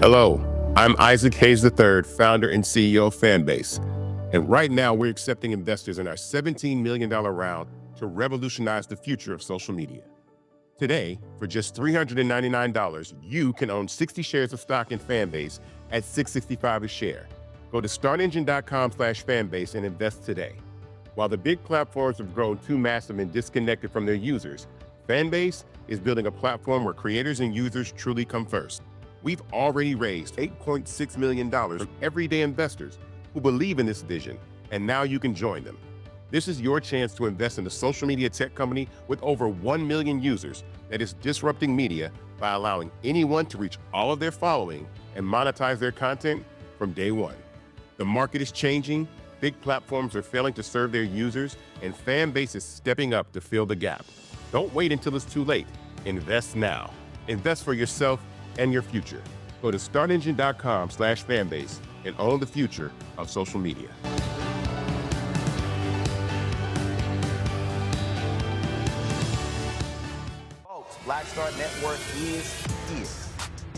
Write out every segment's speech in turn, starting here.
Hello, I'm Isaac Hayes III, founder and CEO of Fanbase. And right now, we're accepting investors in our $17 million round to revolutionize the future of social media. Today, for just $399, you can own 60 shares of stock in Fanbase at $665 a share. Go to startengine.com/fanbase and invest today. While the big platforms have grown too massive and disconnected from their users, Fanbase is building a platform where creators and users truly come first. We've already raised $8.6 million from everyday investors who believe in this vision, and now you can join them. This is your chance to invest in a social media tech company with over 1 million users that is disrupting media by allowing anyone to reach all of their following and monetize their content from day one. The market is changing, big platforms are failing to serve their users, and Fanbase is stepping up to fill the gap. Don't wait until it's too late. Invest now. Invest for yourself and your future. Go to startengine.com/fanbase and own the future of social media. Folks, Black Star Network is here.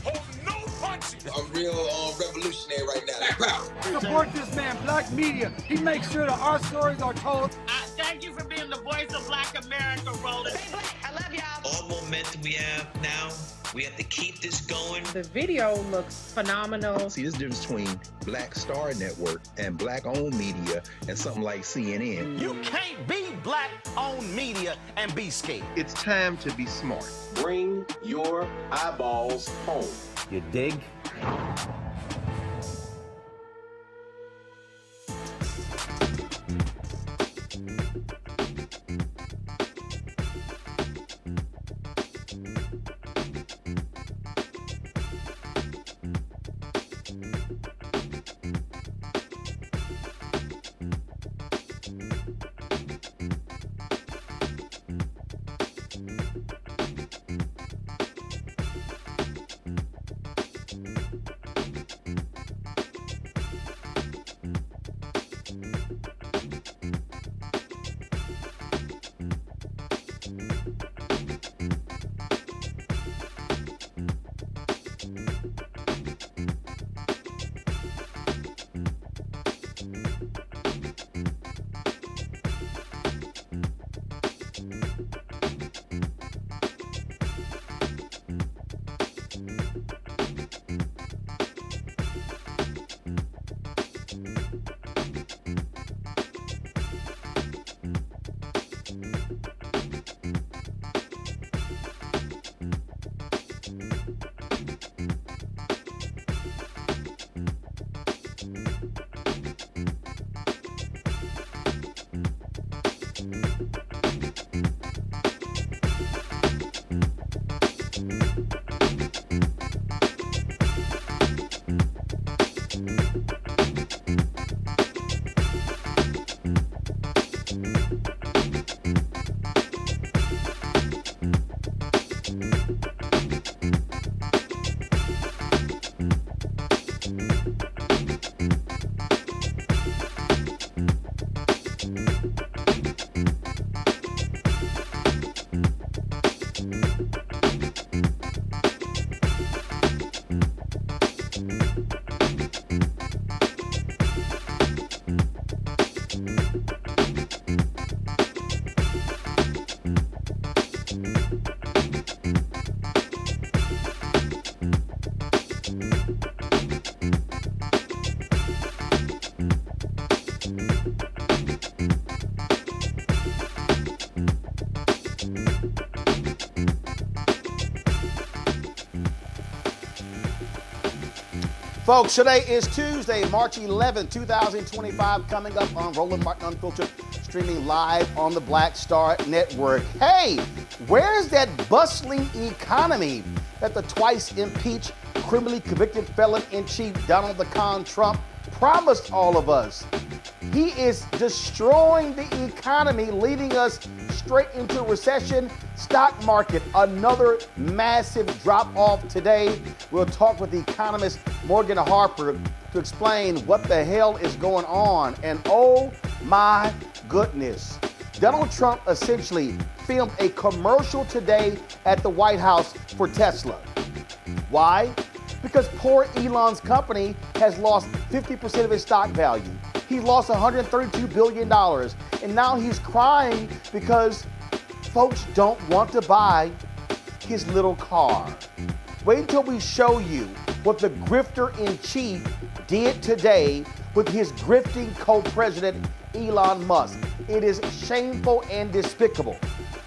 Hold no punches. I'm real revolutionary right now. Black power. Support this man, Black media. He makes sure that our stories are told. Thank you for being the voice of Black America, Roland. Stay black. I love y'all. All momentum we have now, we have to keep this going. The video looks phenomenal. See, this difference between Black Star Network and Black-owned media and something like CNN. You can't be Black-owned media and be scared. It's time to be smart. Bring your eyeballs home. You dig? Folks, today is Tuesday, March 11, 2025, coming up on Roland Martin Unfiltered, streaming live on the Black Star Network. Hey, where's that bustling economy that the twice impeached, criminally convicted felon-in-chief Donald the Con Trump promised all of us? He is destroying the economy, leading us straight into recession. Stock market, another massive drop-off today. We'll talk with Economist Morgan Harper to explain what the hell is going on. And oh my goodness, Donald Trump essentially filmed a commercial today at the White House for Tesla. Why? Because poor Elon's company has lost 50% of its stock value. He lost $132 billion, and now he's crying because folks don't want to buy his little car. Wait until we show you what the grifter-in-chief did today with his grifting co-president, Elon Musk. It is shameful and despicable.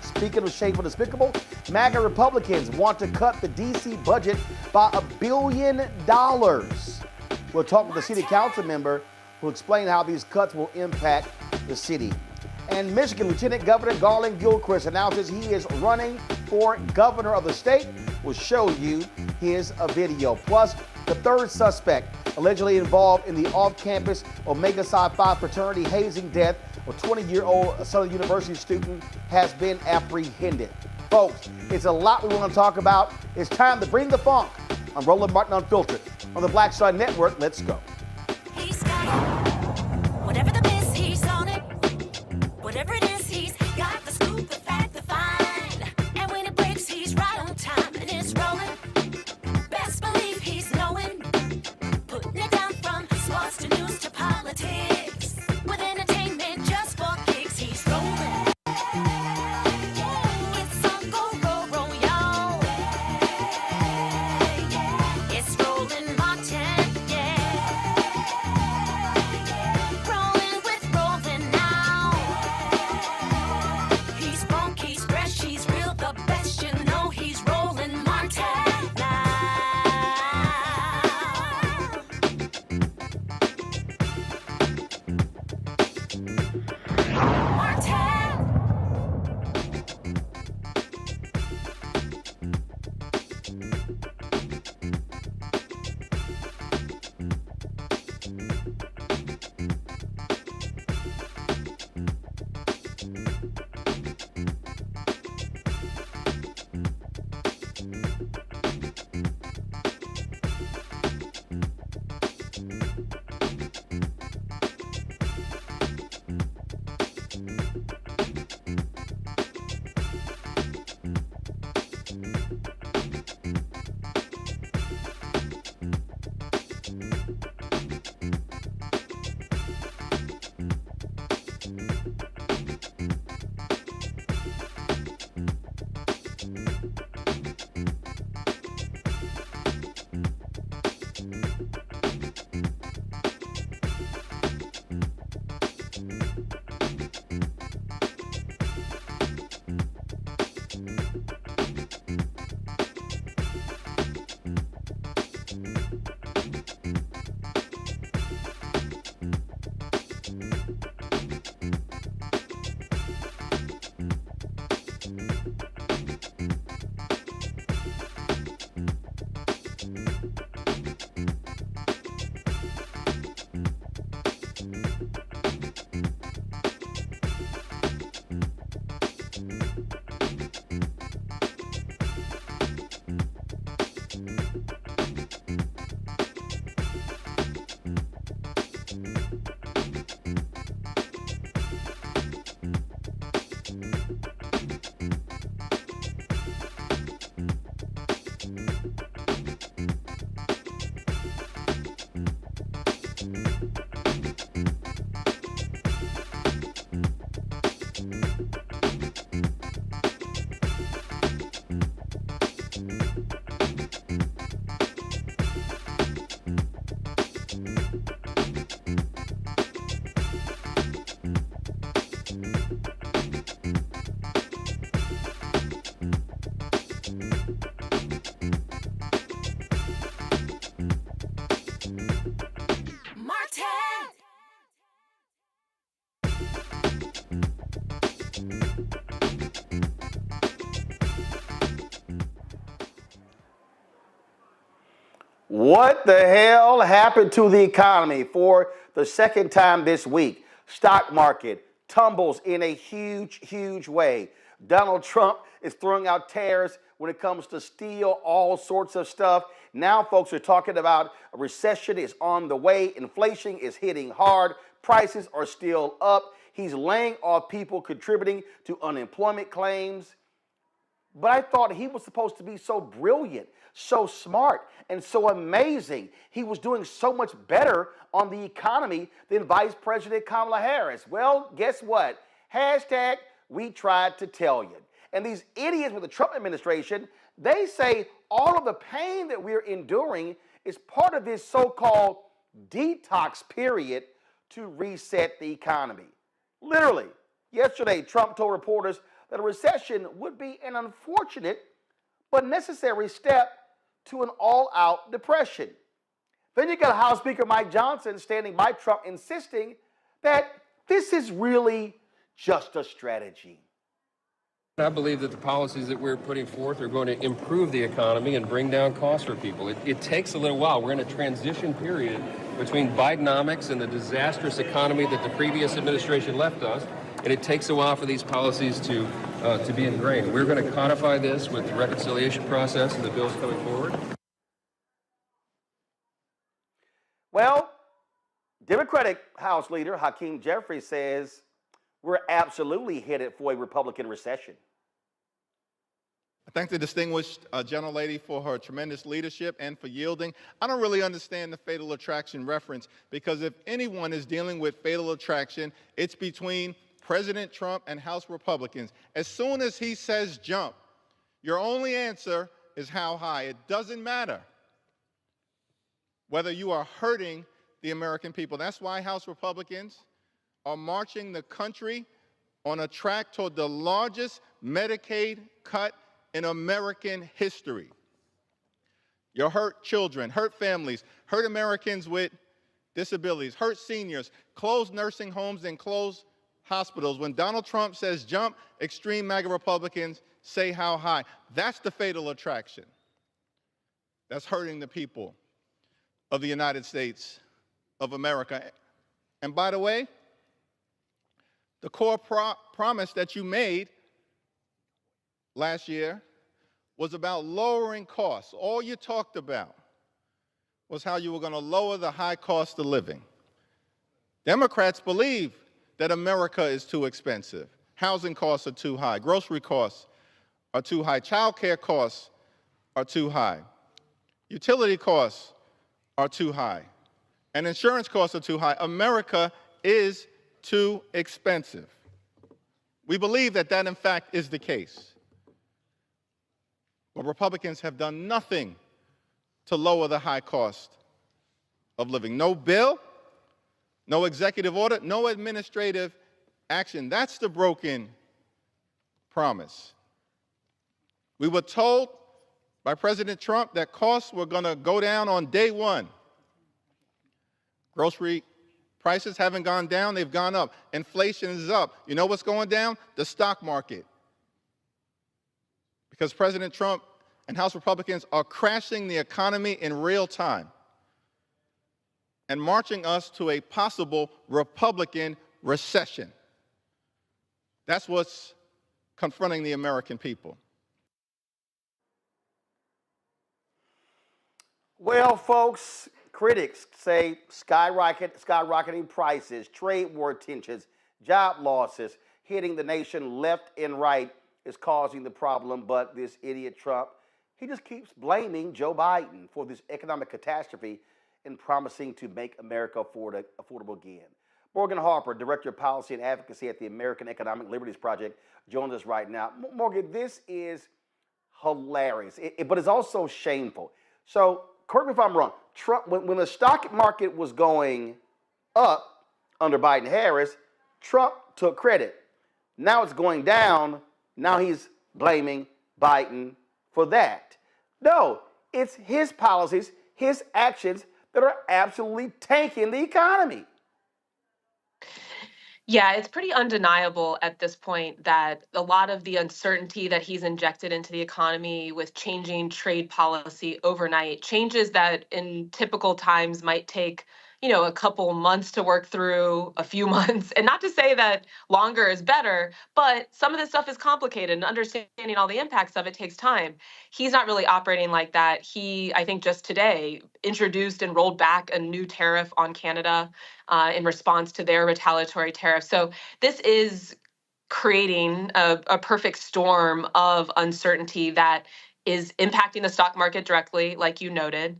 Speaking of shameful and despicable, MAGA Republicans want to cut the D.C. budget by $1 billion. We'll talk with the city council member who will explain how these cuts will impact the city. And Michigan Lieutenant Governor Garlin Gilchrist announces he is running for governor of the state. We'll show you his video. Plus, the third suspect allegedly involved in the off-campus Omega Psi Phi fraternity hazing death of 20-year-old Southern University student has been apprehended. Folks, it's a lot we want to talk about. It's time to bring the funk on Roland Martin Unfiltered on the Black Star Network. Let's go. He's got it. Whatever the miss, he's on it. Whatever it is, he's got the scoop, the fact, the find. And when it breaks, he's right on time and it's rolling. Best believe he's knowing. Putting it down from sports to news to politics. With entertainment just for kicks, he's rolling. It's on go, roll, roll, y'all. It's Roland Martin, yeah. Rolling with Roland now. He's funky, he's fresh, he's real, the best, you know he's Roland Martin now. Martin. What the hell happened to the economy for the second time this week? Stock market tumbles in a huge, huge way. Donald Trump is throwing out tariffs when it comes to steel, all sorts of stuff. Now folks are talking about a recession is on the way. Inflation is hitting hard. Prices are still up. He's laying off people contributing to unemployment claims. But I thought he was supposed to be so brilliant, so smart, and so amazing. He was doing so much better on the economy than Vice President Kamala Harris. Well, guess what? Hashtag we tried to tell you. And these idiots with the Trump administration, they say all of the pain that we're enduring is part of this so-called detox period to reset the economy. Literally, yesterday, Trump told reporters that a recession would be an unfortunate but necessary step to an all-out depression. Then you got House Speaker Mike Johnson standing by Trump insisting that this is really just a strategy. I believe that the policies that we're putting forth are going to improve the economy and bring down costs for people. It takes a little while. We're in a transition period between Bidenomics and the disastrous economy that the previous administration left us, and it takes a while for these policies to be ingrained. We're going to codify this with the reconciliation process and the bills coming forward. Well, Democratic House Leader Hakeem Jeffries says we're absolutely headed for a Republican recession. I thank the distinguished gentlelady for her tremendous leadership and for yielding. I don't really understand the fatal attraction reference, because if anyone is dealing with fatal attraction, it's between President Trump and House Republicans. As soon as he says jump, your only answer is how high. It doesn't matter whether you are hurting the American people. That's why House Republicans are marching the country on a track toward the largest Medicaid cut in American history. You hurt children, hurt families, hurt Americans with disabilities, hurt seniors, close nursing homes and close hospitals. When Donald Trump says jump, extreme MAGA Republicans say how high. That's the fatal attraction. That's hurting the people of the United States of America. And by the way, the core promise that you made last year was about lowering costs. All you talked about was how you were going to lower the high cost of living. Democrats believe that America is too expensive. Housing costs are too high. Grocery costs are too high. Child care costs are too high. Utility costs are too high. And insurance costs are too high. America is too expensive. We believe that that, in fact, is the case. But Republicans have done nothing to lower the high cost of living. No bill, no executive order, no administrative action. That's the broken promise. We were told by President Trump that costs were going to go down on day one. Grocery prices haven't gone down, they've gone up. Inflation is up. You know what's going down? The stock market. Because President Trump and House Republicans are crashing the economy in real time and marching us to a possible Republican recession. That's what's confronting the American people. Well, folks, critics say skyrocketing prices, trade war tensions, job losses hitting the nation left and right is causing the problem. But this idiot Trump, he just keeps blaming Joe Biden for this economic catastrophe and promising to make America affordable again. Morgan Harper, Director of Policy and Advocacy at the American Economic Liberties Project, joins us right now. Morgan, this is hilarious, but it's also shameful. So, correct me if I'm wrong, Trump, when the stock market was going up under Biden-Harris, Trump took credit. Now it's going down. Now he's blaming Biden for that. No, it's his policies, his actions that are absolutely tanking the economy. Yeah, it's pretty undeniable at this point that a lot of the uncertainty that he's injected into the economy with changing trade policy overnight, changes that in typical times might take, a couple months to work through, a few months. And not to say that longer is better, but some of this stuff is complicated and understanding all the impacts of it takes time. He's not really operating like that. He, I think just today, introduced and rolled back a new tariff on Canada in response to their retaliatory tariff. So this is creating a perfect storm of uncertainty that is impacting the stock market directly, like you noted.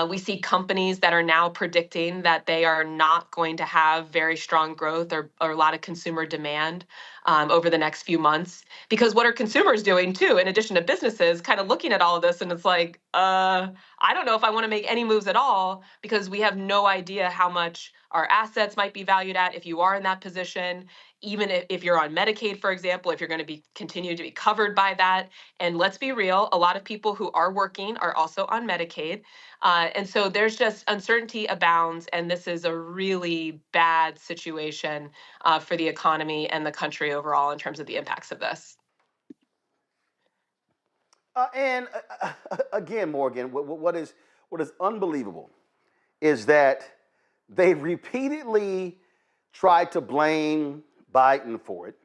We see companies that are now predicting that they are not going to have very strong growth or a lot of consumer demand over the next few months. Because what are consumers doing too, in addition to businesses, kind of looking at all of this and it's like, I don't know if I want to make any moves at all because we have no idea how much our assets might be valued at if you are in that position. Even if you're on Medicaid, for example, if you're going to be continue to be covered by that. And let's be real, a lot of people who are working are also on Medicaid. And so there's just uncertainty abounds, and this is a really bad situation for the economy and the country overall in terms of the impacts of this. And again, Morgan, what is unbelievable is that they repeatedly tried to blame Biden for it,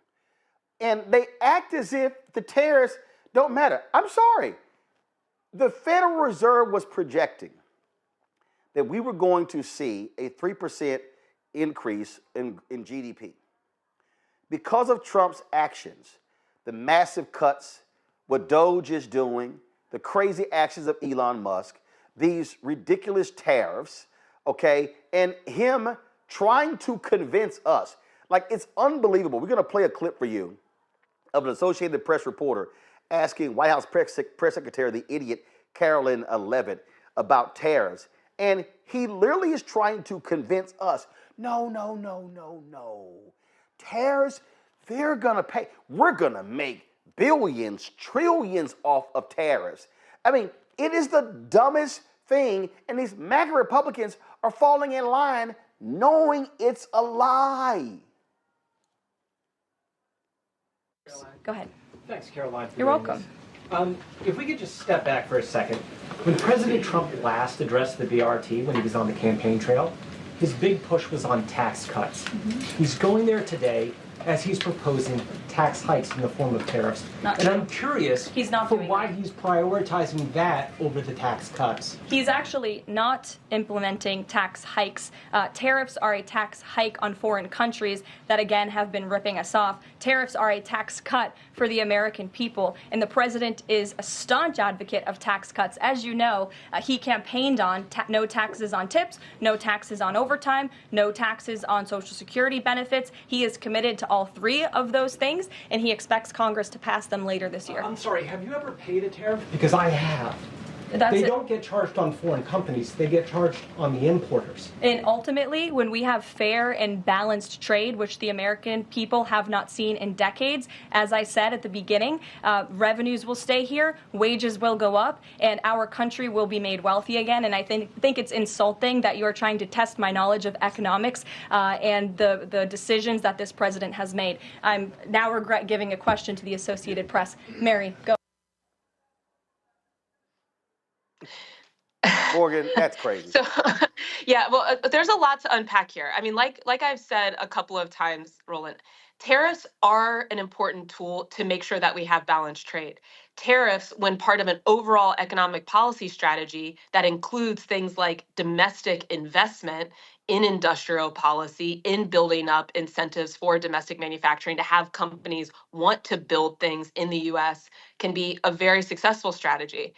and they act as if the tariffs don't matter. I'm sorry. The Federal Reserve was projecting that we were going to see a 3% increase in GDP. Because of Trump's actions, the massive cuts, what Doge is doing, the crazy actions of Elon Musk, these ridiculous tariffs, okay, and him trying to convince us. Like, it's unbelievable. We're going to play a clip for you of an Associated Press reporter asking White House Press Secretary, the idiot Carolyn Levitt, about tariffs. And he literally is trying to convince us, no. Tariffs, they're going to pay. We're going to make billions, trillions off of tariffs. I mean, it is the dumbest thing. And these MAGA Republicans are falling in line knowing it's a lie. Go ahead. Thanks, Caroline. You're welcome. If we could just step back for a second. When President Trump last addressed the BRT when he was on the campaign trail, his big push was on tax cuts. He's going there today as he's proposing tax hikes in the form of tariffs. I'm curious why he's prioritizing that over the tax cuts. He's actually not implementing tax hikes. Tariffs are a tax hike on foreign countries that, again, have been ripping us off. Tariffs are a tax cut for the American people, and the president is a staunch advocate of tax cuts. As you know, he campaigned on no taxes on tips, no taxes on overtime, no taxes on Social Security benefits. He is committed to all three of those things, and he expects Congress to pass them later this year. I'm sorry, have you ever paid a tariff? Because I have. They don't get charged on foreign companies, they get charged on the importers. And ultimately, when we have fair and balanced trade, which the American people have not seen in decades, as I said at the beginning, revenues will stay here, wages will go up, and our country will be made wealthy again. And I think it's insulting that you're trying to test my knowledge of economics and the decisions that this president has made. I'm now regret giving a question to the Associated Press. Mary, go. Morgan, that's crazy. So, yeah, well, there's a lot to unpack here. I mean, like I've said a couple of times, Roland, tariffs are an important tool to make sure that we have balanced trade. Tariffs, when part of an overall economic policy strategy that includes things like domestic investment in industrial policy, in building up incentives for domestic manufacturing to have companies want to build things in the U.S., can be a very successful strategy.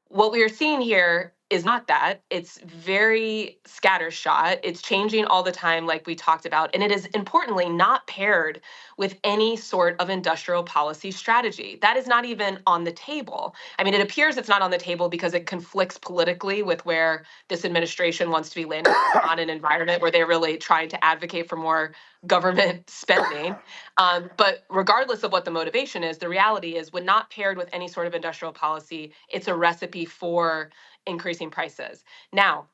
What we are seeing here is not that. It's very scattershot. It's changing all the time, like we talked about. And it is importantly not paired with any sort of industrial policy strategy. That is not even on the table. I mean, it appears it's not on the table because it conflicts politically with where this administration wants to be landing on an environment where they're really trying to advocate for more government spending. But regardless of what the motivation is, the reality is when not paired with any sort of industrial policy, it's a recipe for increasing prices. Now,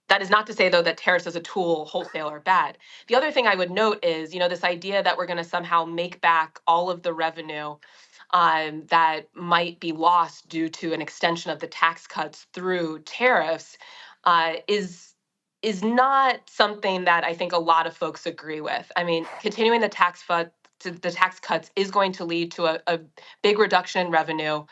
that is not to say, though, that tariffs as a tool wholesale are bad. The other thing I would note is, this idea that we're going to somehow make back all of the revenue that might be lost due to an extension of the tax cuts through tariffs is not something that I think a lot of folks agree with. I mean, continuing the tax the tax cuts is going to lead to a big reduction in revenue.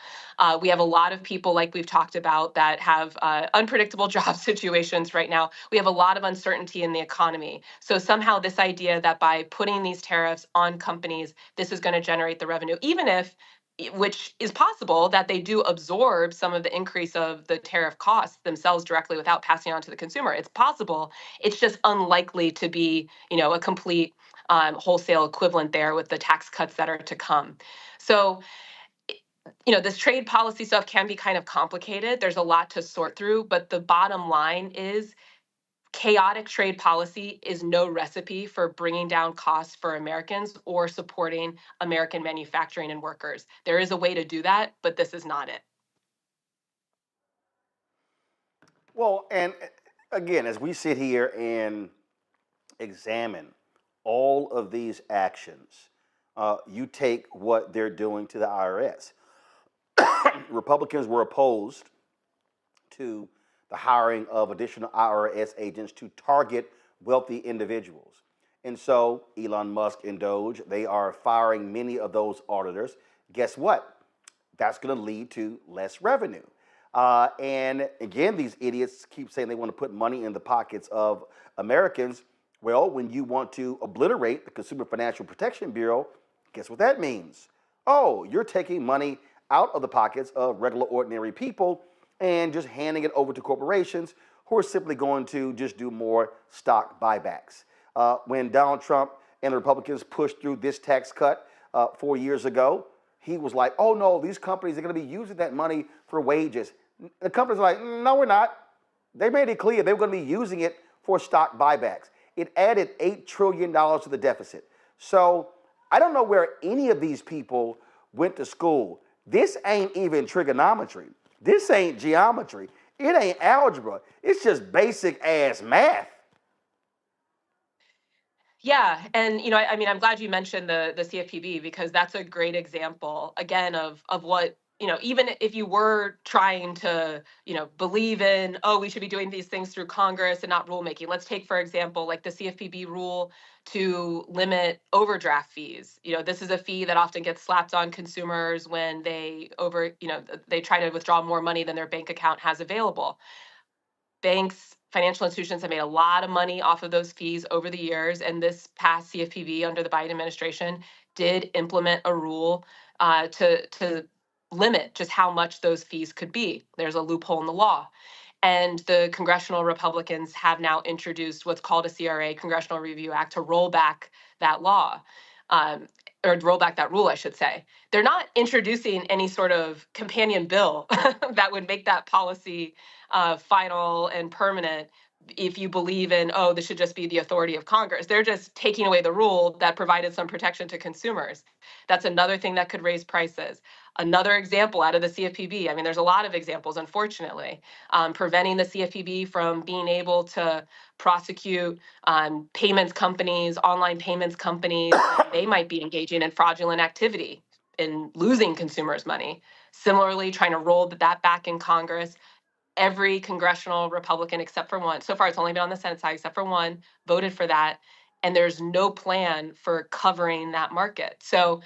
We have a lot of people, like we've talked about, that have unpredictable job situations right now. We have a lot of uncertainty in the economy. So somehow this idea that by putting these tariffs on companies, this is going to generate the revenue, even if, which is possible, that they do absorb some of the increase of the tariff costs themselves directly without passing on to the consumer. It's possible. It's just unlikely to be, a complete wholesale equivalent there with the tax cuts that are to come. So, this trade policy stuff can be kind of complicated. There's a lot to sort through, but the bottom line is chaotic trade policy is no recipe for bringing down costs for Americans or supporting American manufacturing and workers. There is a way to do that, but this is not it. Well, and again, as we sit here and examine all of these actions, you take what they're doing to the IRS. Republicans were opposed to the hiring of additional IRS agents to target wealthy individuals. And so Elon Musk and Doge, they are firing many of those auditors. Guess what? That's going to lead to less revenue. And again, these idiots keep saying they want to put money in the pockets of Americans. Well, when you want to obliterate the Consumer Financial Protection Bureau, guess what that means? Oh, you're taking money out of the pockets of regular, ordinary people and just handing it over to corporations who are simply going to just do more stock buybacks. When Donald Trump and the Republicans pushed through this tax cut 4 years ago, he was like, oh no, these companies are going to be using that money for wages. The companies are like, no, we're not. They made it clear they were going to be using it for stock buybacks. It added $8 trillion to the deficit. So I don't know where any of these people went to school. This ain't even trigonometry. This ain't geometry. It ain't algebra. It's just basic ass math. Yeah, and I'm glad you mentioned the CFPB, because that's a great example again of what, even if you were trying to, believe in, oh, we should be doing these things through Congress and not rulemaking. Let's take, for example, like the CFPB rule to limit overdraft fees. This is a fee that often gets slapped on consumers when they they try to withdraw more money than their bank account has available. Banks, financial institutions have made a lot of money off of those fees over the years, and this past CFPB under the Biden administration did implement a rule to limit just how much those fees could be. There's a loophole in the law. And the congressional Republicans have now introduced what's called a CRA, Congressional Review Act, to roll back that law. Or roll back that rule, I should say. They're not introducing any sort of companion bill that would make that policy final and permanent if you believe in, oh, this should just be the authority of Congress. They're just taking away the rule that provided some protection to consumers. That's another thing that could raise prices. Another example out of the CFPB, there's a lot of examples, unfortunately, preventing the CFPB from being able to prosecute payments companies, online payments companies. They might be engaging in fraudulent activity and losing consumers' money. Similarly, trying to roll that back in Congress. Every congressional Republican, except for one, so far it's only been on the Senate side, except for one, voted for that. And there's no plan for covering that market. So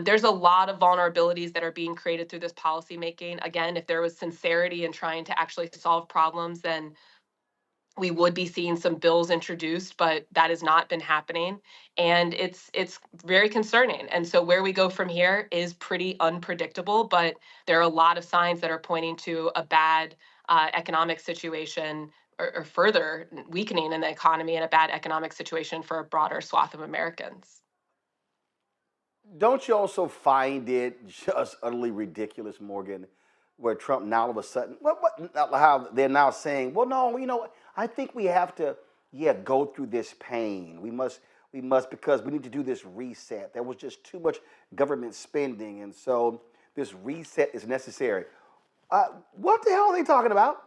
there's a lot of vulnerabilities that are being created through this policymaking. Again, if there was sincerity in trying to actually solve problems, then we would be seeing some bills introduced, but that has not been happening. And it's very concerning. And so where we go from here is pretty unpredictable, but there are a lot of signs that are pointing to a bad economic situation or further weakening in the economy and a bad economic situation for a broader swath of Americans. Don't you also find it just utterly ridiculous, Morgan, where Trump now all of a sudden, how they're now saying, well, no, I think we have to, go through this pain. We must, because we need to do this reset. There was just too much government spending, and so this reset is necessary. What the hell are they talking about?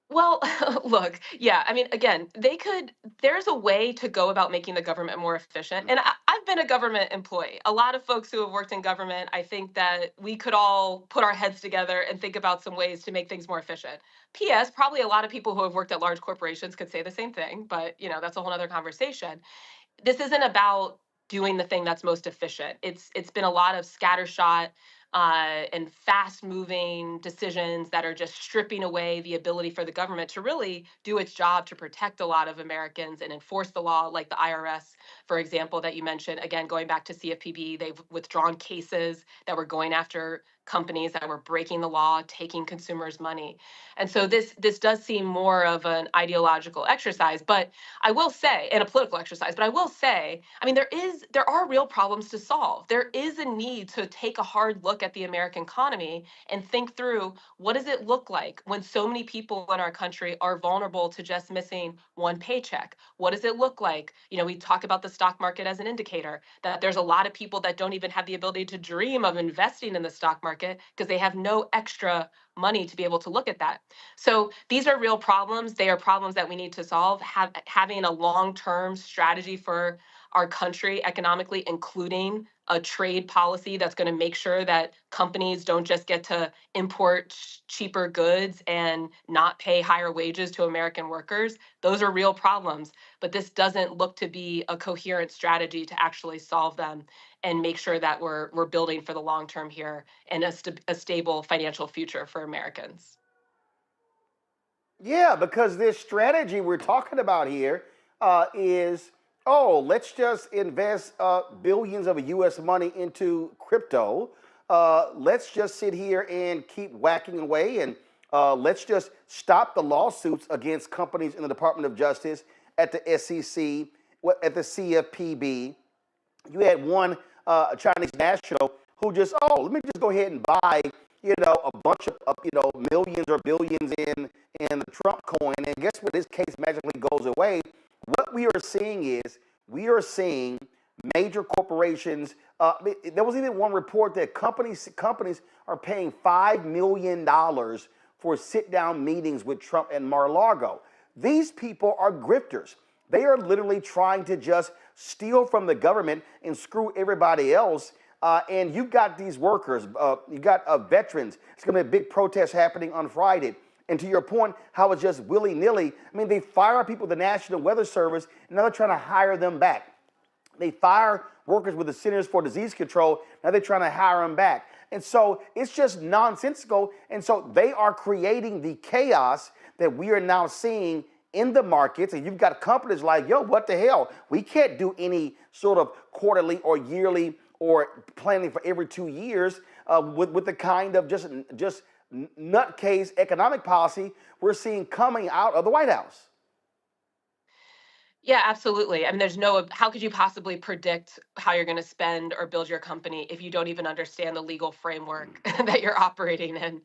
Well, look, again, there's a way to go about making the government more efficient. And I've been a government employee. A lot of folks who have worked in government, I think that we could all put our heads together and think about some ways to make things more efficient. P.S., probably a lot of people who have worked at large corporations could say the same thing, but that's a whole other conversation. this isn't about doing the thing that's most efficient. It's been a lot of scattershot and fast-moving decisions that are just stripping away the ability for the government to really do its job to protect a lot of Americans and enforce the law, like the IRS, for example, that you mentioned. Again, going back to CFPB, they've withdrawn cases that were going after companies that were breaking the law, taking consumers' money. And so this does seem more of an ideological exercise, but I will say, and a political exercise, but I will say, I mean, there are real problems to solve. There is a need to take a hard look at the American economy and think through, what does it look like when so many people in our country are vulnerable to just missing one paycheck? What does it look like? You know, we talk about the stock market as an indicator, that there's a lot of people that don't even have the ability to dream of investing in the stock market because they have no extra money to be able to look at that. So these are real problems. They are problems that we need to solve. Having a long-term strategy for our country economically, including a trade policy that's going to make sure that companies don't just get to import cheaper goods and not pay higher wages to American workers. Those are real problems, but this doesn't look to be a coherent strategy to actually solve them and make sure that we're building for the long term here and a stable financial future for Americans. Yeah, because this strategy we're talking about here is, let's just invest billions of U.S. money into crypto. Let's just sit here and keep whacking away, and let's just stop the lawsuits against companies in the Department of Justice, at the SEC, at the CFPB. You had one Chinese national who just, let me just go ahead and buy, a bunch of, millions or billions in the Trump coin, and guess what? This case magically goes away. What we are seeing is major corporations. There was even one report that companies are paying $5 million for sit-down meetings with Trump and Mar-a-Lago. These people are grifters. They are literally trying to just steal from the government and screw everybody else. And you've got these workers, you got veterans. It's going to be a big protest happening on Friday. And to your point, how it's just willy-nilly. I mean, they fire people at the National Weather Service, and now they're trying to hire them back. They fire workers with the Centers for Disease Control, now they're trying to hire them back. And so it's just nonsensical. And so they are creating the chaos that we are now seeing in the markets. And you've got companies like, what the hell? We can't do any sort of quarterly or yearly or planning for every 2 years with the kind of just nutcase economic policy we're seeing coming out of the White House. Yeah, absolutely. I mean, how could you possibly predict how you're going to spend or build your company if you don't even understand the legal framework that you're operating in,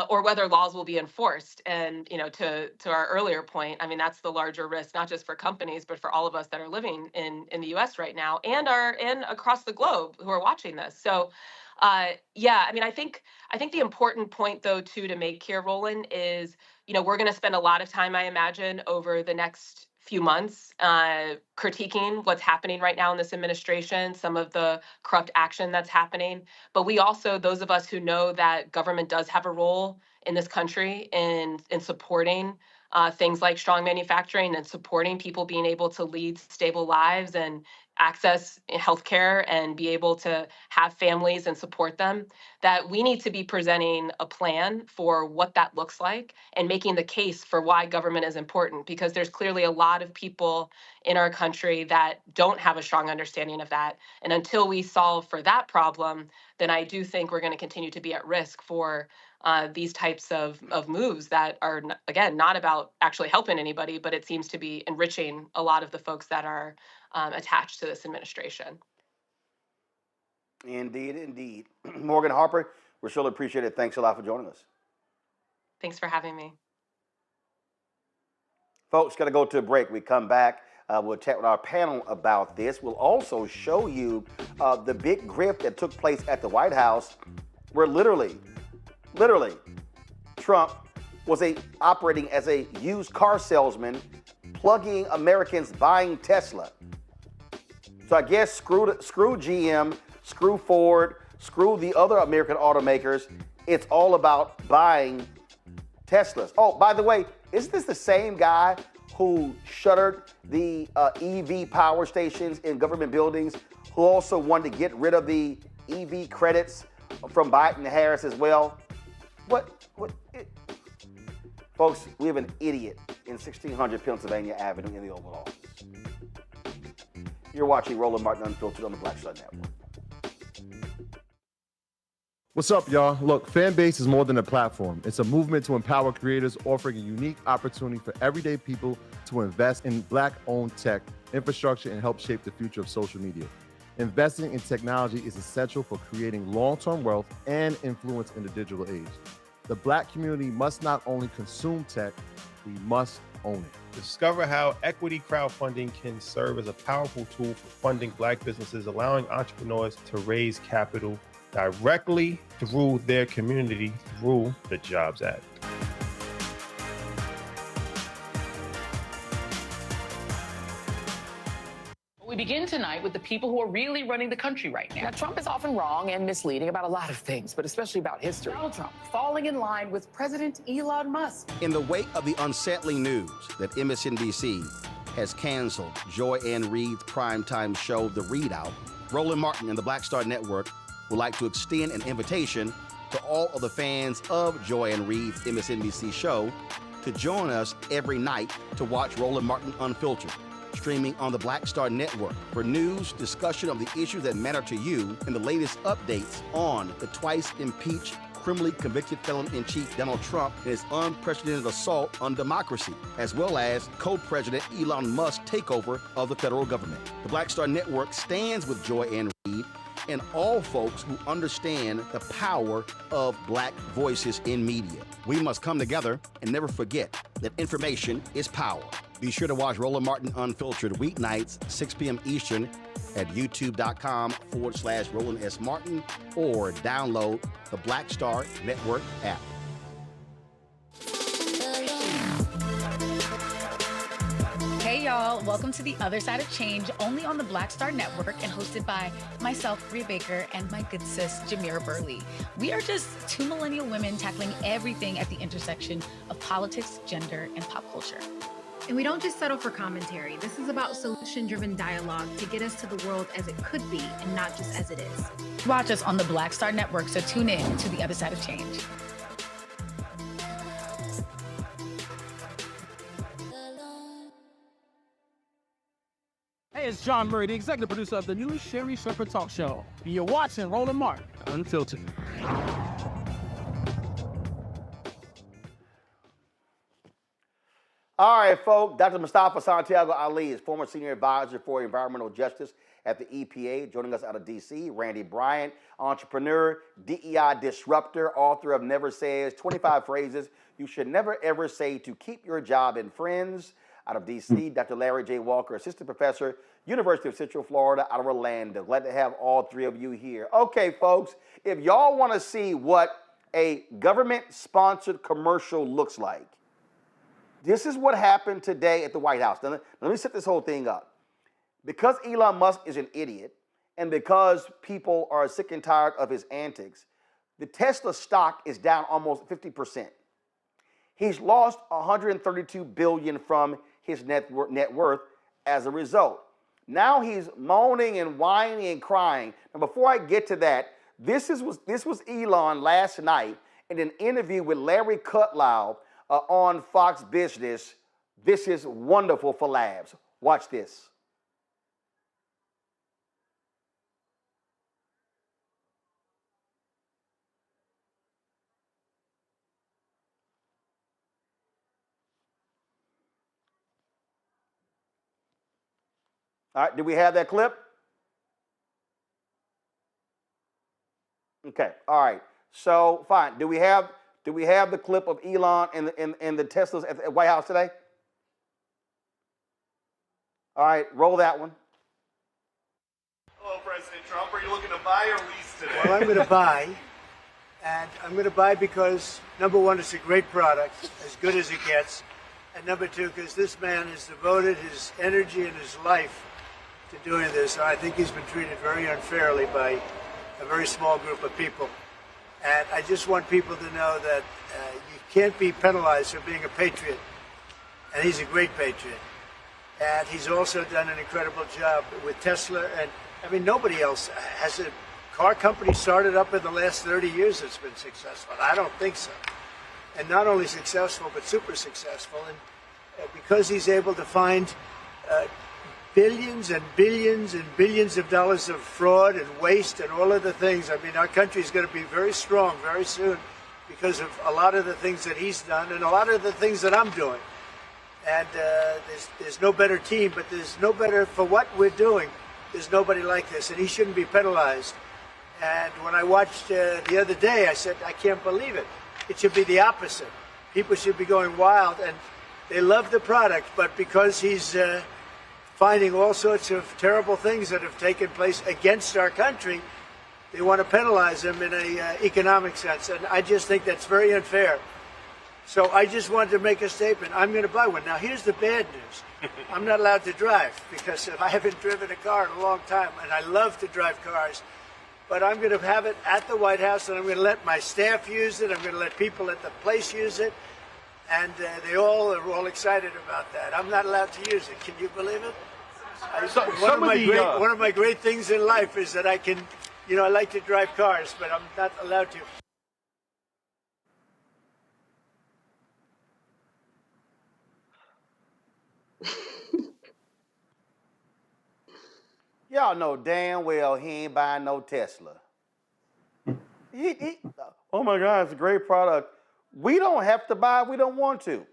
or whether laws will be enforced? And, to our earlier point, I mean, that's the larger risk, not just for companies, but for all of us that are living in the U.S. right now and across the globe who are watching this. So, I mean, I think the important point, though, too, to make here, Roland, is, we're going to spend a lot of time, I imagine, over the next few months critiquing what's happening right now in this administration, some of the corrupt action that's happening. But we also, those of us who know that government does have a role in this country in supporting things like strong manufacturing and supporting people being able to lead stable lives and access healthcare and be able to have families and support them, that we need to be presenting a plan for what that looks like and making the case for why government is important, because there's clearly a lot of people in our country that don't have a strong understanding of that. And until we solve for that problem, then I do think we're going to continue to be at risk for these types of moves that are, again, not about actually helping anybody, but it seems to be enriching a lot of the folks that are attached to this administration. Indeed, indeed. Morgan Harper, we surely appreciate it. Thanks a lot for joining us. Thanks for having me. Folks, got to go to a break. We come back. We'll chat with our panel about this. We'll also show you the big grift that took place at the White House, where literally, Trump was operating as a used car salesman, plugging Americans buying Tesla. So I guess screw GM, screw Ford, screw the other American automakers. It's all about buying Teslas. Oh, by the way, isn't this the same guy who shuttered the EV power stations in government buildings, who also wanted to get rid of the EV credits from Biden and Harris as well. Folks, we have an idiot in 1600 Pennsylvania Avenue in the Oval Office. You're watching Roland Martin Unfiltered on the Black Star Network. What's up, y'all? Look, Fanbase is more than a platform. It's a movement to empower creators, offering a unique opportunity for everyday people to invest in Black-owned tech, infrastructure, and help shape the future of social media. Investing in technology is essential for creating long-term wealth and influence in the digital age. The Black community must not only consume tech, we must own it. Discover how equity crowdfunding can serve as a powerful tool for funding Black businesses, allowing entrepreneurs to raise capital directly through their community through the Jobs Act. We begin tonight with the people who are really running the country right now. Now, Trump is often wrong and misleading about a lot of things, but especially about history. Donald Trump falling in line with President Elon Musk. In the wake of the unsettling news that MSNBC has canceled Joy Ann Reid's primetime show, The Readout, Roland Martin and the Black Star Network would like to extend an invitation to all of the fans of Joy Ann Reid's MSNBC show to join us every night to watch Roland Martin Unfiltered, streaming on the Black Star Network for news, discussion of the issues that matter to you, and the latest updates on the twice impeached, criminally convicted felon-in-chief Donald Trump and his unprecedented assault on democracy, as well as co-president Elon Musk's takeover of the federal government. The Black Star Network stands with Joy Ann Reid and all folks who understand the power of Black voices in media. We must come together and never forget that information is power. Be sure to watch Roland Martin Unfiltered weeknights, 6 p.m. Eastern at youtube.com/Roland S. Martin or download the Black Star Network app. Hey y'all, welcome to The Other Side of Change, only on the Black Star Network and hosted by myself, Bria Baker, and my good sis, Jamira Burley. We are just two millennial women tackling everything at the intersection of politics, gender, and pop culture. And we don't just settle for commentary. This is about solution-driven dialogue to get us to the world as it could be and not just as it is. Watch us on the Black Star Network, so tune in to The Other Side of Change. Hey, it's John Murray, the executive producer of the new Sherry Shepherd Talk Show. And you're watching Roland Martin Unfiltered. All right, folks, Dr. Mustafa Santiago Ali is former senior advisor for environmental justice at the EPA, joining us out of D.C. Randy Bryant, entrepreneur, DEI disruptor, author of Never Says, 25 Phrases You Should Never Ever Say to Keep Your Job and Friends. Out of D.C., Dr. Larry J. Walker, assistant professor, University of Central Florida, out of Orlando. Glad to have all three of you here. Okay, folks, if y'all want to see what a government-sponsored commercial looks like, this is what happened today at the White House. Now, let me set this whole thing up. Because Elon Musk is an idiot, and because people are sick and tired of his antics, the Tesla stock is down almost 50%. He's lost $132 billion from his net worth as a result. Now he's moaning and whining and crying. Now, before I get to that, this was Elon last night in an interview with Larry Kudlow on Fox Business. This is wonderful for labs. Watch this. All right, do we have that clip? Okay, all right. So fine. Do we have the clip of Elon and the Teslas at the White House today? All right, roll that one. Hello, President Trump. Are you looking to buy or lease today? Well, I'm going to buy, and I'm going to buy because, number one, it's a great product, as good as it gets, and number two, because this man has devoted his energy and his life to doing this. I think he's been treated very unfairly by a very small group of people. And I just want people to know that you can't be penalized for being a patriot. and he's a great patriot. And he's also done an incredible job with Tesla. And I mean, nobody else has a car company started up in the last 30 years that's been successful. I don't think so. And not only successful, but super successful. And because he's able to find billions and billions and billions of dollars of fraud and waste and all of the things, I mean, our country is going to be very strong very soon because of a lot of the things that he's done and a lot of the things that I'm doing. And there's no better team, but there's no better for what we're doing. There's nobody like this, and he shouldn't be penalized. And when I watched the other day, I said, I can't believe it. It should be the opposite. People should be going wild, and they love the product, but because he's finding all sorts of terrible things that have taken place against our country, they want to penalize him in an economic sense. And I just think that's very unfair. So I just wanted to make a statement. I'm going to buy one. Now, here's the bad news. I'm not allowed to drive because I haven't driven a car in a long time, and I love to drive cars. But I'm going to have it at the White House, and I'm going to let my staff use it. I'm going to let people at the place use it. And they all are all excited about that. I'm not allowed to use it. Can you believe it? One of my great things in life is that I can, you know, I like to drive cars, but I'm not allowed to. Y'all know damn well he ain't buying no Tesla. Oh my God, it's a great product. We don't have to buy it, we don't want to.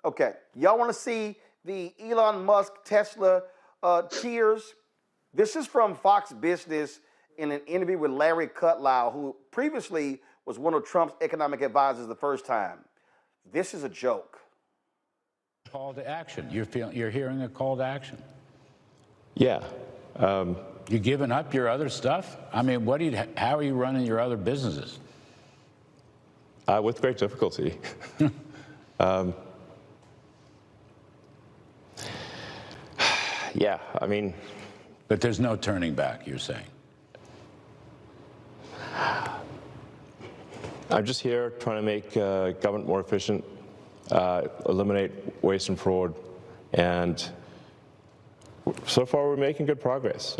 Okay, y'all want to see the Elon Musk Tesla tears? This is from Fox Business in an interview with Larry Kudlow, who previously was one of Trump's economic advisors the first time. This is a joke. Call to action. You're hearing a call to action. Yeah. You giving up your other stuff? I mean, how are you running your other businesses? With great difficulty. Yeah, I mean. But there's no turning back, you're saying? I'm just here trying to make government more efficient, eliminate waste and fraud, and so far we're making good progress.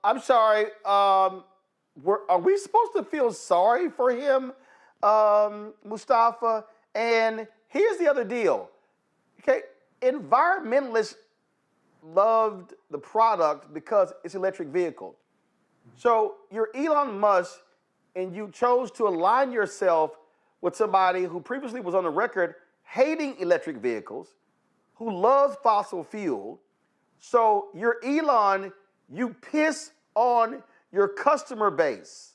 I'm sorry. Are we supposed to feel sorry for him, Mustafa? And here's the other deal. Okay, environmentalists loved the product because it's an electric vehicle. So you're Elon Musk, and you chose to align yourself with somebody who previously was on the record hating electric vehicles, who loves fossil fuel. So you're Elon, you piss on your customer base.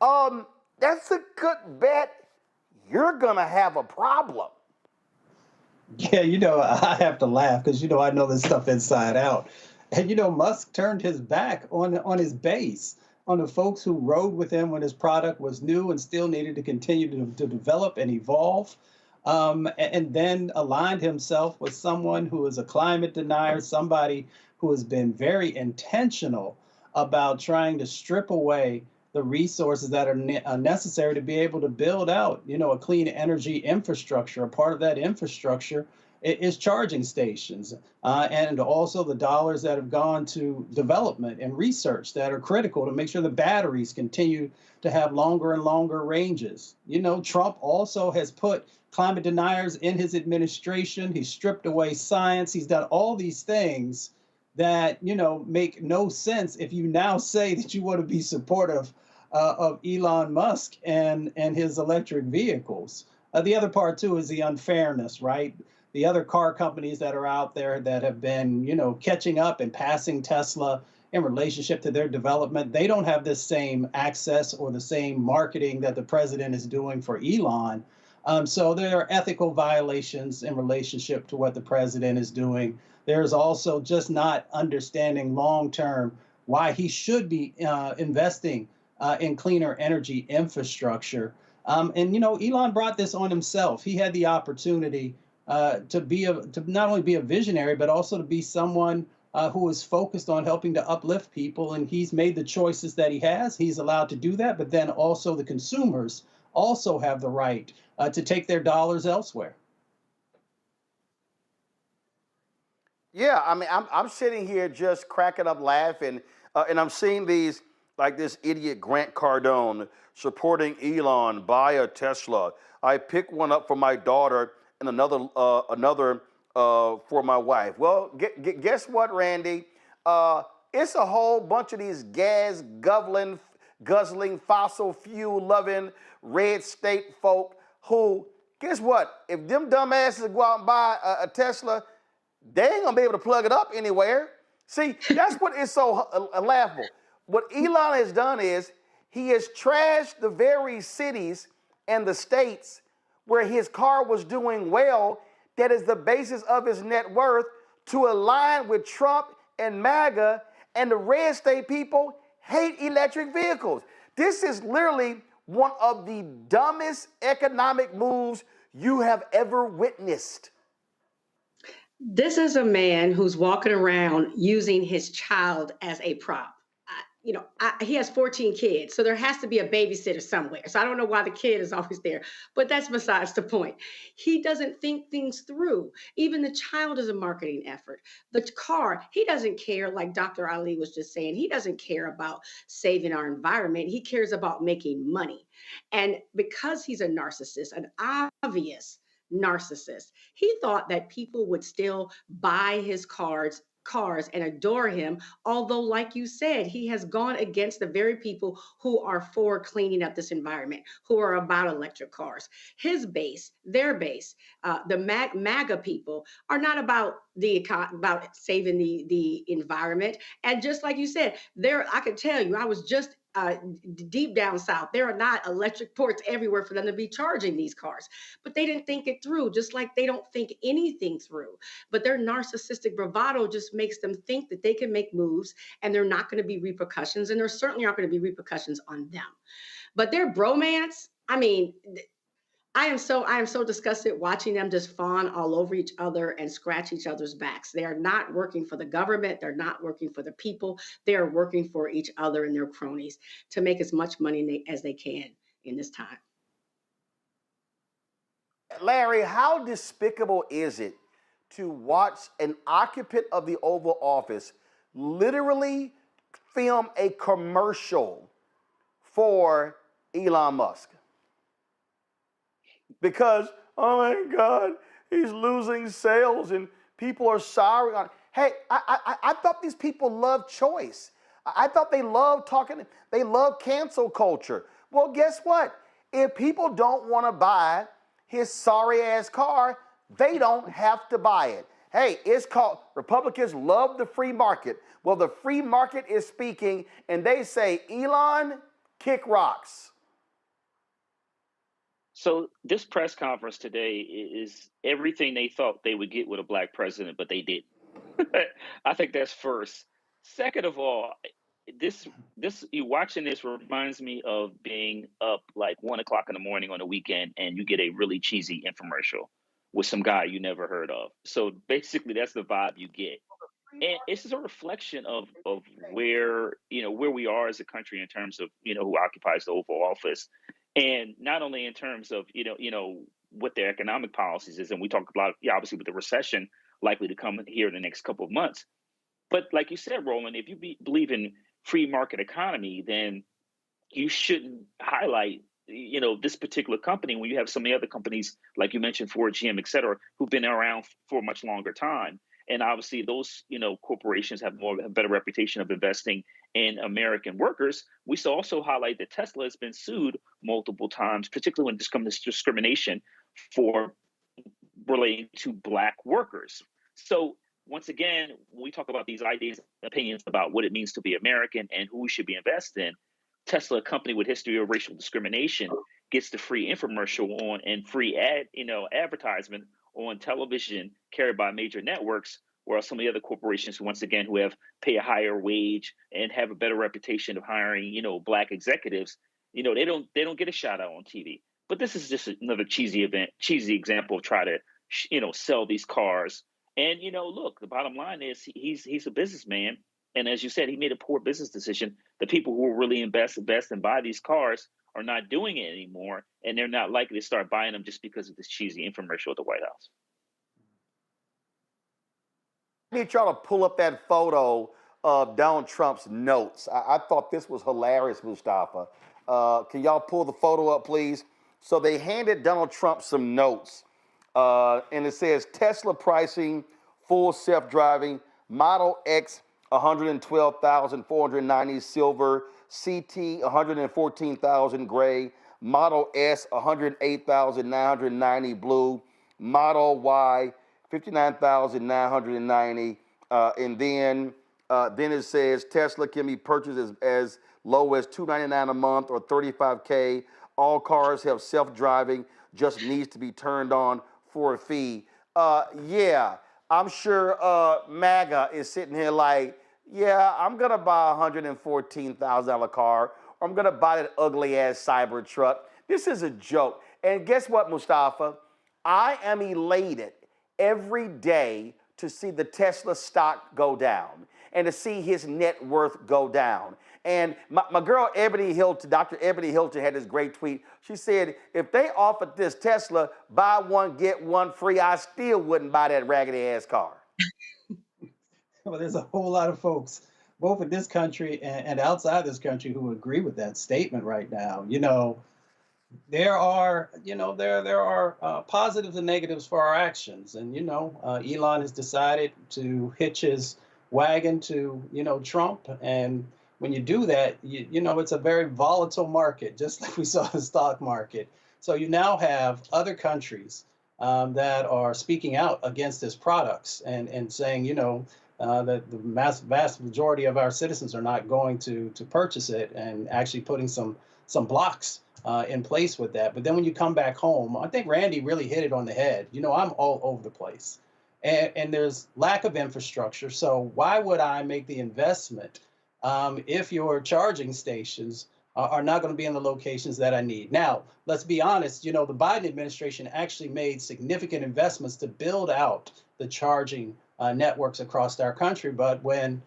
That's a good bet. You're gonna have a problem. Yeah, you know, I have to laugh because, you know, I know this stuff inside out. And, you know, Musk turned his back on his base, on the folks who rode with him when his product was new and still needed to continue to develop and evolve, and then aligned himself with someone who is a climate denier, somebody who has been very intentional about trying to strip away the resources that are necessary to be able to build out, you know, a clean energy infrastructure. A part of that infrastructure is charging stations, and also the dollars that have gone to development and research that are critical to make sure the batteries continue to have longer and longer ranges. You know, Trump also has put climate deniers in his administration. He's stripped away science. He's done all these things that, you know, make no sense if you now say that you want to be supportive of Elon Musk and his electric vehicles. The other part, too, is the unfairness, right? The other car companies that are out there that have been, you know, catching up and passing Tesla in relationship to their development, they don't have the same access or the same marketing that the president is doing for Elon. So there are ethical violations in relationship to what the president is doing. There's also just not understanding long-term why he should be investing in cleaner energy infrastructure. And, you know, Elon brought this on himself. He had the opportunity to not only be a visionary, but also to be someone who is focused on helping to uplift people, and he's made the choices that he has. He's allowed to do that, but then also the consumers also have the right to take their dollars elsewhere. Yeah, I mean, I'm sitting here just cracking up laughing, and I'm seeing these, like this idiot Grant Cardone supporting Elon, buy a Tesla. I picked one up for my daughter and another for my wife. Well, guess what, Randy? It's a whole bunch of these gas guzzling, fossil fuel loving red state folk who, guess what? If them dumbasses go out and buy a Tesla, they ain't gonna be able to plug it up anywhere. See, that's what is so laughable. What Elon has done is he has trashed the very cities and the states where his car was doing well, that is the basis of his net worth, to align with Trump and MAGA, and the red state people hate electric vehicles. This is literally one of the dumbest economic moves you have ever witnessed. This is a man who's walking around using his child as a prop. He has 14 kids, so there has to be a babysitter somewhere. So I don't know why the kid is always there, but that's besides the point. He doesn't think things through. Even the child is a marketing effort. The car, he doesn't care, like Dr. Ali was just saying, he doesn't care about saving our environment. He cares about making money. And because he's a narcissist, an obvious narcissist, he thought that people would still buy his cars and adore him, although, like you said, he has gone against the very people who are for cleaning up this environment, who are about electric cars. His base, their base, the MAGA people are not about about saving the environment. And just like you said, I could tell you, I was just deep down south, there are not electric ports everywhere for them to be charging these cars. But they didn't think it through, just like they don't think anything through. But their narcissistic bravado just makes them think that they can make moves and there are not going to be repercussions, and there certainly aren't going to be repercussions on them. But their bromance, I mean, I am so disgusted watching them just fawn all over each other and scratch each other's backs. They are not working for the government. They're not working for the people. They are working for each other and their cronies to make as much money as they can in this time. Larry, how despicable is it to watch an occupant of the Oval Office literally film a commercial for Elon Musk? Because, oh my God, he's losing sales and people are sorry. Hey, I thought these people loved choice. I thought they loved talking, they love cancel culture. Well, guess what? If people don't want to buy his sorry ass car, they don't have to buy it. Hey, it's called, Republicans love the free market. Well, the free market is speaking, and they say, Elon, kick rocks. So this press conference today is everything they thought they would get with a black president, but they didn't. I think that's first. Second of all, you watching this reminds me of being up like 1 o'clock in the morning on a weekend and you get a really cheesy infomercial with some guy you never heard of. So basically that's the vibe you get. And it's just a reflection of where we are as a country in terms of, who occupies the Oval Office. And not only in terms of, what their economic policies is, and we talk about, obviously, with the recession likely to come here in the next couple of months. But like you said, Roland, if you believe in free market economy, then you shouldn't highlight, this particular company when you have so many other companies, like you mentioned, Ford, GM, et cetera, who've been around for a much longer time. And obviously those, corporations have a better reputation of investing in American workers. We should also highlight that Tesla has been sued multiple times, particularly when it comes to discrimination for relating to black workers. So once again, when we talk about these ideas, opinions about what it means to be American and who we should be invested in, Tesla, a company with history of racial discrimination, gets the free infomercial on and free advertisement on television carried by major networks, whereas some of the other corporations, once again, who pay a higher wage and have a better reputation of hiring, black executives, they don't get a shout out on TV. But this is just another cheesy example of try to, sell these cars And look, the bottom line is he's a businessman, and as you said, he made a poor business decision. The people who will really invest and buy these cars are not doing it anymore, and they're not likely to start buying them just because of this cheesy infomercial at the White House. I need y'all to pull up that photo of Donald Trump's notes. I thought this was hilarious, Mustafa. Can y'all pull the photo up, please? So they handed Donald Trump some notes, and it says Tesla pricing, full self-driving, Model X, 112,490 silver, CT, 114,000 gray, Model S, 108,990 blue, Model Y, 59,990, and then it says Tesla can be purchased as low as $299 a month or $35K. All cars have self-driving, just needs to be turned on for a fee. Yeah, I'm sure MAGA is sitting here like, yeah, I'm gonna buy a $114,000 car, or I'm gonna buy that ugly ass cyber truck. This is a joke. And guess what, Mustafa? I am elated every day to see the Tesla stock go down and to see his net worth go down. And my girl Ebony Hilton, Dr. Ebony Hilton, had this great tweet. She said, if they offered this Tesla, buy one, get one free, I still wouldn't buy that raggedy ass car. Well, there's a whole lot of folks, both in this country and outside this country, who agree with that statement right now. There are positives and negatives for our actions. And, Elon has decided to hitch his wagon to, Trump. And when you do that, it's a very volatile market, just like we saw in the stock market. So you now have other countries that are speaking out against his products and saying, that the vast majority of our citizens are not going to purchase it, and actually putting some blocks in place with that. But then when you come back home, I think Randy really hit it on the head. I'm all over the place. And there's lack of infrastructure. So why would I make the investment if your charging stations are not going to be in the locations that I need? Now, let's be honest, the Biden administration actually made significant investments to build out the charging networks across our country. But when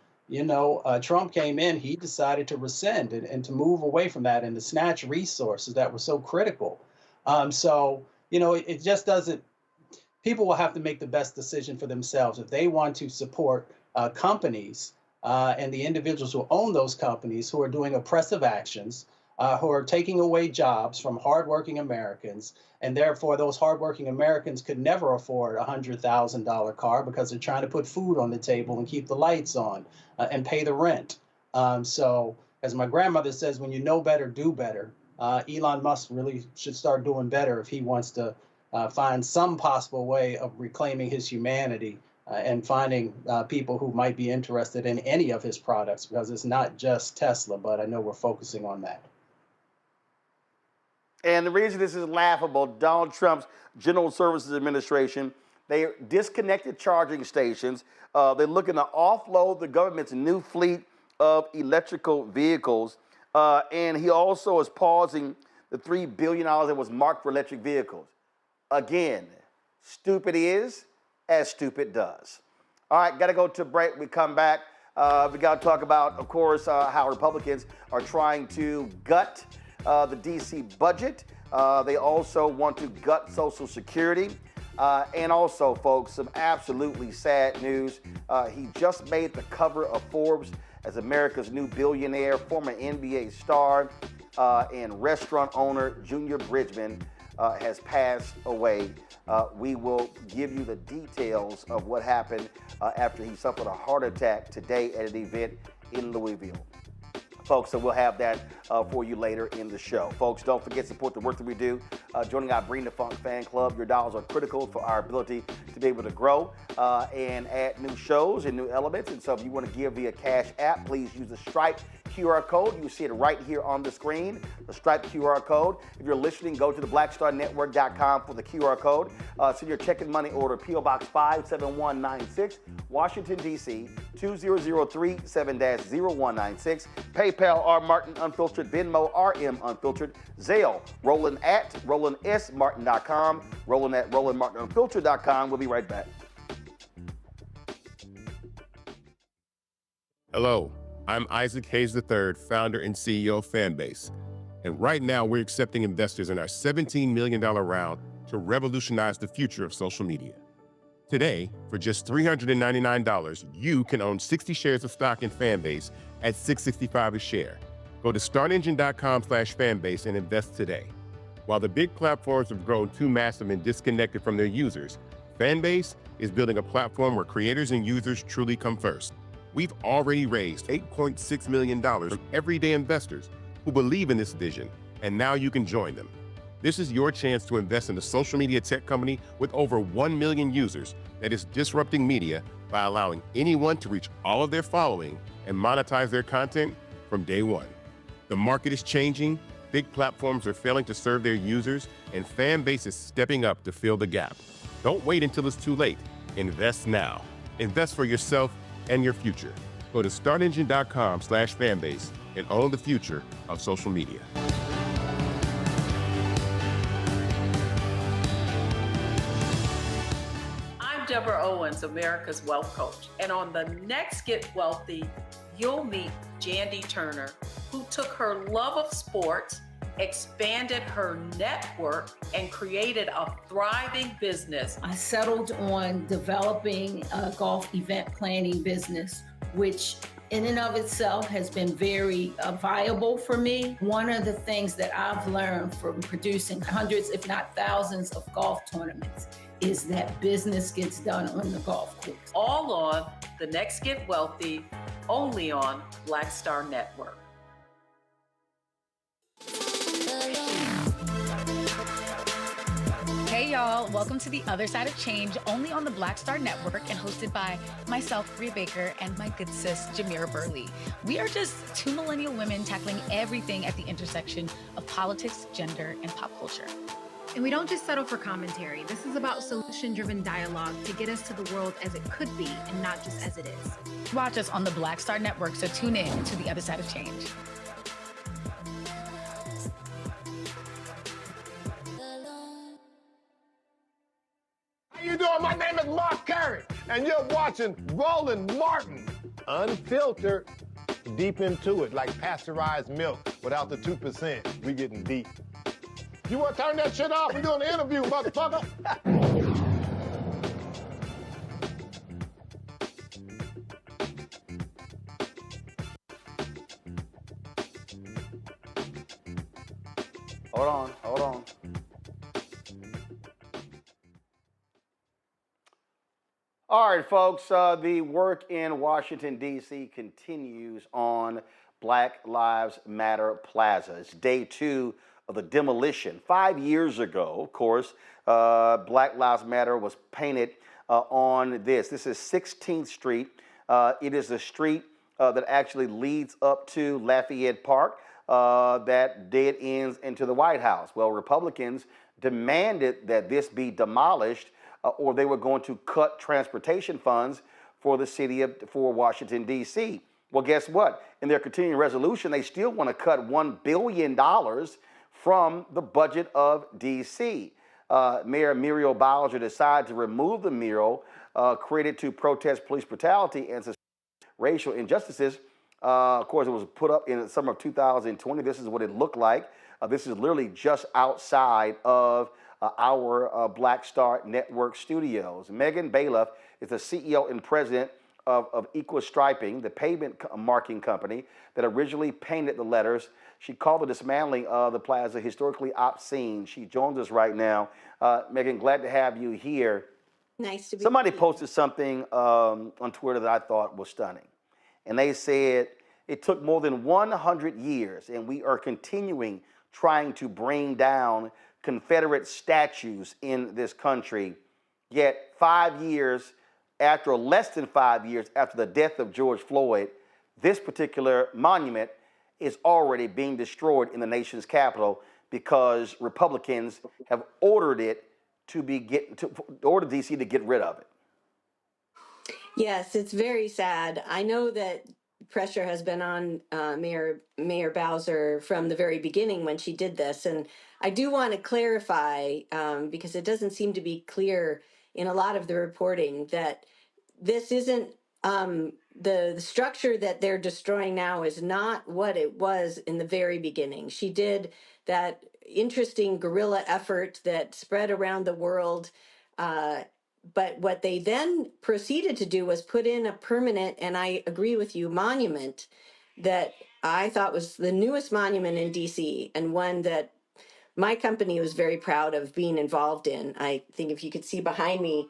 Trump came in, he decided to rescind and to move away from that and to snatch resources that were so critical. It just doesn't. People will have to make the best decision for themselves if they want to support companies and the individuals who own those companies who are doing oppressive actions, who are taking away jobs from hardworking Americans. And therefore, those hardworking Americans could never afford a $100,000 car because they're trying to put food on the table and keep the lights on and pay the rent. So as my grandmother says, when you know better, do better. Elon Musk really should start doing better if he wants to find some possible way of reclaiming his humanity and finding people who might be interested in any of his products, because it's not just Tesla, but I know we're focusing on that. And the reason this is laughable, Donald Trump's General Services Administration, they disconnected charging stations. They're looking to offload the government's new fleet of electrical vehicles. And he also is pausing the $3 billion that was marked for electric vehicles. Again, stupid is as stupid does. All right, got to go to a break. We come back. We got to talk about, of course, how Republicans are trying to gut the D.C. budget. They also want to gut Social Security. And also, folks, some absolutely sad news. He just made the cover of Forbes as America's new billionaire. Former NBA star and restaurant owner Junior Bridgman has passed away. We will give you the details of what happened after he suffered a heart attack today at an event in Louisville. Folks, so we'll have that for you later in the show. Folks, don't forget to support the work that we do. Joining our Bring the Funk fan club, your dollars are critical for our ability to be able to grow and add new shows and new elements. And so if you want to give via Cash App, please use the Stripe QR code. You see it right here on the screen, the Stripe QR code. If you're listening, go to the blackstarnetwork.com for the QR code. Send your check and money order, P.O. Box 57196, Washington, D.C., 20037-0196. PayPal, R. Martin Unfiltered, Venmo, RM Unfiltered, Zelle, Roland at RolandSMartin.com, Roland at RolandMartinUnfiltered.com. We'll be right back. Hello, I'm Isaac Hayes III, founder and CEO of Fanbase. And right now, we're accepting investors in our $17 million round to revolutionize the future of social media. Today, for just $399, you can own 60 shares of stock in Fanbase at $665 a share. Go to startengine.com/fanbase and invest today. While the big platforms have grown too massive and disconnected from their users, Fanbase is building a platform where creators and users truly come first. We've already raised $8.6 million from everyday investors who believe in this vision, and now you can join them. This is your chance to invest in a social media tech company with over 1 million users that is disrupting media by allowing anyone to reach all of their following and monetize their content from day one. The market is changing, big platforms are failing to serve their users, and Fanbase is stepping up to fill the gap. Don't wait until it's too late. Invest now. Invest for yourself and your future. Go to startengine.com/fanbase and own the future of social media. I'm Deborah Owens, America's Wealth Coach. And on the next Get Wealthy, you'll meet Jandy Turner, who took her love of sports, expanded her network, and created a thriving business. I settled on developing a golf event planning business, which in and of itself has been very viable for me. One of the things that I've learned from producing hundreds, if not thousands, of golf tournaments is that business gets done on the golf course. All on The Next Get Wealthy, only on Black Star Network. Hey y'all, welcome to The Other Side of Change, only on the Black Star Network and hosted by myself, Rhea Baker, and my good sis, Jamira Burley. We are just two millennial women tackling everything at the intersection of politics, gender, and pop culture. And we don't just settle for commentary. This is about solution-driven dialogue to get us to the world as it could be and not just as it is. Watch us on the Black Star Network, so tune in to The Other Side of Change. How you doing? My name is Mark Curry, and you're watching Roland Martin, unfiltered, deep into it, like pasteurized milk without the 2%. We getting deep. You want to turn that shit off? We're doing an interview, motherfucker. Hold on. All right, folks, the work in Washington, D.C. continues on Black Lives Matter Plaza. It's day 2 of the demolition. 5 years ago, of course, Black Lives Matter was painted on this. This is 16th Street. It is the street that actually leads up to Lafayette Park that dead ends into the White House. Well, Republicans demanded that this be demolished or they were going to cut transportation funds for the city for Washington, D.C. Well, guess what? In their continuing resolution, they still want to cut $1 billion from the budget of D.C. Mayor Muriel Bowser decided to remove the mural created to protest police brutality and racial injustices. Of course, it was put up in the summer of 2020. This is what it looked like. This is literally just outside of our Black Star Network studios. Megan Bailiff is the CEO and president of Equal Striping, the pavement marking company that originally painted the letters. She called the dismantling of the plaza historically obscene. She joins us right now. Megan, glad to have you here. Nice to be Somebody posted something on Twitter that I thought was stunning. And they said, it took more than 100 years, and we are continuing trying to bring down Confederate statues in this country. Yet 5 years after, or less than 5 years after the death of George Floyd, this particular monument is already being destroyed in the nation's capital because Republicans have ordered it order DC to get rid of it. Yes, it's very sad. I know that pressure has been on Mayor Bowser from the very beginning when she did this. And I do want to clarify, because it doesn't seem to be clear in a lot of the reporting, that this isn't the structure that they're destroying now is not what it was in the very beginning. She did that interesting guerrilla effort that spread around the world. But what they then proceeded to do was put in a permanent, and I agree with you, monument that I thought was the newest monument in DC, and one that my company was very proud of being involved in. I think if you could see behind me,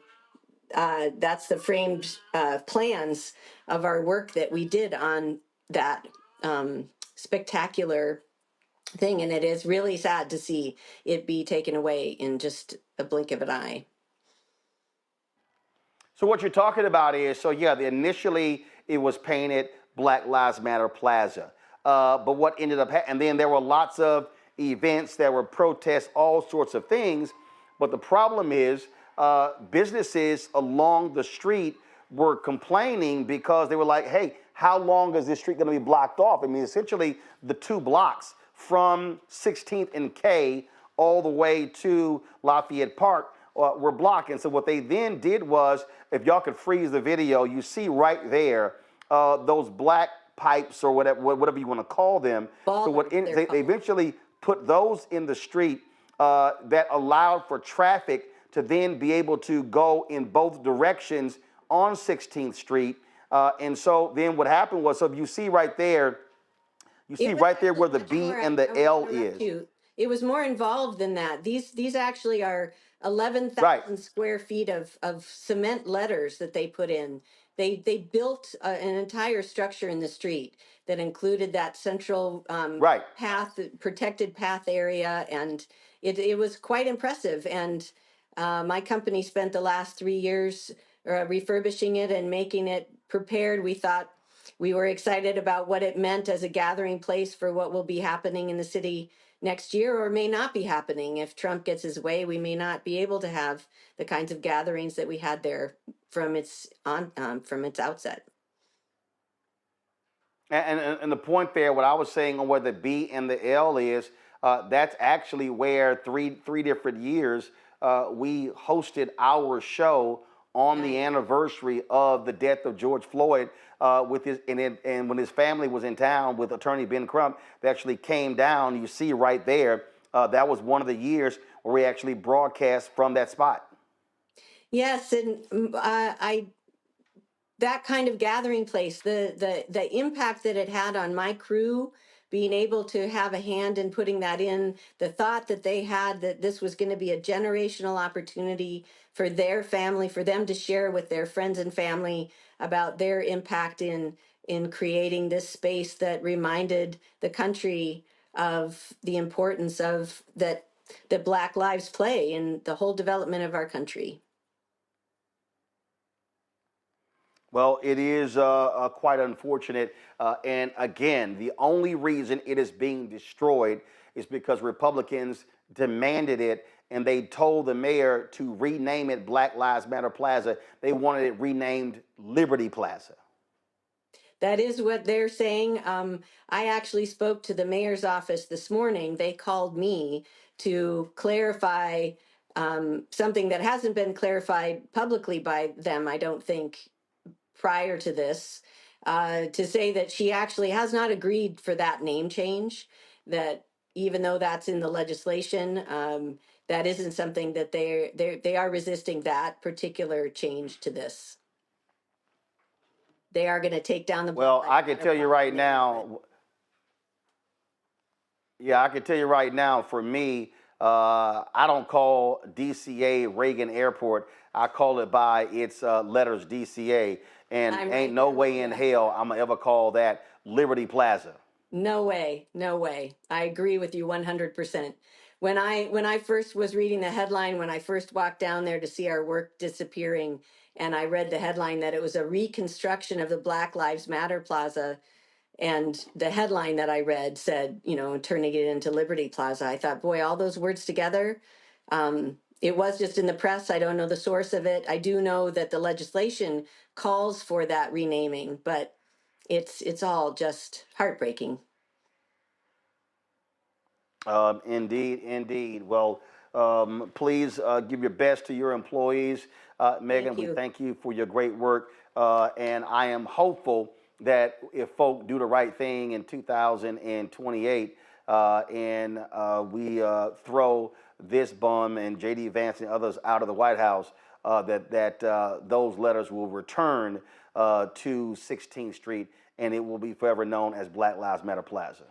that's the framed plans of our work that we did on that spectacular thing. And it is really sad to see it be taken away in just a blink of an eye. So what you're talking about is, so yeah, initially it was painted Black Lives Matter Plaza. But what ended up and then there were lots of events, there were protests, all sorts of things. But the problem is businesses along the street were complaining because they were like, hey, how long is this street going to be blocked off? I mean, essentially the 2 blocks from 16th and K all the way to Lafayette Park were blocked. And so what they then did was, if y'all could freeze the video, you see right there those black pipes or whatever you want to call them. So what they eventually put those in the street that allowed for traffic to then be able to go in both directions on 16th Street. And so then what happened was, so you see right there, you see right there where the B and the L is. It was more involved than that. These actually are 11,000 square feet of cement letters that they put in. They built an entire structure in the street that included that central path, protected path area, and it was quite impressive. And my company spent the last 3 years refurbishing it and making it prepared. We were excited about what it meant as a gathering place for what will be happening in the city next year, or may not be happening. If Trump gets his way, we may not be able to have the kinds of gatherings that we had there from its outset. And the point there, what I was saying on where the B and the L is, that's actually where three different years we hosted our show on the anniversary of the death of George Floyd, with his and when his family was in town with Attorney Ben Crump, they actually came down. You see right there, that was one of the years where we actually broadcast from that spot. Yes, and that kind of gathering place, the impact that it had on my crew, being able to have a hand in putting that in, the thought that they had that this was going to be a generational opportunity for their family, for them to share with their friends and family about their impact in creating this space that reminded the country of the importance of that Black lives play in the whole development of our country. Well, it is quite unfortunate. And again, the only reason it is being destroyed is because Republicans demanded it, and they told the mayor to rename it Black Lives Matter Plaza. They wanted it renamed Liberty Plaza. That is what they're saying. I actually spoke to the mayor's office this morning. They called me to clarify something that hasn't been clarified publicly by them, I don't think, prior to this, to say that she actually has not agreed for that name change, that even though that's in the legislation, that isn't something that they are resisting that particular change to this. They are going to take down the. Well, I can tell you right now. Yeah, I can tell you right now, for me, I don't call DCA Reagan Airport. I call it by its letters, DCA. And ain't no way in hell I'm going to ever call that Liberty Plaza. No way. No way. I agree with you 100%. When I first was reading the headline, when I first walked down there to see our work disappearing, and I read the headline that it was a reconstruction of the Black Lives Matter Plaza, and the headline that I read said, turning it into Liberty Plaza, I thought, boy, all those words together. It was just in the press. I don't know the source of it. I do know that the legislation calls for that renaming, but it's all just heartbreaking. Indeed. Well, please give your best to your employees. Megan, we thank you for your great work. And I am hopeful that if folk do the right thing in 2028 and we throw this bum and J.D. Vance and others out of the White House, that those letters will return to 16th Street, and it will be forever known as Black Lives Matter Plaza.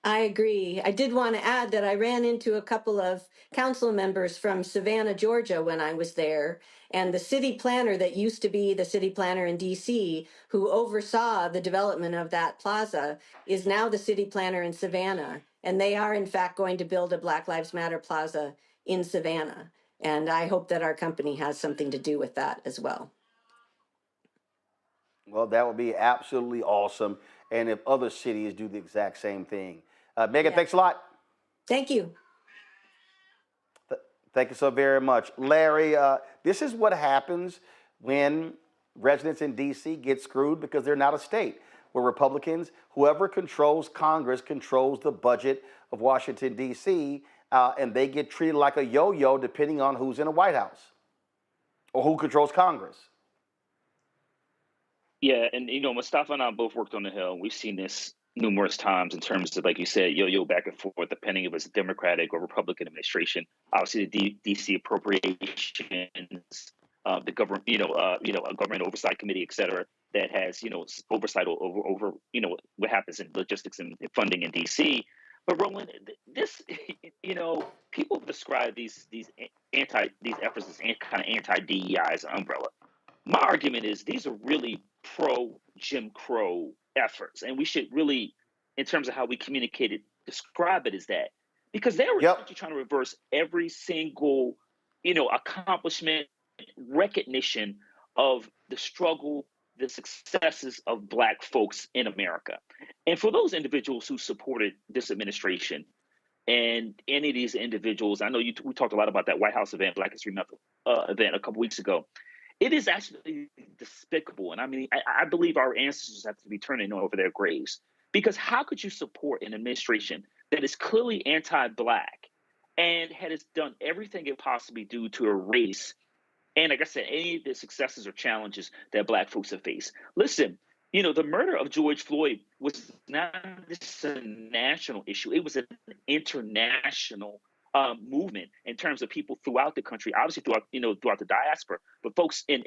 I agree. I did want to add that I ran into a couple of council members from Savannah, Georgia when I was there. And the city planner that used to be the city planner in DC, who oversaw the development of that plaza, is now the city planner in Savannah. And they are, in fact, going to build a Black Lives Matter plaza in Savannah. And I hope that our company has something to do with that as well. Well, that would be absolutely awesome. And if other cities do the exact same thing. Megan, thanks a lot. Thank you. Thank you so very much. Larry, this is what happens when residents in D.C. get screwed because they're not a state. Where Republicans, whoever controls Congress, controls the budget of Washington, D.C., and they get treated like a yo-yo depending on who's in the White House or who controls Congress. Yeah, and Mustafa and I both worked on the Hill. We've seen this numerous times in terms of, like you said, yo-yo back and forth, depending if it's a Democratic or Republican administration. Obviously, the DC appropriations, the government, a government oversight committee, et cetera, that has oversight over what happens in logistics and funding in DC. But Roland, this, people describe these efforts as kind of anti-DEI as an umbrella. My argument is these are really pro-Jim Crow efforts, and we should really, in terms of how we communicate it, describe it as that, because they were trying to reverse every single, accomplishment, recognition of the struggle, the successes of Black folks in America. And for those individuals who supported this administration, and any of these individuals, I know we talked a lot about that White House event, Black History Month event a couple weeks ago. It is actually despicable. And I mean, I believe our ancestors have to be turning over their graves, because how could you support an administration that is clearly anti-Black and has done everything it possibly do to erase, and like I said, any of the successes or challenges that Black folks have faced? Listen, the murder of George Floyd was not just a national issue. It was an international movement in terms of people throughout the country, obviously throughout the diaspora, but folks in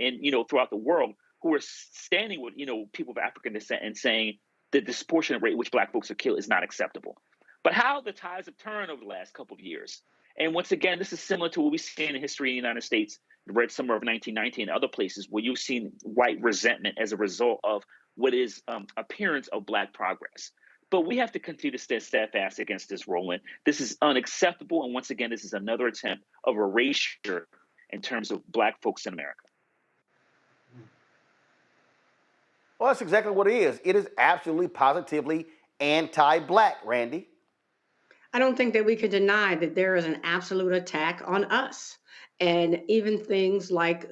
throughout the world who are standing with people of African descent and saying that the disproportionate rate at which Black folks are killed is not acceptable. But how the tides have turned over the last couple of years. And once again, this is similar to what we see in history in the United States, the Red Summer of 1919 and other places where you've seen white resentment as a result of what is appearance of Black progress. But we have to continue to stay steadfast against this, Roland. This is unacceptable. And once again, this is another attempt of erasure in terms of Black folks in America. Well, that's exactly what it is. It is absolutely, positively anti-Black, Randy. I don't think that we could deny that there is an absolute attack on us. And even things like,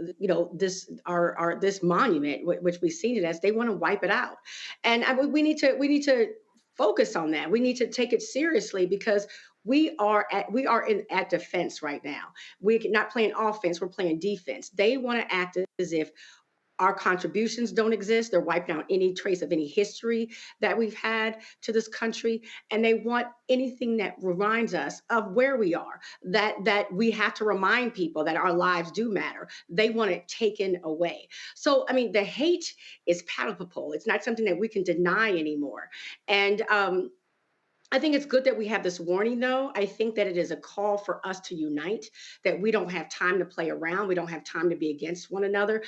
this monument, which we've seen it as, they want to wipe it out. And we need to focus on that. We need to take it seriously, because we are at defense right now. We're not playing offense, we're playing defense. They want to act as if our contributions don't exist. They're wiping out any trace of any history that we've had to this country. And they want anything that reminds us of where we are, that we have to remind people that our lives do matter. They want it taken away. So, I mean, the hate is palpable. It's not something that we can deny anymore. And I think it's good that we have this warning, though. I think that it is a call for us to unite, that we don't have time to play around. We don't have time to be against one another.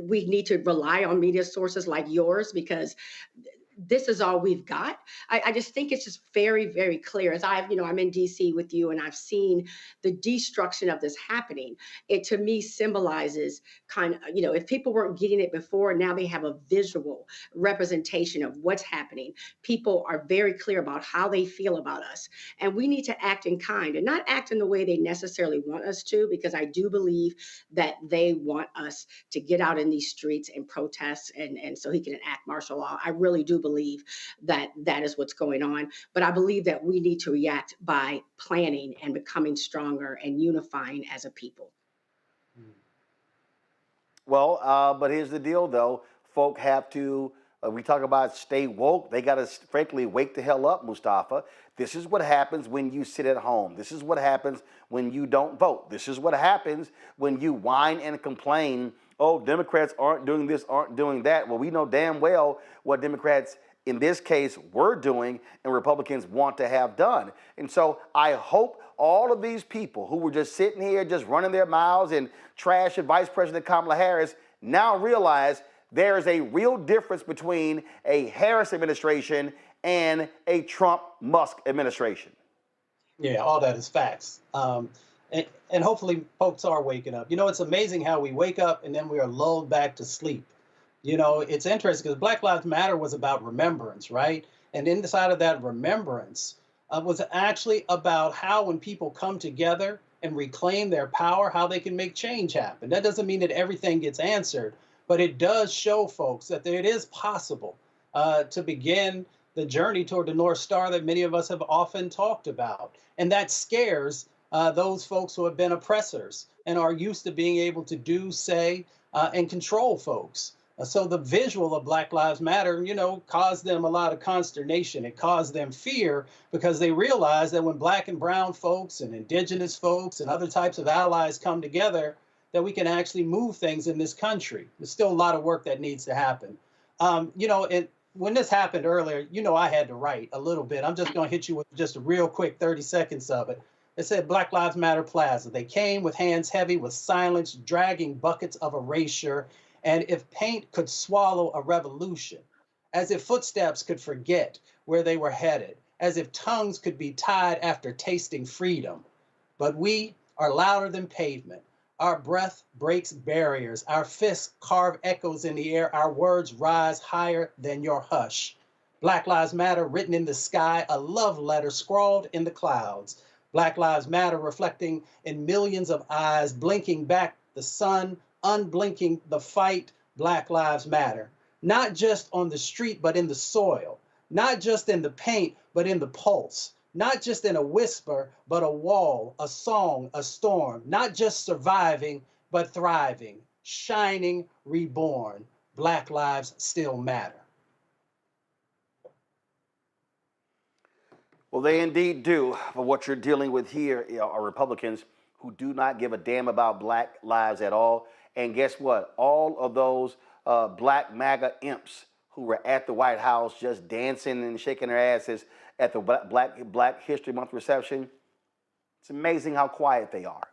We need to rely on media sources like yours, because this is all we've got. I just think it's just very, very clear. As I'm in DC with you, and I've seen the destruction of this happening. It to me symbolizes kind of, if people weren't getting it before, now they have a visual representation of what's happening. People are very clear about how they feel about us. And we need to act in kind, and not act in the way they necessarily want us to, because I do believe that they want us to get out in these streets and protest, and so he can enact martial law. I really do believe that is what's going on. But I believe that we need to react by planning and becoming stronger and unifying as a people. Well, but here's the deal, though. folk have to, we talk about stay woke. They got to, frankly, wake the hell up, Mustafa. This is what happens when you sit at home. This is what happens when you don't vote. This is what happens when you whine and complain, oh, Democrats aren't doing this, aren't doing that. Well, we know damn well what Democrats in this case were doing and Republicans want to have done. And so I hope all of these people who were just sitting here just running their mouths and trashing Vice President Kamala Harris now realize there is a real difference between a Harris administration and a Trump-Musk administration. Yeah, all that is facts. And hopefully folks are waking up. You know, it's amazing how we wake up and then we are lulled back to sleep. You know, it's interesting because Black Lives Matter was about remembrance, right? And inside of that remembrance was actually about how when people come together and reclaim their power, how they can make change happen. That doesn't mean that everything gets answered, but it does show folks that it is possible to begin the journey toward the North Star that many of us have often talked about. And that scares those folks who have been oppressors and are used to being able to do, say, and control folks. So the visual of Black Lives Matter, you know, caused them a lot of consternation. It caused them fear because they realized that when Black and brown folks and indigenous folks and other types of allies come together, that we can actually move things in this country. There's still a lot of work that needs to happen. You know, and when this happened earlier, you know, I had to write a little bit. I'm just going to hit you with just a real quick 30 seconds of it. It said Black Lives Matter Plaza. They came with hands heavy with silence, dragging buckets of erasure. And if paint could swallow a revolution, as if footsteps could forget where they were headed, as if tongues could be tied after tasting freedom. But we are louder than pavement. Our breath breaks barriers. Our fists carve echoes in the air. Our words rise higher than your hush. Black Lives Matter written in the sky, a love letter scrawled in the clouds. Black Lives Matter reflecting in millions of eyes, blinking back the sun, unblinking the fight. Black Lives Matter. Not just on the street, but in the soil. Not just in the paint, but in the pulse. Not just in a whisper, but a wall, a song, a storm. Not just surviving, but thriving. Shining, reborn. Black lives still matter. Well, they indeed do. But what you're dealing with here are Republicans who do not give a damn about Black lives at all. And guess what? All of those Black MAGA imps who were at the White House just dancing and shaking their asses at the Black History Month reception, it's amazing how quiet they are.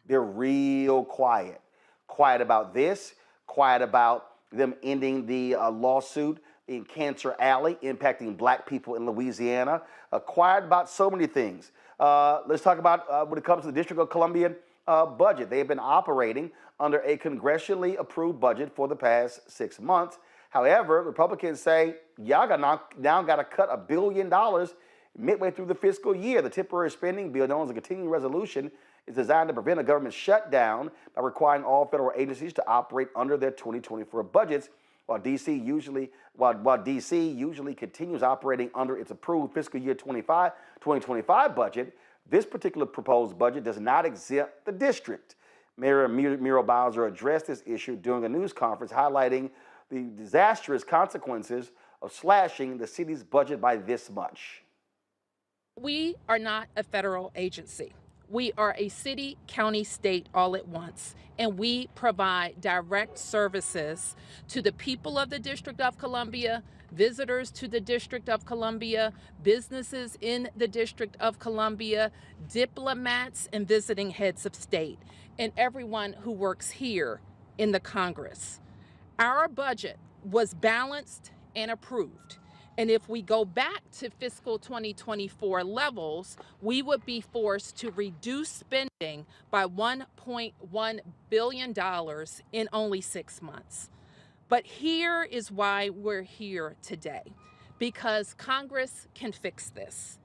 They're real quiet. Quiet about this, quiet about them ending the lawsuit in Cancer Alley impacting Black people in Louisiana, quiet about so many things. Let's talk about when it comes to the District of Columbia budget. They have been operating under a congressionally approved budget for the past 6 months. However, Republicans say, y'all now got to cut $1 billion midway through the fiscal year. The temporary spending bill, known as a continuing resolution, is designed to prevent a government shutdown by requiring all federal agencies to operate under their 2024 budgets, while DC usually continues operating under its approved fiscal year 2025 budget. This particular proposed budget does not exempt the district. Mayor Muriel Bowser addressed this issue during a news conference, highlighting the disastrous consequences of slashing the city's budget by this much. We are not a federal agency. We are a city, county, state all at once, and we provide direct services to the people of the District of Columbia, visitors to the District of Columbia, businesses in the District of Columbia, diplomats and visiting heads of state, and everyone who works here in the Congress. Our budget was balanced and approved. And if we go back to fiscal 2024 levels, we would be forced to reduce spending by $1.1 billion in only 6 months. But here is why we're here today, because Congress can fix this.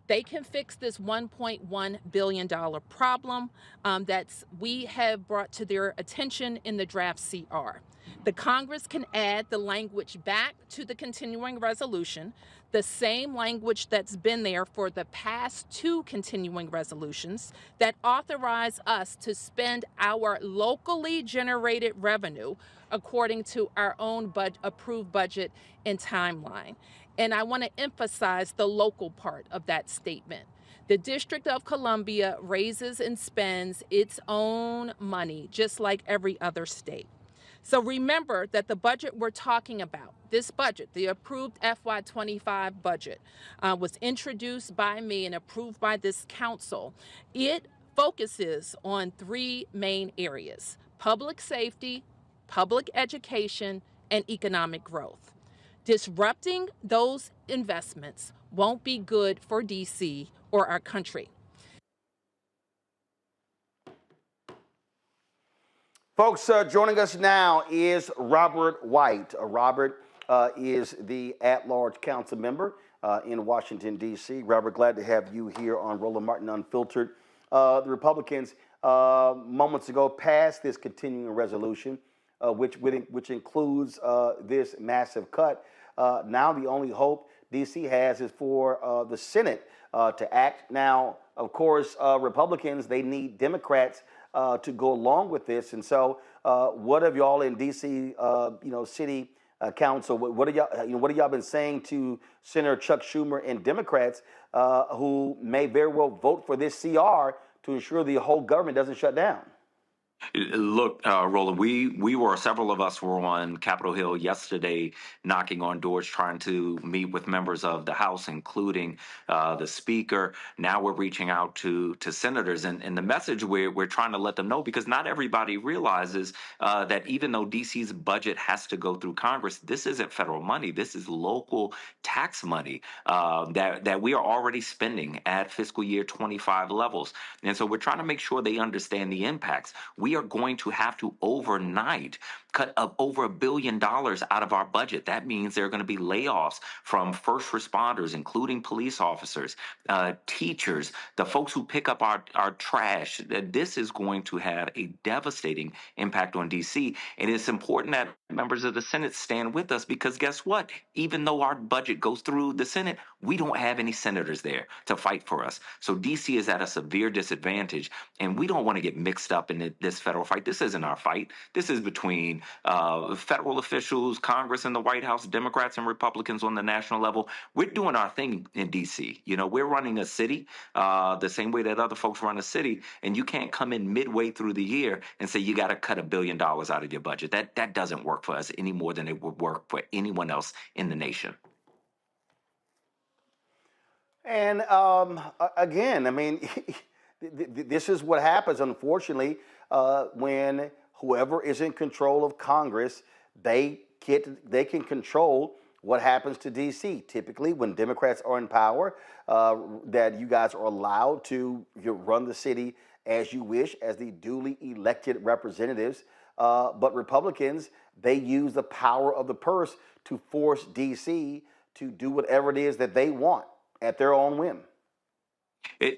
They can fix this $1.1 billion problem that we have brought to their attention in the draft CR. The Congress can add the language back to the continuing resolution, the same language that's been there for the past 2 continuing resolutions that authorize us to spend our locally generated revenue according to our own approved budget and timeline. And I want to emphasize the local part of that statement. The District of Columbia raises and spends its own money just like every other state. So remember that the budget we're talking about, this budget, the approved FY25 budget, was introduced by me and approved by this council. It focuses on 3 main areas: public safety, public education, and economic growth. Disrupting those investments won't be good for DC or our country. Folks, joining us now is Robert White. Robert is the at-large council member in Washington, D.C. Robert, glad to have you here on Roland Martin Unfiltered. The Republicans moments ago passed this continuing resolution, which includes this massive cut. Now the only hope D.C. has is for the Senate to act. Now, of course, Republicans, they need Democrats to go along with this. And so what have y'all in D.C., city council, what have y'all been saying to Senator Chuck Schumer and Democrats who may very well vote for this CR to ensure the whole government doesn't shut down? Look, Roland, several of us were on Capitol Hill yesterday knocking on doors trying to meet with members of the House, including the Speaker. Now we're reaching out to senators. And the message we're trying to let them know, because not everybody realizes that even though DC's budget has to go through Congress, this isn't federal money. This is local tax money that we are already spending at fiscal year 25 levels. And so we're trying to make sure they understand the impacts. We are going to have to overnight cut up over $1 billion out of our budget. That means there are going to be layoffs from first responders, including police officers, teachers, the folks who pick up our trash. This is going to have a devastating impact on DC. And it's important that members of the Senate stand with us, because guess what? Even though our budget goes through the Senate, we don't have any senators there to fight for us. So DC is at a severe disadvantage, and we don't want to get mixed up in this federal fight. This isn't our fight. This is between federal officials, Congress and the White House, Democrats and Republicans on the national level. We're doing our thing in DC. We're running a city the same way that other folks run a city, and you can't come in midway through the year and say you got to cut $1 billion out of your budget. That doesn't work for us any more than it would work for anyone else in the nation. And again, I mean, this is what happens, unfortunately, when whoever is in control of Congress, they can control what happens to D.C. Typically, when Democrats are in power, that you guys are allowed to run the city as you wish, as the duly elected representatives. But Republicans, they use the power of the purse to force D.C. to do whatever it is that they want at their own whim.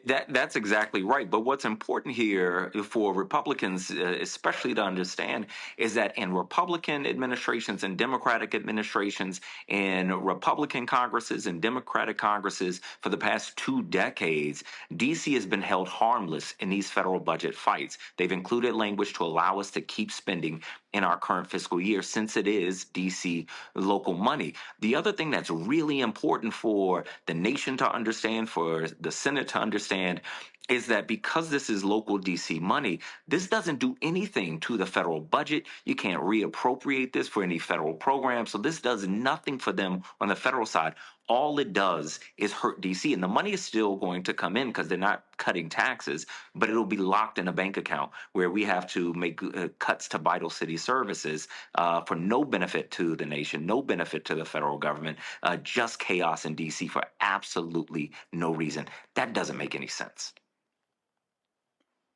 That's exactly right. But what's important here for Republicans, especially to understand, is that in Republican administrations and Democratic administrations, in Republican Congresses and Democratic Congresses for the past 2 decades, D.C. has been held harmless in these federal budget fights. They've included language to allow us to keep spending in our current fiscal year, since it is D.C. local money. The other thing that's really important for the nation to understand, for the Senate to understand, is that because this is local D.C. money, this doesn't do anything to the federal budget. You can't reappropriate this for any federal program. So this does nothing for them on the federal side. All it does is hurt D.C. And the money is still going to come in because they're not cutting taxes, but it'll be locked in a bank account where we have to make cuts to vital city services for no benefit to the nation, no benefit to the federal government, just chaos in D.C. for absolutely no reason. That doesn't make any sense.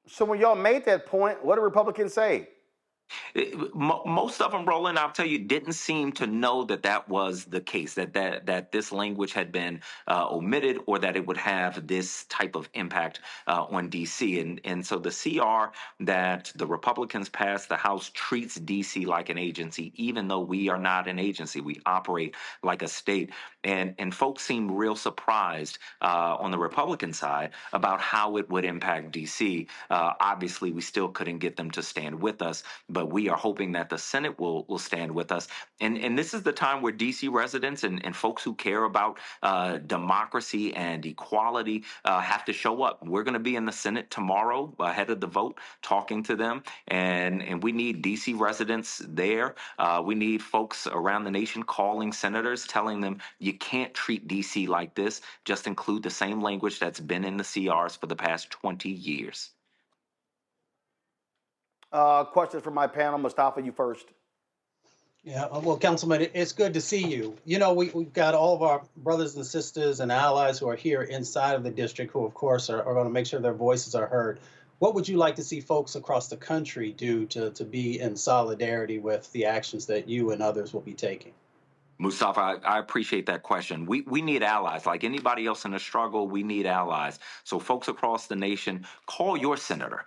So when y'all made that point, what do Republicans say? Most of them, Roland, I'll tell you, didn't seem to know that that was the case, that this language had been omitted, or that it would have this type of impact on D.C. And so the CR that the Republicans passed, the House treats D.C. like an agency, even though we are not an agency. We operate like a state. And folks seem real surprised on the Republican side about how it would impact D.C. Obviously, we still couldn't get them to stand with us, but we are hoping that the Senate will stand with us. And this is the time where D.C. residents and folks who care about democracy and equality have to show up. We're going to be in the Senate tomorrow ahead of the vote, talking to them, and we need D.C. residents there. We need folks around the nation calling senators, telling them you can't treat D.C. like this. Just include the same language that's been in the CRs for the past 20 years. Questions from my panel. Mustafa, you first. Yeah, well, Councilman, it's good to see you. You know, we've got all of our brothers and sisters and allies who are here inside of the district who, of course, are going to make sure their voices are heard. What would you like to see folks across the country do to be in solidarity with the actions that you and others will be taking? Mustafa, I appreciate that question. We need allies. Like anybody else in the struggle, we need allies. So folks across the nation, call your senator.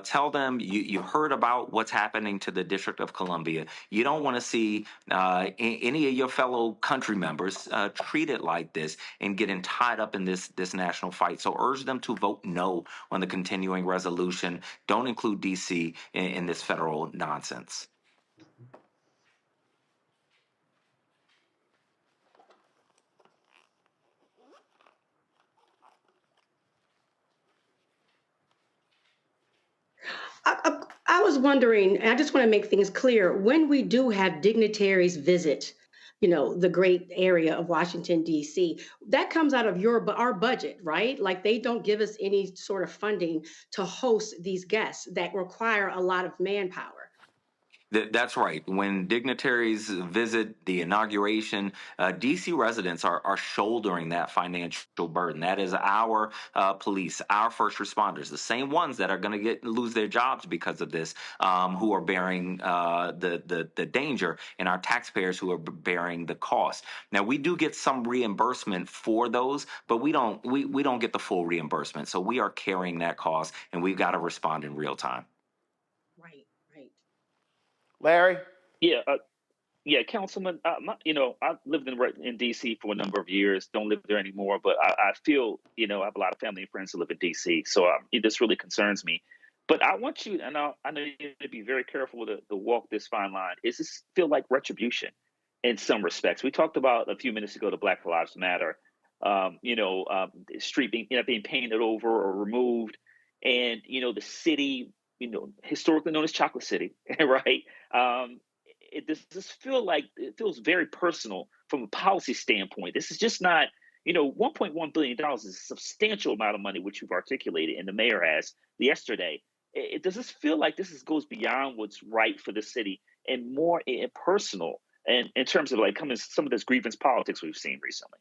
Tell them you heard about what's happening to the District of Columbia. You don't want to see any of your fellow country members treated like this and getting tied up in this national fight. So urge them to vote no on the continuing resolution. Don't include D.C. in this federal nonsense. I was wondering, and I just want to make things clear, when we do have dignitaries visit, the great area of Washington, D.C., that comes out of our budget, right? Like they don't give us any sort of funding to host these guests that require a lot of manpower. That's right. When dignitaries visit the inauguration, D.C. residents are shouldering that financial burden. That is our police, our first responders, the same ones that are going to lose their jobs because of this, who are bearing the danger, and our taxpayers who are bearing the cost. Now, we do get some reimbursement for those, but we don't get the full reimbursement. So we are carrying that cost, and we've got to respond in real time. Larry? Yeah, Councilman. I've lived in D.C. for a number of years. Don't live there anymore, but I feel, I have a lot of family and friends who live in D.C. So this really concerns me. But I want you, and I know you to be very careful to walk this fine line. Is this feel like retribution in some respects? We talked about a few minutes ago the Black Lives Matter, street being painted over or removed, and the city, historically known as Chocolate City, right? Does this feel like it feels very personal from a policy standpoint? This is just not, $1.1 billion is a substantial amount of money, which you've articulated, and the mayor has yesterday. Does this feel like this goes beyond what's right for the city and more personal, and in terms of like some of this grievance politics we've seen recently?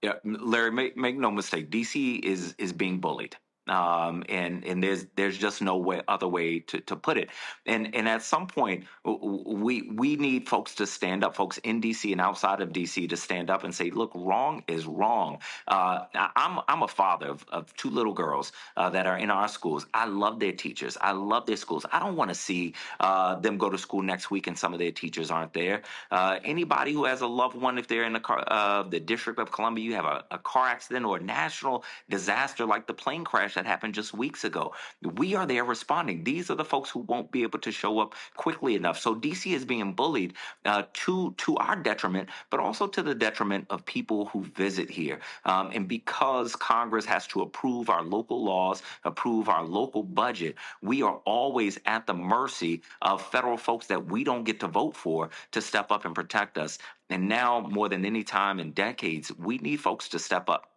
Yeah, Larry, make no mistake. D.C. is being bullied. And there's just no other way to put it. And at some point, we need folks to stand up, folks in D.C. and outside of D.C. to stand up and say, look, wrong is wrong. I'm a father of two little girls that are in our schools. I love their teachers. I love their schools. I don't want to see them go to school next week and some of their teachers aren't there. Anybody who has a loved one, if they're in the District of Columbia, you have a car accident or a national disaster like the plane crash that happened just weeks ago. We are there responding. These are the folks who won't be able to show up quickly enough. So DC is being bullied to our detriment, but also to the detriment of people who visit here. And because Congress has to approve our local laws, approve our local budget, we are always at the mercy of federal folks that we don't get to vote for to step up and protect us. And now, more than any time in decades, we need folks to step up.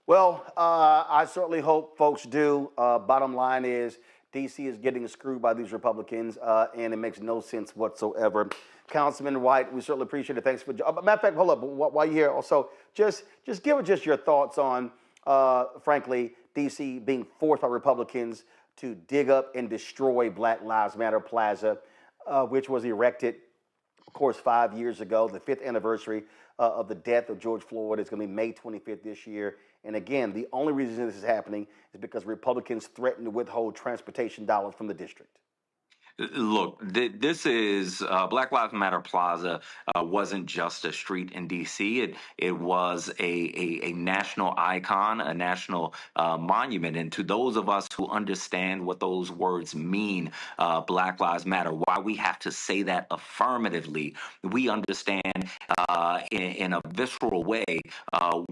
Well, I certainly hope folks do. Bottom line is D.C. is getting screwed by these Republicans, and it makes no sense whatsoever. Councilman White, we certainly appreciate it. Thanks for. Matter of fact, hold up. While you're here, also just give us your thoughts on, frankly, D.C. being forced by Republicans to dig up and destroy Black Lives Matter Plaza, which was erected, of course, 5 years ago. The 5th anniversary of the death of George Floyd is going to be May 25th this year. And again, the only reason this is happening is because Republicans threaten to withhold transportation dollars from the district. Look, this is Black Lives Matter Plaza wasn't just a street in D.C. It was a national icon, a national monument. And to those of us who understand what those words mean, Black Lives Matter, why we have to say that affirmatively, we understand in a visceral way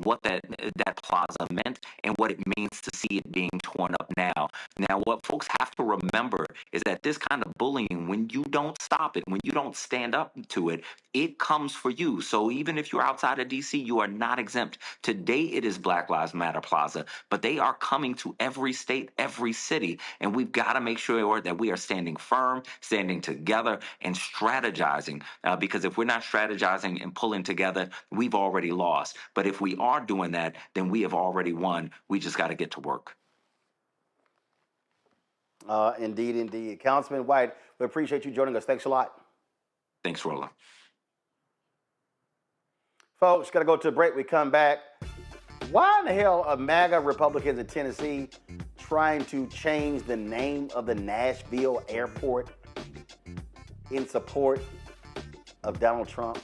what that plaza meant and what it means to see it being torn up now. Now, what folks have to remember is that this kind of bullying, when you don't stop it, when you don't stand up to it, it comes for you. So even if you're outside of D.C., you are not exempt. Today, it is Black Lives Matter Plaza, but they are coming to every state, every city, and we've got to make sure that we are standing firm, standing together, and strategizing, because if we're not strategizing and pulling together, we've already lost. But if we are doing that, then we have already won. We just got to get to work. Indeed, indeed. Councilman White, we appreciate you joining us. Thanks a lot. Thanks, Roland. Folks, got to go to a break. We come back. Why in the hell are MAGA Republicans in Tennessee trying to change the name of the Nashville airport in support of Donald Trump?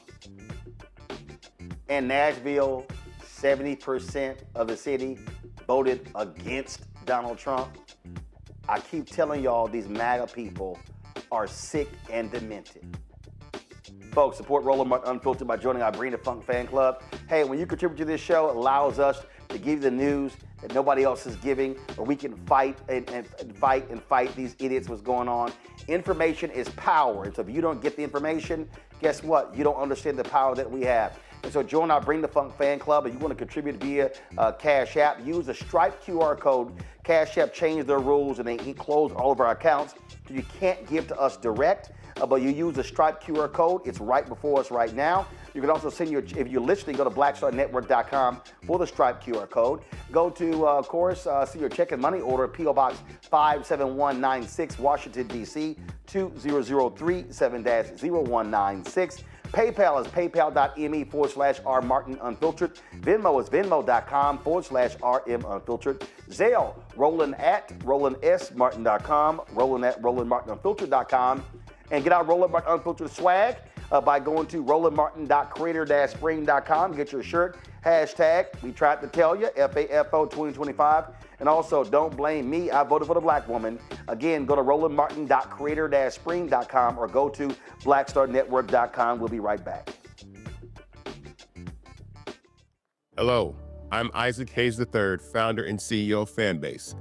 In Nashville, 70% of the city voted against Donald Trump. I keep telling y'all these MAGA people are sick and demented. Folks, support Roland Martin Unfiltered by joining our Bring the Funk fan club. Hey, when you contribute to this show, it allows us to give you the news that nobody else is giving, or we can fight these idiots what's going on. Information is power, and so if you don't get the information, guess what? You don't understand the power that we have. And so join our Bring the Funk fan club. If you want to contribute via Cash App, use the Stripe QR code. Cash App changed their rules and they closed all of our accounts. So you can't give to us direct, but you use the Stripe QR code. It's right before us right now. You can also send if you're listening, go to blackstarnetwork.com for the Stripe QR code. Go to, of course, see your check and money order, P.O. Box 57196, Washington, D.C., 20037-0196. PayPal is paypal.me/rmartinunfiltered. Venmo is venmo.com/rmunfiltered. Zelle, Roland at rolandsmartin.com, Roland at rolandmartinunfiltered.com. And get our Roland Martin Unfiltered swag by going to rolandmartin.creator-spring.com. Get your shirt. Hashtag, we tried to tell you, FAFO 2025. And also, don't blame me. I voted for the black woman. Again, go to rolandmartin.creator-spring.com or go to blackstarnetwork.com. We'll be right back. Hello, I'm Isaac Hayes III, founder and CEO of Fanbase.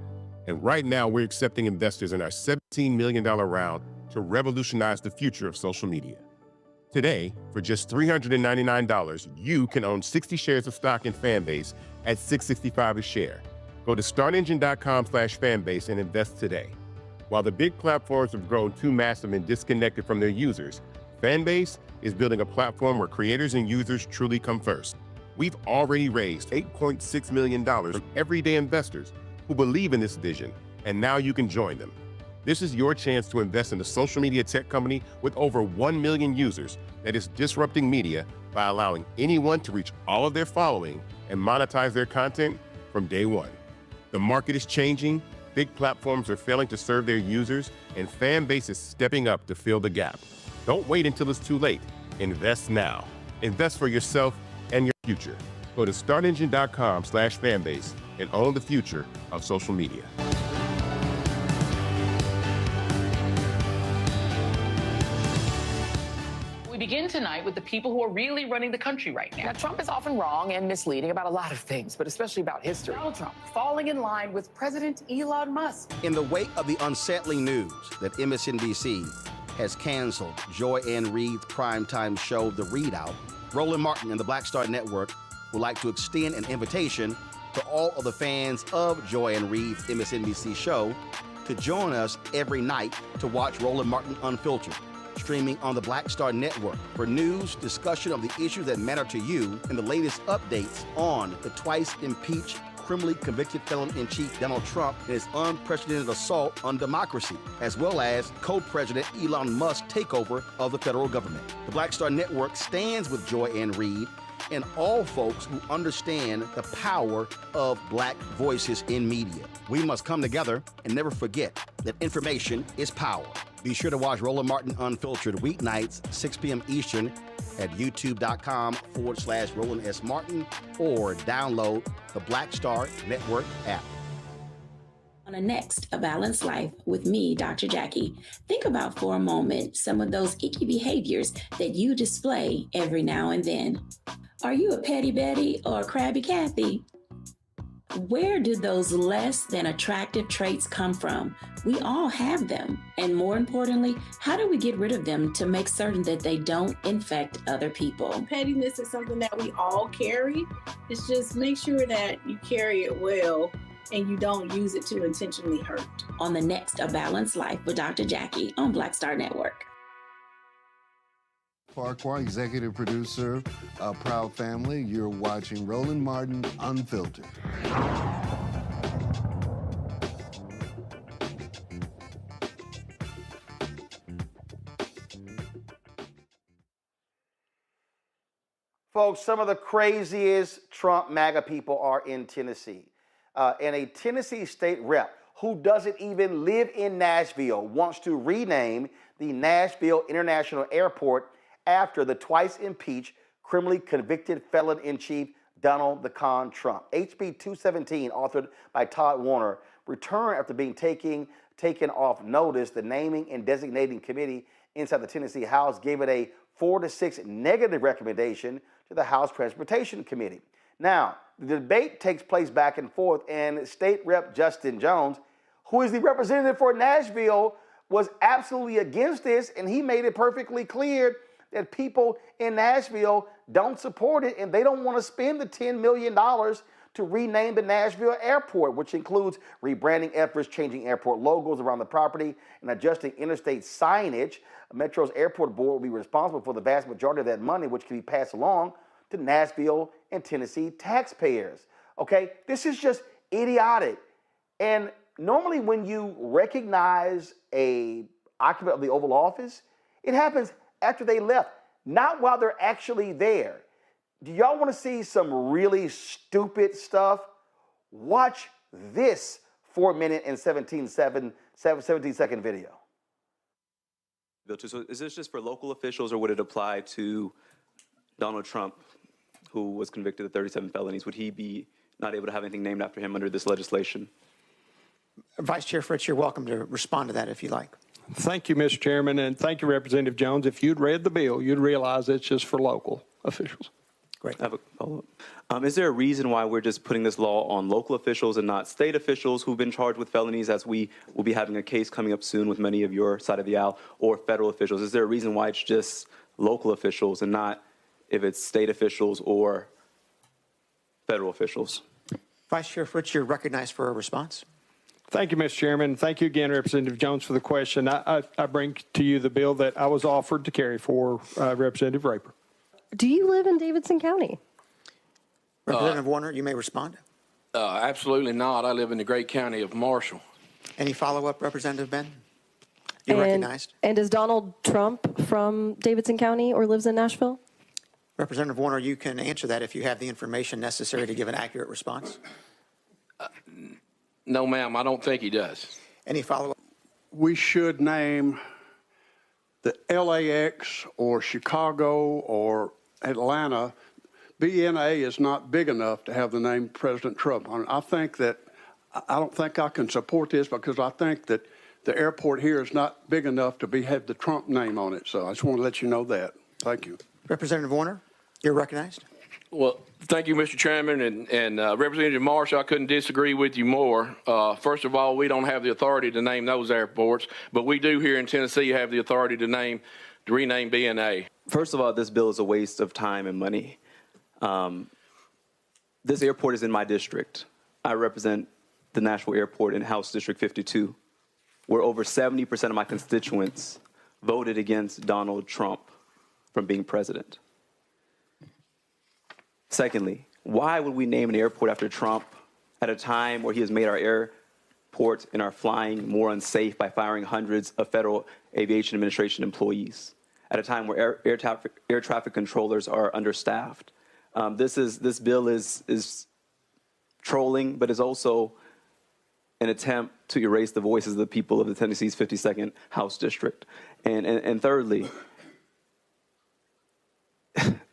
And right now, we're accepting investors in our $17 million round to revolutionize the future of social media. Today, for just $399, you can own 60 shares of stock in Fanbase at $665 a share. Go to startengine.com/fanbase and invest today. While the big platforms have grown too massive and disconnected from their users, Fanbase is building a platform where creators and users truly come first. We've already raised $8.6 million from everyday investors who believe in this vision, and now you can join them. This is your chance to invest in a social media tech company with over 1 million users that is disrupting media by allowing anyone to reach all of their following and monetize their content from day one. The market is changing, big platforms are failing to serve their users, and Fanbase is stepping up to fill the gap. Don't wait until it's too late. Invest now. Invest for yourself and your future. Go to startengine.com/fanbase and own the future of social media. We begin tonight with the people who are really running the country right now. Now, Trump is often wrong and misleading about a lot of things, but especially about history. Donald Trump falling in line with President Elon Musk. In the wake of the unsettling news that MSNBC has canceled Joy Ann Reid's primetime show, The Readout, Roland Martin and the Black Star Network would like to extend an invitation to all of the fans of Joy Ann Reid's MSNBC show to join us every night to watch Roland Martin Unfiltered, streaming on the Black Star Network for news, discussion of the issues that matter to you, and the latest updates on the twice impeached criminally convicted felon-in-chief Donald Trump and his unprecedented assault on democracy, as well as co-president Elon Musk's takeover of the federal government. The Black Star Network stands with Joy Ann Reid and all folks who understand the power of black voices in media. We must come together and never forget that information is power. Be sure to watch Roland Martin Unfiltered weeknights, 6 p.m. Eastern at youtube.com/Roland S. Martin or download the Black Star Network app. On the next A Balanced Life with me, Dr. Jackie, think about for a moment some of those icky behaviors that you display every now and then. Are you a petty Betty or a crabby Kathy? Where do those less than attractive traits come from? We all have them. And more importantly, how do we get rid of them to make certain that they don't infect other people? Pettiness is something that we all carry. It's just make sure that you carry it well and you don't use it to intentionally hurt. On the next A Balanced Life with Dr. Jackie on Black Star Network. Farquhar, executive producer, Proud Family. You're watching Roland Martin Unfiltered. Folks, some of the craziest Trump MAGA people are in Tennessee. And a Tennessee state rep who doesn't even live in Nashville wants to rename the Nashville International Airport after the twice impeached, criminally convicted felon-in-chief Donald the Con Trump. HB 217, authored by Todd Warner, returned after being taken off notice. The Naming and Designating Committee inside the Tennessee House gave it a 4-6 negative recommendation to the House Transportation Committee. Now, the debate takes place back and forth, and State Rep Justin Jones, who is the representative for Nashville, was absolutely against this, and he made it perfectly clear that people in Nashville don't support it, and they don't want to spend the $10 million to rename the Nashville airport, which includes rebranding efforts, changing airport logos around the property, and adjusting interstate signage. Metro's airport board will be responsible for the vast majority of that money, which can be passed along to Nashville and Tennessee taxpayers. Okay, this is just idiotic. And normally when you recognize a occupant of the Oval Office, it happens after they left, not while they're actually there. Do y'all want to see some really stupid stuff? Watch this 4-minute and 17-second video. So is this just for local officials, or would it apply to Donald Trump, who was convicted of 37 felonies? Would he be not able to have anything named after him under this legislation? Vice Chair Fritz, you're welcome to respond to that if you like. Thank you, Mr. Chairman, and thank you, Representative Jones. If you'd read the bill, you'd realize it's just for local officials. Great. I have a follow-up. Is there a reason why we're just putting this law on local officials and not state officials who've been charged with felonies, as we will be having a case coming up soon with many of your side of the aisle, or federal officials? Is there a reason why it's just local officials and not if it's state officials or federal officials? Vice Chair Fritz, you're recognized for a response. Thank you, Mr. Chairman. Thank you again, Representative Jones, for the question. I bring to you the bill that I was offered to carry for Representative Raper. Do you live in Davidson County? Representative Warner, you may respond. Absolutely not. I live in the great county of Marshall. Any follow-up, Representative Ben? You're recognized. And is Donald Trump from Davidson County or lives in Nashville? Representative Warner, you can answer that if you have the information necessary to give an accurate response. No, ma'am, I don't think he does. Any follow-up? We should name the LAX or Chicago or Atlanta. BNA is not big enough to have the name President Trump on it. I don't think I can support this because I think that the airport here is not big enough to have the Trump name on it. So I just want to let you know that. Thank you. Representative Warner, you're recognized. Well, thank you, Mr. Chairman, and Representative Marshall, I couldn't disagree with you more. First of all, we don't have the authority to name those airports, but we do here in Tennessee have the authority to rename BNA. First of all, this bill is a waste of time and money. This airport is in my district. I represent the Nashville Airport in House District 52, where over 70% of my constituents voted against Donald Trump from being president. Secondly, why would we name an airport after Trump at a time where he has made our airports and our flying more unsafe by firing hundreds of Federal Aviation Administration employees, at a time where air traffic controllers are understaffed. This bill is trolling, but is also an attempt to erase the voices of the people of the Tennessee's 52nd House District. And thirdly,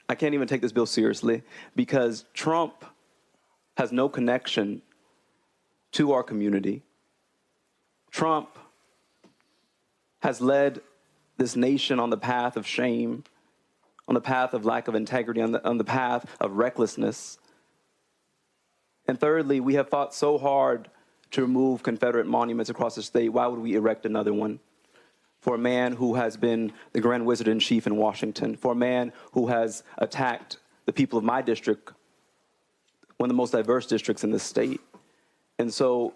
I can't even take this bill seriously because Trump has no connection to our community. Trump has led this nation on the path of shame, on the path of lack of integrity, on the path of recklessness. And thirdly, we have fought so hard to remove Confederate monuments across the state. Why would we erect another one? For a man who has been the Grand Wizard-in-Chief in Washington, for a man who has attacked the people of my district, one of the most diverse districts in the state. And so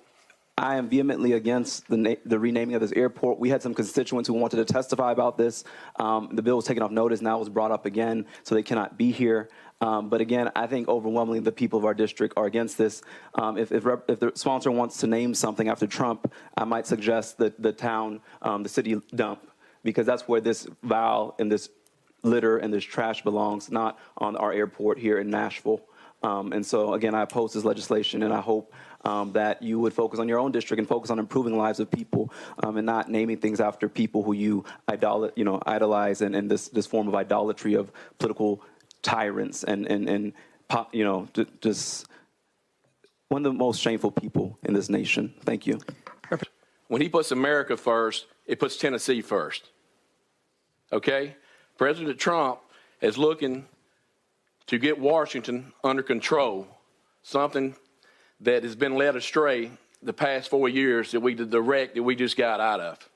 I am vehemently against the renaming of this airport. We had some constituents who wanted to testify about this. The bill was taken off notice, now it was brought up again, so they cannot be here. But again, I think overwhelmingly the people of our district are against this. If the sponsor wants to name something after Trump, I might suggest that the city dump, because that's where this vial and this litter and this trash belongs, not on our airport here in Nashville. And so again, I oppose this legislation, and I hope that you would focus on your own district and focus on improving the lives of people, and not naming things after people who you idolize, and this form of idolatry of political tyrants and just one of the most shameful people in this nation. Thank you. When he puts America first, it puts Tennessee first. Okay? President Trump is looking to get Washington under control, something that has been led astray the past 4 years, the wreck that we just got out of.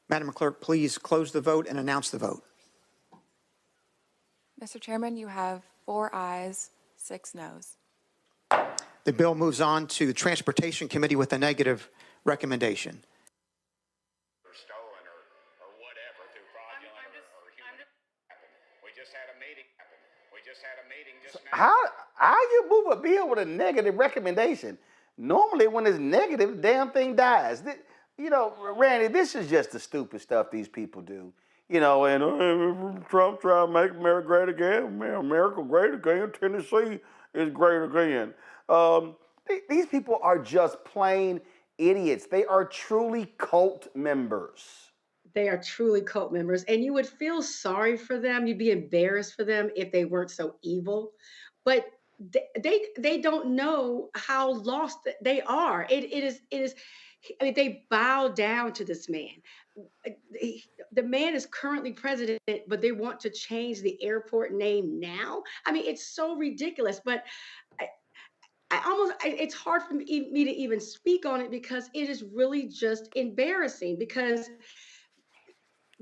Madam Clerk, please close the vote and announce the vote. Mr. Chairman, you have 4 ayes, 6 noes. The bill moves on to the Transportation Committee with a negative recommendation. How you move a bill with a negative recommendation? Normally, when it's negative, the damn thing dies. Randy, this is just the stupid stuff these people do. And Trump trying to make America great again. America great again. Tennessee is great again. These people are just plain idiots. They are truly cult members. They are truly cult members, and you would feel sorry for them. You'd be embarrassed for them if they weren't so evil, but they don't know how lost they are. It is. I mean, they bow down to this man. The man is currently president, but they want to change the airport name now. I mean, it's so ridiculous. But it's hard for me to even speak on it because it is really just embarrassing because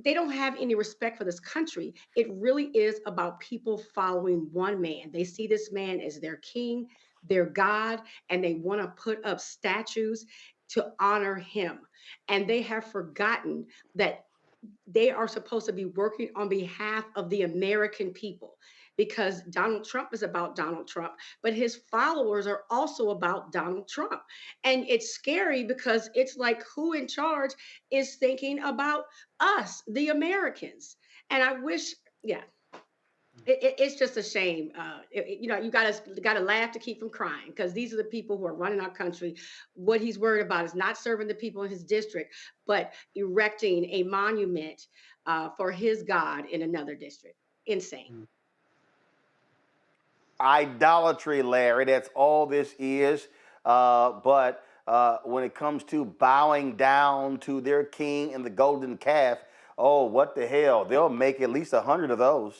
they don't have any respect for this country. It really is about people following one man. They see this man as their king, their God, and they want to put up statues to honor him. And they have forgotten that they are supposed to be working on behalf of the American people, because Donald Trump is about Donald Trump, but his followers are also about Donald Trump. And it's scary because it's like who in charge is thinking about us, the Americans. And I wish, it's just a shame. You gotta laugh to keep from crying, because these are the people who are running our country. What he's worried about is not serving the people in his district, but erecting a monument for his God in another district. Insane. Idolatry, Larry. That's all this is. But when it comes to bowing down to their king and the golden calf, oh, what the hell? They'll make at least 100 of those.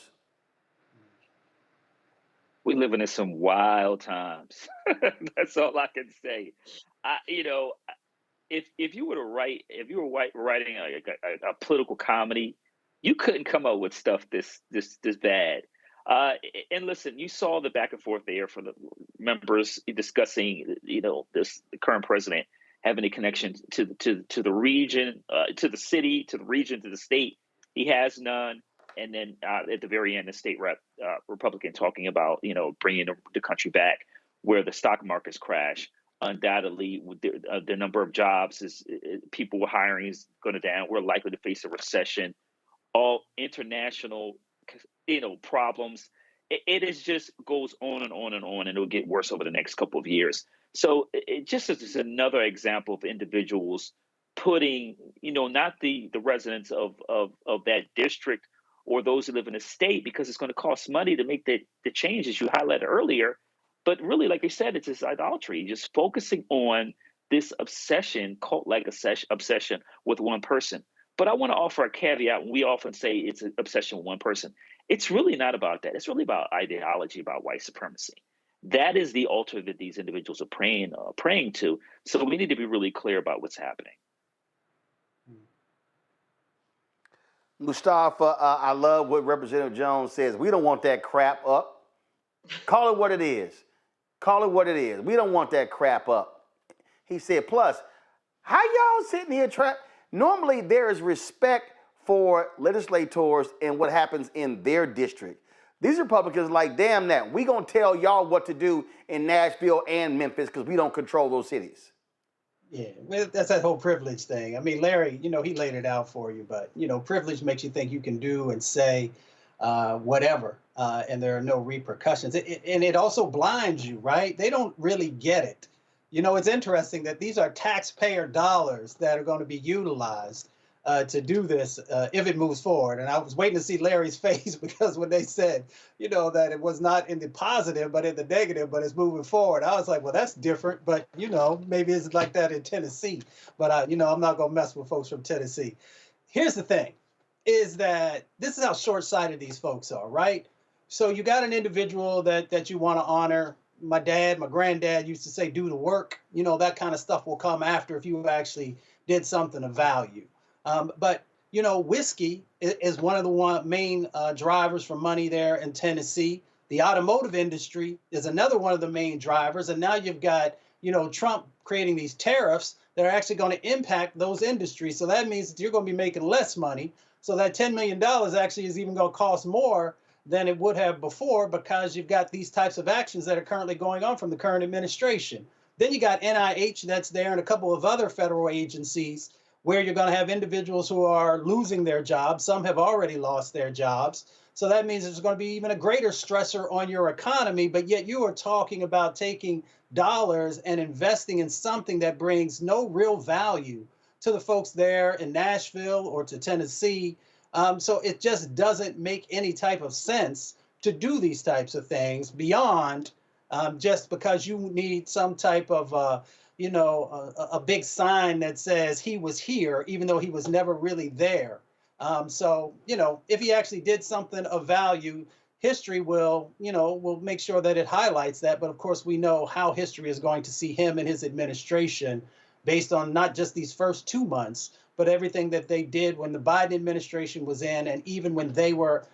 We living in some wild times. That's all I can say. If you were writing a political comedy, you couldn't come up with stuff this bad. And listen, you saw the back and forth there from the members discussing, the current president having a connection to the region, to the city, to the region, to the state. He has none. And then at the very end, the state rep Republican talking about, bringing the country back where the stock markets crash. Undoubtedly, the number of jobs people hiring is going to down. We're likely to face a recession. All international, problems. It is just goes on and on and on, and it'll get worse over the next couple of years. So it just is another example of individuals putting, not the residents of that district or those who live in the state, because it's going to cost money to make the changes you highlighted earlier. But really, like you said, it's this idolatry, just focusing on this obsession, cult-like obsession with one person. But I want to offer a caveat. We often say it's an obsession with one person. It's really not about that. It's really about ideology, about white supremacy. That is the altar that these individuals are praying to. So we need to be really clear about what's happening. Mustafa, I love what Representative Jones says. We don't want that crap up. Call it what it is. Call it what it is. We don't want that crap up. He said, plus, how y'all sitting here normally there is respect for legislators and what happens in their district. These Republicans like, damn that. We gonna tell y'all what to do in Nashville and Memphis because we don't control those cities. Yeah, that's that whole privilege thing. I mean, Larry, he laid it out for you, but, privilege makes you think you can do and say whatever, and there are no repercussions. And it also blinds you, right? They don't really get it. It's interesting that these are taxpayer dollars that are going to be utilized to do this if it moves forward. And I was waiting to see Larry's face because when they said, that it was not in the positive, but in the negative, but it's moving forward, I was like, well, that's different. But, maybe it's like that in Tennessee. But, I'm not going to mess with folks from Tennessee. Here's the thing, is that this is how short-sighted these folks are, right? So you got an individual that you want to honor. My granddad used to say, do the work. That kind of stuff will come after if you actually did something of value. But, whiskey is one of the main drivers for money there in Tennessee. The automotive industry is another one of the main drivers. And now you've got, Trump creating these tariffs that are actually going to impact those industries. So that means that you're going to be making less money. So that $10 million actually is even going to cost more than it would have before because you've got these types of actions that are currently going on from the current administration. Then you got NIH that's there and a couple of other federal agencies where you're going to have individuals who are losing their jobs. Some have already lost their jobs. So that means there's going to be even a greater stressor on your economy, but yet you are talking about taking dollars and investing in something that brings no real value to the folks there in Nashville or to Tennessee. So it just doesn't make any type of sense to do these types of things beyond just because you need some type of, a big sign that says he was here, even though he was never really there. So, if he actually did something of value, history will make sure that it highlights that. But of course, we know how history is going to see him and his administration based on not just these first 2 months, but everything that they did when the Biden administration was in and even when they were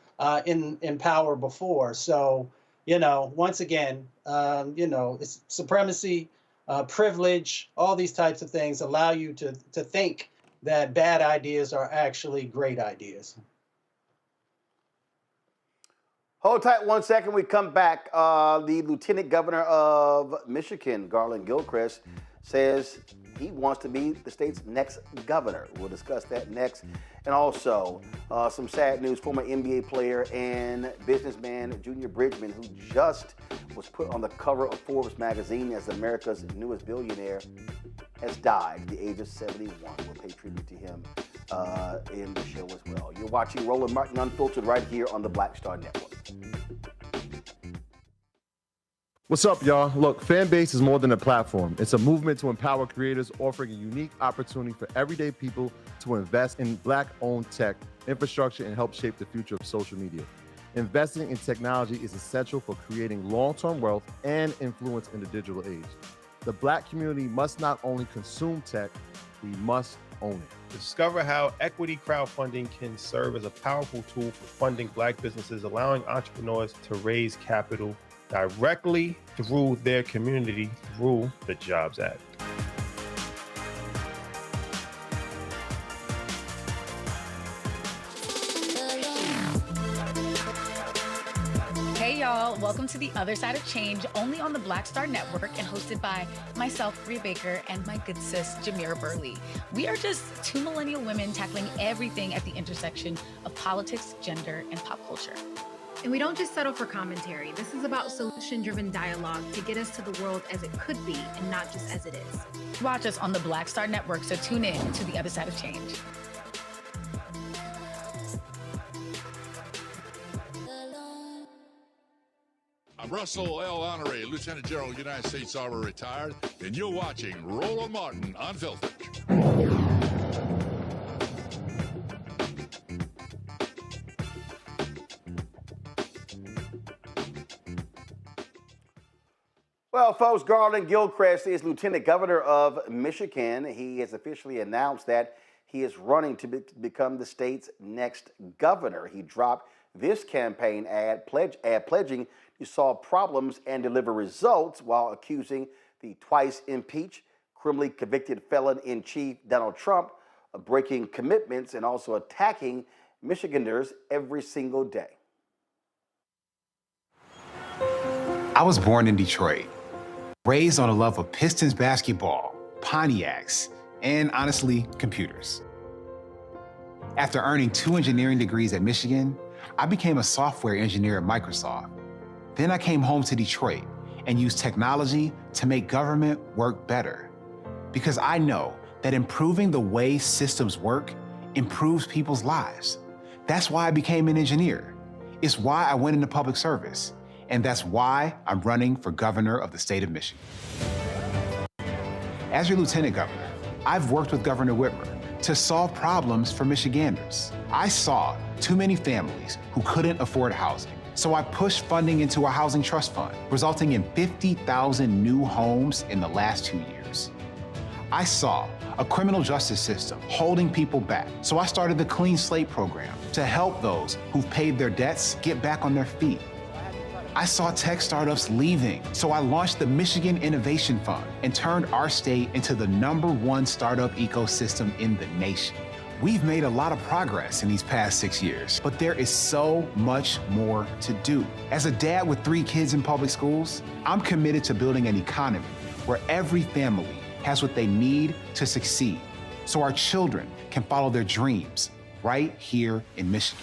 in power before. So, once again, it's supremacy, privilege, all these types of things allow you to think that bad ideas are actually great ideas. Hold tight 1 second. We come back. The Lieutenant Governor of Michigan, Garlin Gilchrist, says he wants to be the state's next governor. We'll discuss that next. And also, some sad news. Former NBA player and businessman Junior Bridgman, who just was put on the cover of Forbes magazine as America's newest billionaire, has died at the age of 71. We'll pay tribute to him in the show as well. You're watching Roland Martin Unfiltered right here on the Black Star Network. What's up, y'all? Look, Fanbase is more than a platform. It's a movement to empower creators, offering a unique opportunity for everyday people to invest in Black-owned tech, infrastructure, and help shape the future of social media. Investing in technology is essential for creating long-term wealth and influence in the digital age. The Black community must not only consume tech, we must own it. Discover how equity crowdfunding can serve as a powerful tool for funding Black businesses, allowing entrepreneurs to raise capital directly through their community through the Jobs Act. y'all. Welcome to The Other Side of Change, only on the Black Star Network and hosted by myself, Rhea Baker, and my good sis, Jamira Burley. We are just two millennial women tackling everything at the intersection of politics, gender, and pop culture. And we don't just settle for commentary. This is about solution-driven dialogue to get us to the world as it could be and not just as it is. Watch us on the Black Star Network, so tune in to The Other Side of Change. I'm Russell L. Honoré, Lieutenant General, United States Army, retired, and you're watching Roland Martin Unfiltered. Well, folks, Garlin Gilchrist is Lieutenant Governor of Michigan. He has officially announced that he is running to become the state's next governor. He dropped this campaign ad pledging to solve problems and deliver results while accusing the twice impeached, criminally convicted felon-in-chief Donald Trump of breaking commitments and also attacking Michiganders every single day. I was born in Detroit, raised on a love of Pistons basketball, Pontiacs, and honestly, computers. After earning 2 engineering degrees at Michigan, I became a software engineer at Microsoft. Then I came home to Detroit and used technology to make government work better. Because I know that improving the way systems work improves people's lives. That's why I became an engineer. It's why I went into public service. And that's why I'm running for governor of the state of Michigan. As your lieutenant governor, I've worked with Governor Whitmer to solve problems for Michiganders. I saw too many families who couldn't afford housing. So I pushed funding into a housing trust fund, resulting in 50,000 new homes in the last 2 years. I saw a criminal justice system holding people back. So I started the Clean Slate program to help those who've paid their debts get back on their feet. I saw tech startups leaving, so I launched the Michigan Innovation Fund and turned our state into the #1 startup ecosystem in the nation. We've made a lot of progress in these past 6 years, but there is so much more to do. As a dad with 3 kids in public schools, I'm committed to building an economy where every family has what they need to succeed, so our children can follow their dreams right here in Michigan.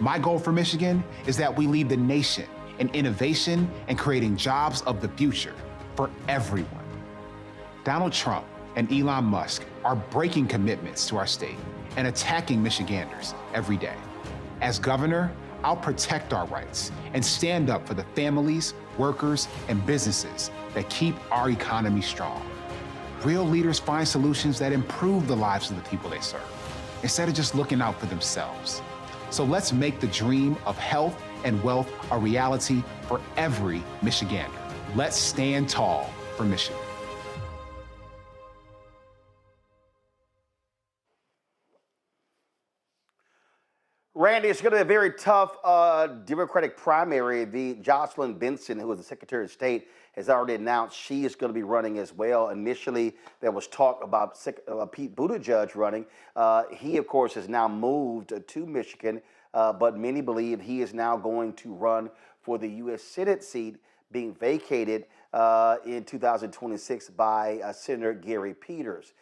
My goal for Michigan is that we lead the nation in innovation and creating jobs of the future for everyone. Donald Trump and Elon Musk are breaking commitments to our state and attacking Michiganders every day. As governor, I'll protect our rights and stand up for the families, workers, and businesses that keep our economy strong. Real leaders find solutions that improve the lives of the people they serve, instead of just looking out for themselves. So let's make the dream of health and wealth a reality for every Michigander. Let's stand tall for Michigan. Randy, it's going to be a very tough Democratic primary. The Jocelyn Benson, who is the Secretary of State, has already announced she is going to be running as well. Initially, there was talk about Pete Buttigieg running. He, of course, has now moved to Michigan, but many believe he is now going to run for the U.S. Senate seat being vacated in 2026 by Senator Gary Peters.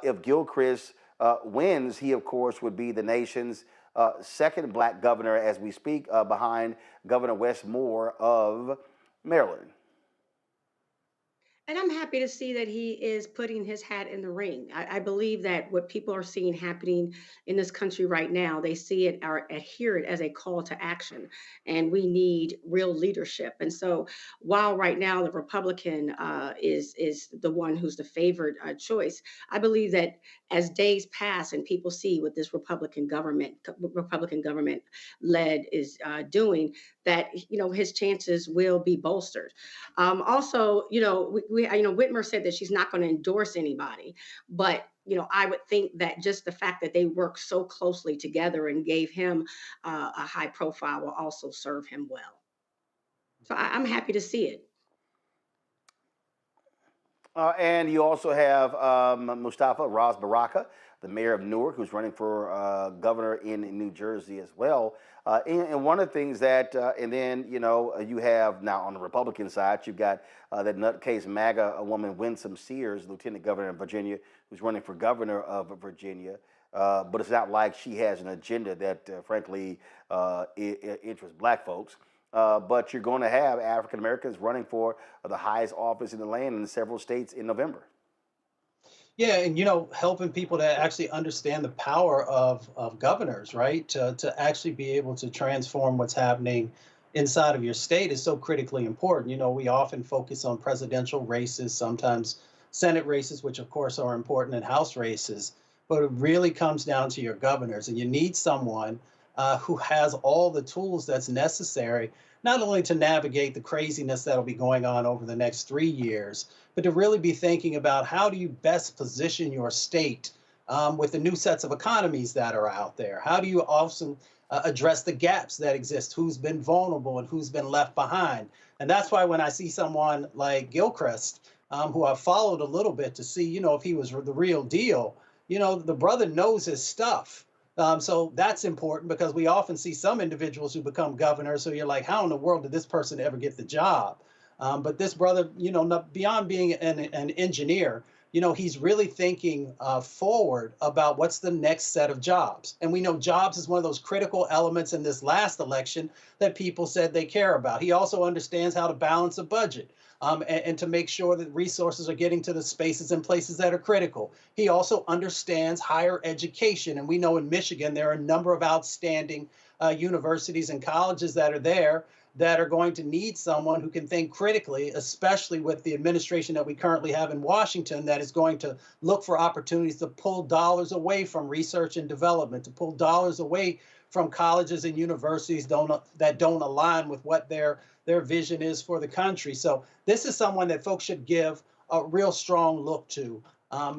If Gilchrist wins, he, of course, would be the nation's second black governor as we speak, behind Governor Wes Moore of Maryland. And I'm happy to see that he is putting his hat in the ring. I believe that what people are seeing happening in this country right now, they see it or adhere it as a call to action. And we need real leadership. And so while right now the Republican is the one who's the favored choice, I believe that as days pass and people see what this Republican government led is doing, that his chances will be bolstered. Also, Whitmer said that she's not going to endorse anybody, but I would think that just the fact that they work so closely together and gave him a high profile will also serve him well. So I'm happy to see it. And you also have Mustafa Ras Baraka, the mayor of Newark, who's running for governor in New Jersey as well. And one of the things that, and then, you have now on the Republican side, you've got that nutcase MAGA woman, Winsome Sears, Lieutenant Governor of Virginia, who's running for governor of Virginia. But it's not like she has an agenda that, frankly, interests black folks. But you're going to have African Americans running for the highest office in the land in several states in November. Yeah, and helping people to actually understand the power of governors, right? To actually be able to transform what's happening inside of your state is so critically important. We often focus on presidential races, sometimes Senate races, which of course are important, and House races, but it really comes down to your governors, and you need someone who has all the tools that's necessary, not only to navigate the craziness that'll be going on over the next 3 years, but to really be thinking about how do you best position your state with the new sets of economies that are out there? How do you also address the gaps that exist? Who's been vulnerable and who's been left behind? And that's why when I see someone like Gilchrist, who I've followed a little bit to see, if he was the real deal, the brother knows his stuff. So that's important because we often see some individuals who become governors. So you're like, how in the world did this person ever get the job? But this brother, beyond being an engineer, he's really thinking forward about what's the next set of jobs. And we know jobs is one of those critical elements in this last election that people said they care about. He also understands how to balance a budget. And to make sure that resources are getting to the spaces and places that are critical. He also understands higher education. And we know in Michigan, there are a number of outstanding universities and colleges that are there that are going to need someone who can think critically, especially with the administration that we currently have in Washington that is going to look for opportunities to pull dollars away from research and development, to pull dollars away from colleges and universities that don't align with what their vision is for the country. So this is someone that folks should give a real strong look to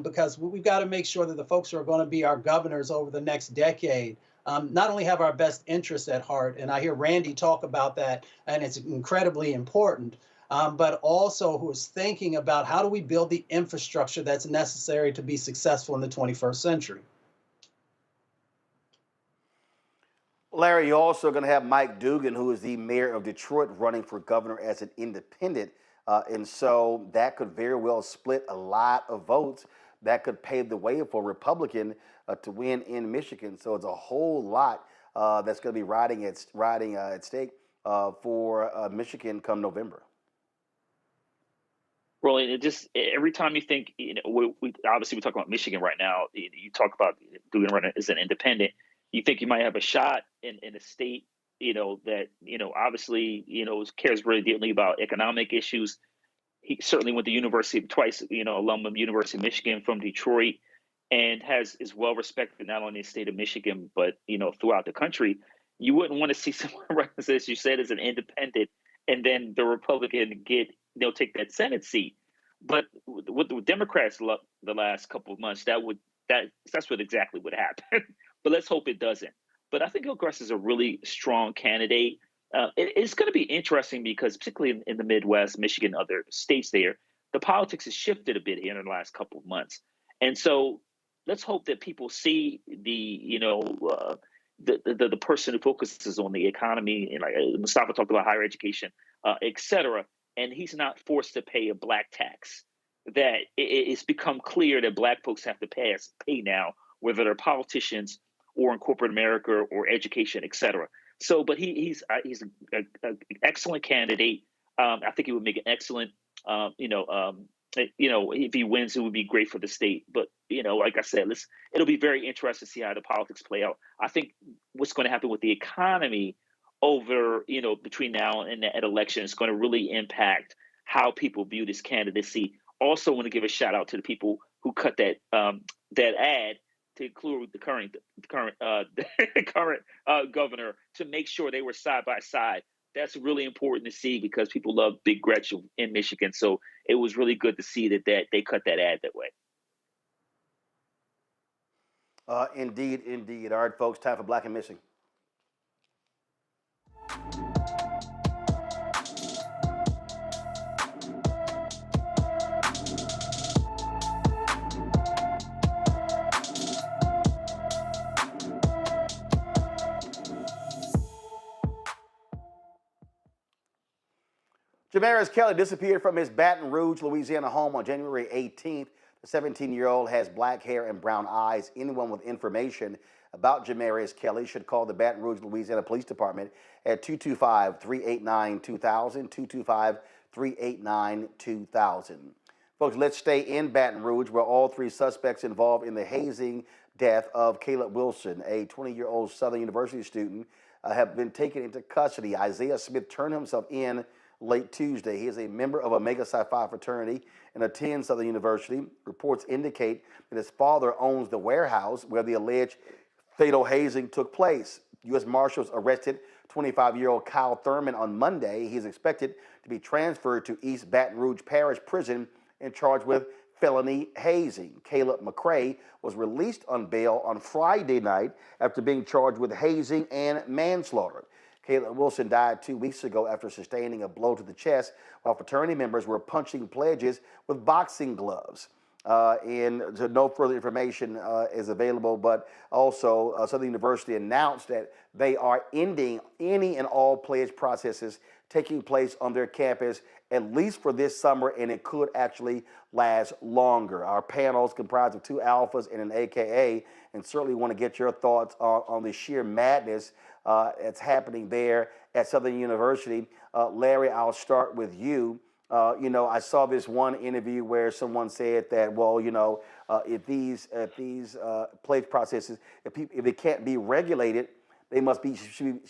because we've got to make sure that the folks who are going to be our governors over the next decade not only have our best interests at heart, and I hear Randy talk about that, and it's incredibly important, but also who is thinking about how do we build the infrastructure that's necessary to be successful in the 21st century. Larry, you're also going to have Mike Dugan, who is the mayor of Detroit, running for governor as an independent. And so that could very well split a lot of votes. That could pave the way for a Republican to win in Michigan. So it's a whole lot that's going to be riding at stake for Michigan come November. Roland, it just every time you think, we obviously we talk about Michigan right now. You talk about Dugan running as an independent. You think you might have a shot in a state, that, obviously, cares very deeply about economic issues. He certainly went to university twice, alum of University of Michigan from Detroit, and is well respected not only in the state of Michigan, but, throughout the country. You wouldn't want to see someone run, as you said, as an independent, and then the Republican take that Senate seat. But with the Democrats the last couple of months, that's what exactly would happen. But let's hope it doesn't. But I think Gilchrist is a really strong candidate. It's going to be interesting because particularly in the Midwest, Michigan, other states there, the politics has shifted a bit here in the last couple of months. And so let's hope that people see the person who focuses on the economy, and like Mustafa talked about higher education, et cetera, and he's not forced to pay a black tax. That it's become clear that black folks have to pay now, whether they're politicians or in corporate America or education, et cetera. So, but he's an excellent candidate. I think he would make an excellent, if he wins, it would be great for the state. But, like I said, it'll be very interesting to see how the politics play out. I think what's going to happen with the economy over, between now and that election is going to really impact how people view this candidacy. Also want to give a shout out to the people who cut that ad to include the current governor to make sure they were side by side. That's really important to see because people love Big Gretchen in Michigan. So it was really good to see that they cut that ad that way. Indeed. All right, folks, time for Black and Missing. Jamarius Kelly disappeared from his Baton Rouge, Louisiana home on January 18th. The 17-year-old has black hair and brown eyes. Anyone with information about Jamarius Kelly should call the Baton Rouge, Louisiana Police Department at 225-389-2000, 225-389-2000. Folks, let's stay in Baton Rouge, where all three suspects involved in the hazing death of Caleb Wilson, a 20-year-old Southern University student, have been taken into custody. Isaiah Smith turned himself in late Tuesday. He is a member of a MAGA Psi fraternity and attends Southern University. Reports indicate that his father owns the warehouse where the alleged fatal hazing took place. U.S. Marshals arrested 25-year-old Kyle Thurman on Monday. He is expected to be transferred to East Baton Rouge Parish Prison and charged with felony hazing. Caleb McCray was released on bail on Friday night after being charged with hazing and manslaughter. Caleb Wilson died 2 weeks ago after sustaining a blow to the chest while fraternity members were punching pledges with boxing gloves. And so no further information is available, but also Southern University announced that they are ending any and all pledge processes taking place on their campus, at least for this summer, and it could actually last longer. Our panel is comprised of two alphas and an AKA, and certainly want to get your thoughts on the sheer madness that's happening there at Southern University. Larry, I'll start with you. I saw this one interview where someone said that, well, if these pledge processes, if they can't be regulated, they should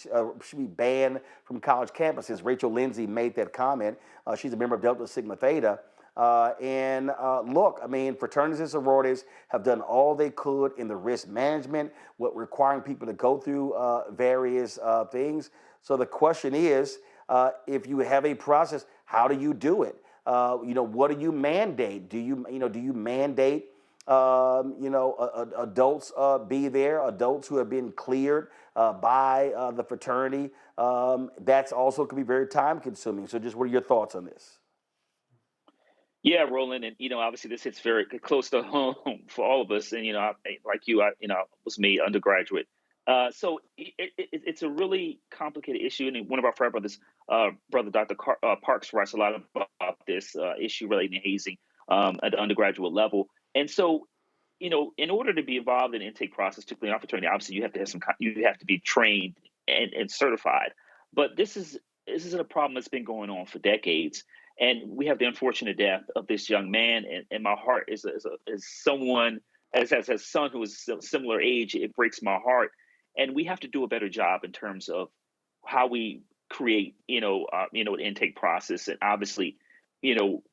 be banned from college campuses. Rachel Lindsay made that comment. She's a member of Delta Sigma Theta. Look, I mean, fraternities and sororities have done all they could in the risk management, requiring people to go through various things. So the question is, if you have a process, how do you do it? What do you mandate? Do you mandate, adults be there, adults who have been cleared by the fraternity? That's also could be very time consuming. So just what are your thoughts on this? Yeah, Roland, and obviously this hits very close to home for all of us. And like you, I was made undergraduate, so it's a really complicated issue. And one of our frat brothers, brother Dr. Parks, writes a lot about this issue relating to hazing at the undergraduate level. And so, in order to be involved in the intake process, particularly in our fraternity, obviously you have to have you have to be trained and certified. But this isn't a problem that's been going on for decades. And we have the unfortunate death of this young man, and my heart is someone as a son who is similar age. It breaks my heart, and we have to do a better job in terms of how we create, an intake process. And obviously,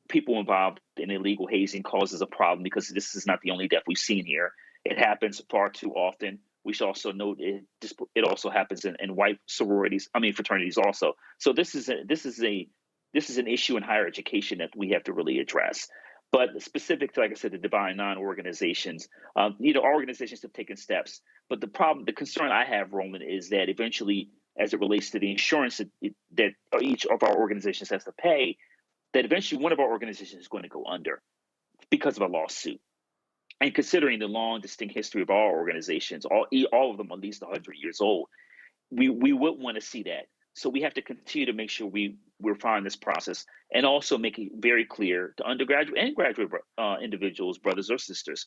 people involved in illegal hazing causes a problem because this is not the only death we've seen here. It happens far too often. We should also note it also happens in white fraternities also. So this is an issue in higher education that we have to really address. But specific to, like I said, the Divine Nine organizations, our organizations have taken steps. But the concern I have, Roland, is that eventually, as it relates to the insurance that each of our organizations has to pay, that eventually one of our organizations is going to go under because of a lawsuit. And considering the long, distinct history of our organizations, all of them at least 100 years old, we would want to see that. So we have to continue to make sure we refine this process and also make it very clear to undergraduate and graduate individuals, brothers or sisters,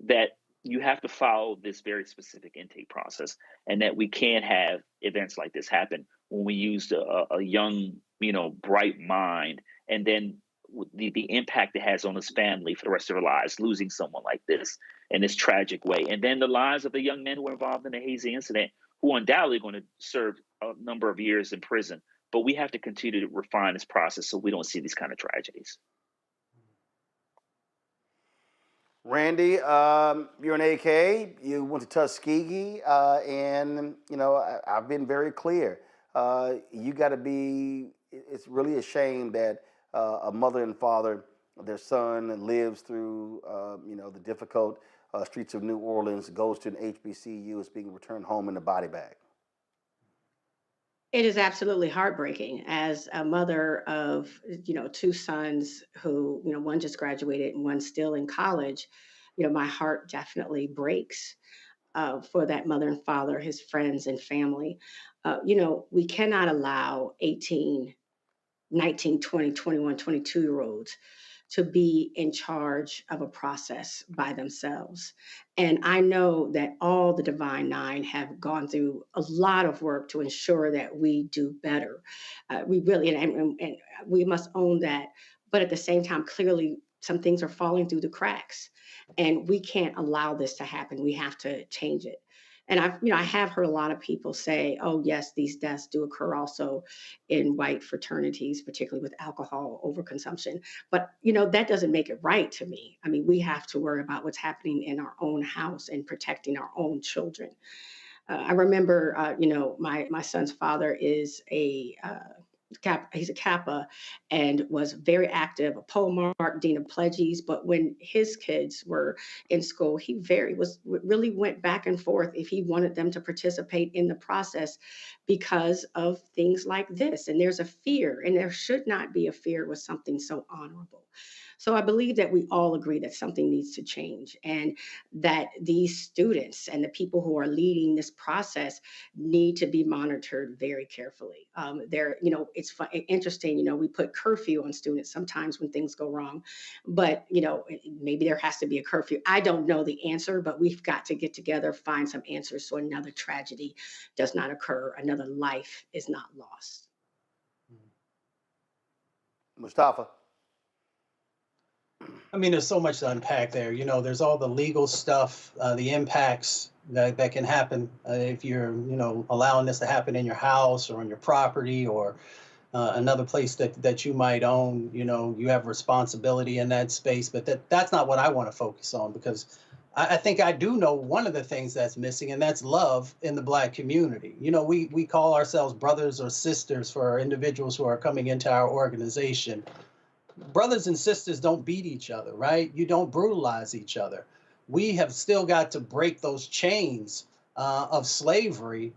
that you have to follow this very specific intake process, and that we can't have events like this happen when we use a young, bright mind, and then the impact it has on his family for the rest of their lives, losing someone like this in this tragic way. And then the lives of the young men who were involved in the hazing incident, who are undoubtedly going to serve a number of years in prison. But we have to continue to refine this process so we don't see these kind of tragedies. Randy, you're an AK. You went to Tuskegee, and I've been very clear. You got to be. It's really a shame that a mother and father, their son lives through, the difficult streets of New Orleans, goes to an HBCU, is being returned home in a body bag. It is absolutely heartbreaking. As a mother of, two sons who, one just graduated and one's still in college, my heart definitely breaks for that mother and father, his friends and family. We cannot allow 18 19, 20, 21, 22-year-olds to be in charge of a process by themselves. And I know that all the Divine Nine have gone through a lot of work to ensure that we do better. We really, and we must own that. But at the same time, clearly, some things are falling through the cracks, and we can't allow this to happen. We have to change it. And I have heard a lot of people say, oh, yes, these deaths do occur also in white fraternities, particularly with alcohol overconsumption. But, that doesn't make it right to me. I mean, we have to worry about what's happening in our own house and protecting our own children. I remember, my son's father is he's a Kappa and was very active, a pole mark, dean of pledges. But when his kids were in school, he really went back and forth if he wanted them to participate in the process because of things like this. And there's a fear, and there should not be a fear with something so honorable. So I believe that we all agree that something needs to change, and that these students and the people who are leading this process need to be monitored very carefully. It's interesting, we put curfew on students sometimes when things go wrong, but, maybe there has to be a curfew. I don't know the answer, but we've got to get together, find some answers so another tragedy does not occur, another life is not lost. Mustafa. I mean, there's so much to unpack there. There's all the legal stuff, the impacts that can happen if you're, allowing this to happen in your house or on your property or another place that you might own. You have responsibility in that space, but that's not what I want to focus on, because I think I do know one of the things that's missing, and that's love in the Black community. We call ourselves brothers or sisters for our individuals who are coming into our organization. Brothers and sisters don't beat each other, right? You don't brutalize each other. We have still got to break those chains of slavery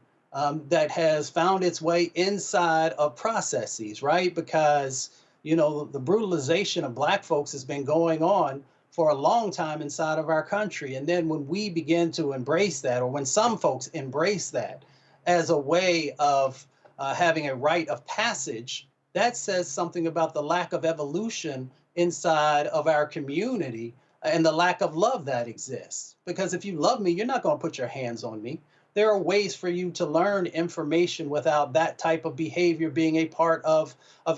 that has found its way inside of processes, right? Because, the brutalization of Black folks has been going on for a long time inside of our country. And then when we begin to embrace that, or when some folks embrace that as a way of having a rite of passage, that says something about the lack of evolution inside of our community and the lack of love that exists. Because if you love me, you're not going to put your hands on me. There are ways for you to learn information without that type of behavior being a part of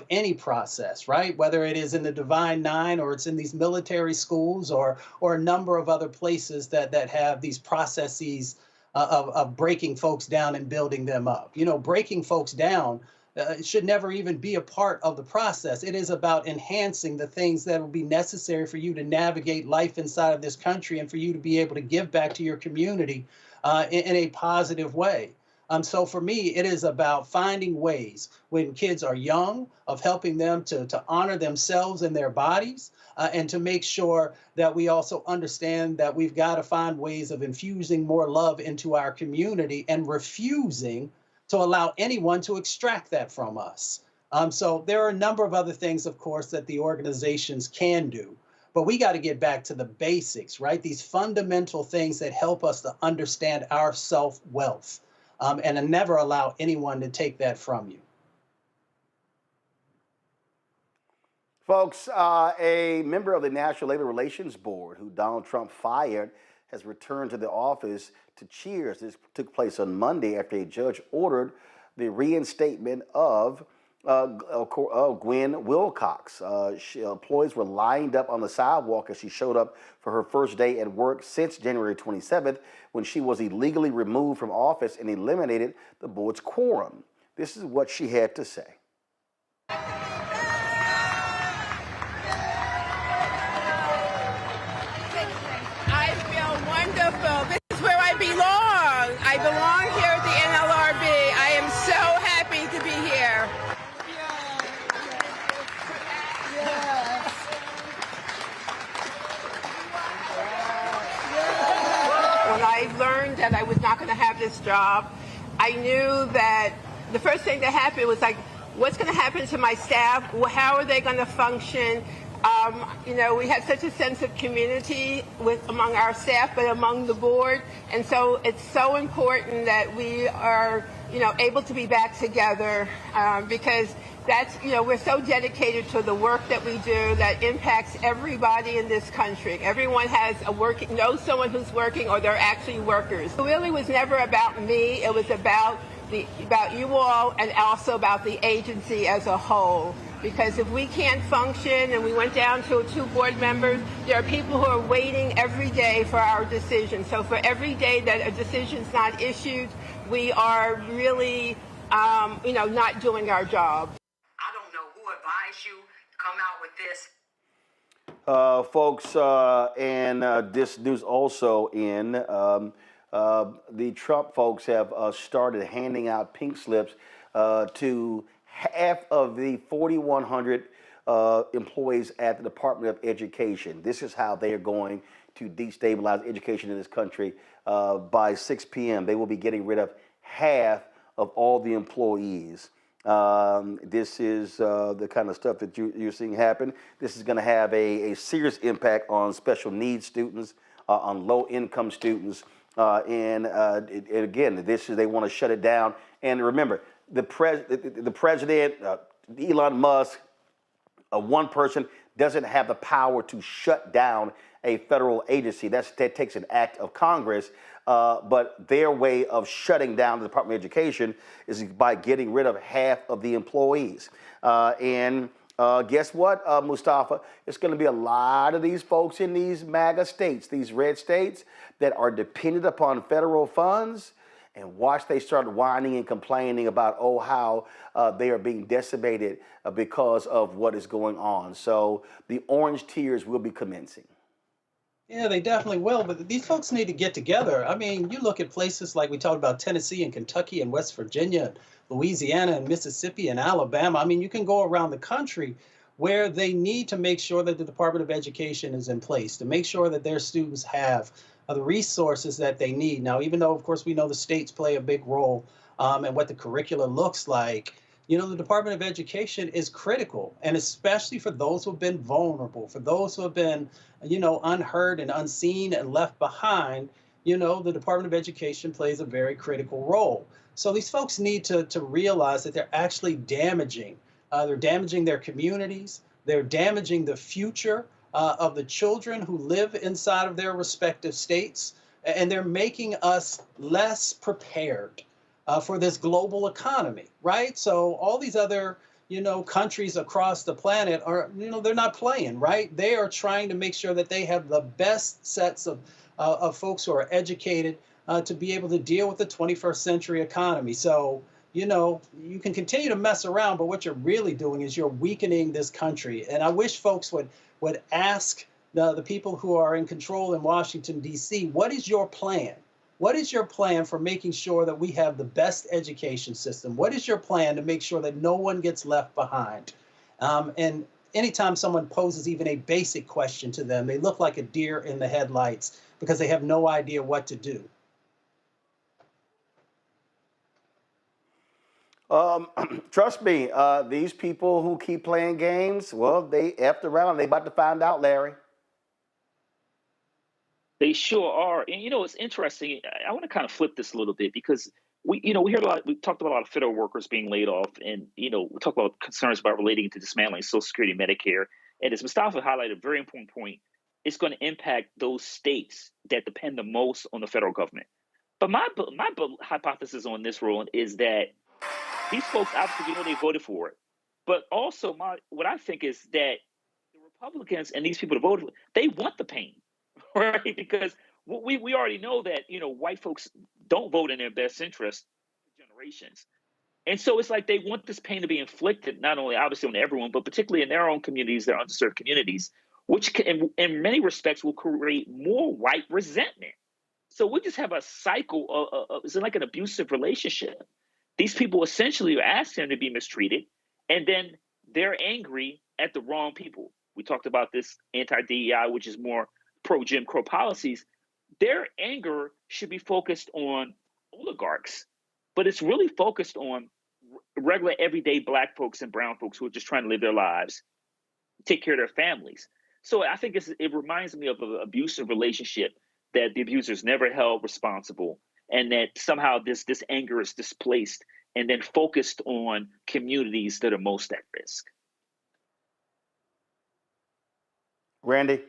any process, right? Whether it is in the Divine Nine, or it's in these military schools, or a number of other places that have these processes of breaking folks down and building them up. Breaking folks down it should never even be a part of the process. It is about enhancing the things that will be necessary for you to navigate life inside of this country and for you to be able to give back to your community in a positive way. So for me, it is about finding ways when kids are young of helping them to honor themselves and their bodies, and to make sure that we also understand that we've got to find ways of infusing more love into our community and refusing to allow anyone to extract that from us. So there are a number of other things, of course, that the organizations can do. But we got to get back to the basics, right? These fundamental things that help us to understand our self-wealth, and to never allow anyone to take that from you. Folks, a member of the National Labor Relations Board who Donald Trump fired has returned to the office to cheers. This took place on Monday after a judge ordered the reinstatement of Gwen Wilcox. Employees were lined up on the sidewalk as she showed up for her first day at work since January 27th, when she was illegally removed from office and eliminated the board's quorum. This is what she had to say. This is where I belong. I belong here at the NLRB. I am so happy to be here. When I learned that I was not going to have this job, I knew that the first thing that happened was like, what's going to happen to my staff? How are they going to function? We have such a sense of community among our staff, but among the board. And so it's so important that we are, able to be back together, because That's, we're so dedicated to the work that we do that impacts everybody in this country. Everyone knows someone who's working or they're actually workers. It really was never about me. It was about you all and also about the agency as a whole. Because if we can't function and we went down to 2 board members, there are people who are waiting every day for our decision. So for every day that a decision's not issued, we are really, not doing our job. I don't know who advised you to come out with this. Folks, and this news also in the Trump folks have started handing out pink slips to half of the 4,100 employees at the Department of Education. This is how they are going to destabilize education in this country. By 6 p.m., they will be getting rid of half of all the employees. This is the kind of stuff that you're seeing happen. This is going to have a serious impact on special needs students, on low-income students, and again, they want to shut it down. And remember, the president, Elon Musk, one person doesn't have the power to shut down a federal agency. That takes an act of Congress. But their way of shutting down the Department of Education is by getting rid of half of the employees. And guess what, Mustafa? It's going to be a lot of these folks in these MAGA states, these red states, that are dependent upon federal funds. And watch they start whining and complaining about, how they are being decimated because of what is going on. So the orange tears will be commencing. Yeah, they definitely will. But these folks need to get together. I mean, you look at places like we talked about Tennessee and Kentucky and West Virginia, Louisiana and Mississippi and Alabama. I mean, you can go around the country where they need to make sure that the Department of Education is in place, to make sure that their students have the resources that they need. Now, even though, of course, we know the states play a big role in what the curricula looks like, the Department of Education is critical, and especially for those who have been vulnerable, for those who have been, unheard and unseen and left behind, the Department of Education plays a very critical role. So these folks need to realize that they're actually damaging. They're damaging their communities. They're damaging the future of the children who live inside of their respective states, and they're making us less prepared for this global economy, right? So all these other, countries across the planet are, they're not playing, right? They are trying to make sure that they have the best sets of folks who are educated to be able to deal with the 21st century economy. So, you can continue to mess around, but what you're really doing is you're weakening this country. And I wish folks would ask the people who are in control in Washington, D.C., what is your plan? What is your plan for making sure that we have the best education system? What is your plan to make sure that no one gets left behind? And anytime someone poses even a basic question to them, they look like a deer in the headlights because they have no idea what to do. Trust me, these people who keep playing games, well, they effed around. They about to find out, Larry. They sure are. And, it's interesting. I want to kind of flip this a little bit because we heard we talked about a lot of federal workers being laid off, and, we talked about concerns about relating to dismantling Social Security and Medicare. And as Mustafa highlighted, a very important point, it's going to impact those states that depend the most on the federal government. But my hypothesis on this, Roland, is that these folks, obviously, they voted for it. But also, what I think is that the Republicans and these people that voted, they want the pain, right? Because we already know that, white folks don't vote in their best interest for generations. And so it's like they want this pain to be inflicted, not only obviously on everyone, but particularly in their own communities, their underserved communities, which can, in many respects will create more white resentment. So we just have a cycle of it's like an abusive relationship. These people essentially are asking them to be mistreated, and then they're angry at the wrong people. We talked about this anti-DEI, which is more pro-Jim Crow policies. Their anger should be focused on oligarchs, but it's really focused on regular, everyday Black folks and brown folks who are just trying to live their lives, take care of their families. So I think it reminds me of an abusive relationship that the abuser is never held responsible, and that somehow this anger is displaced and then focused on communities that are most at risk. Randy?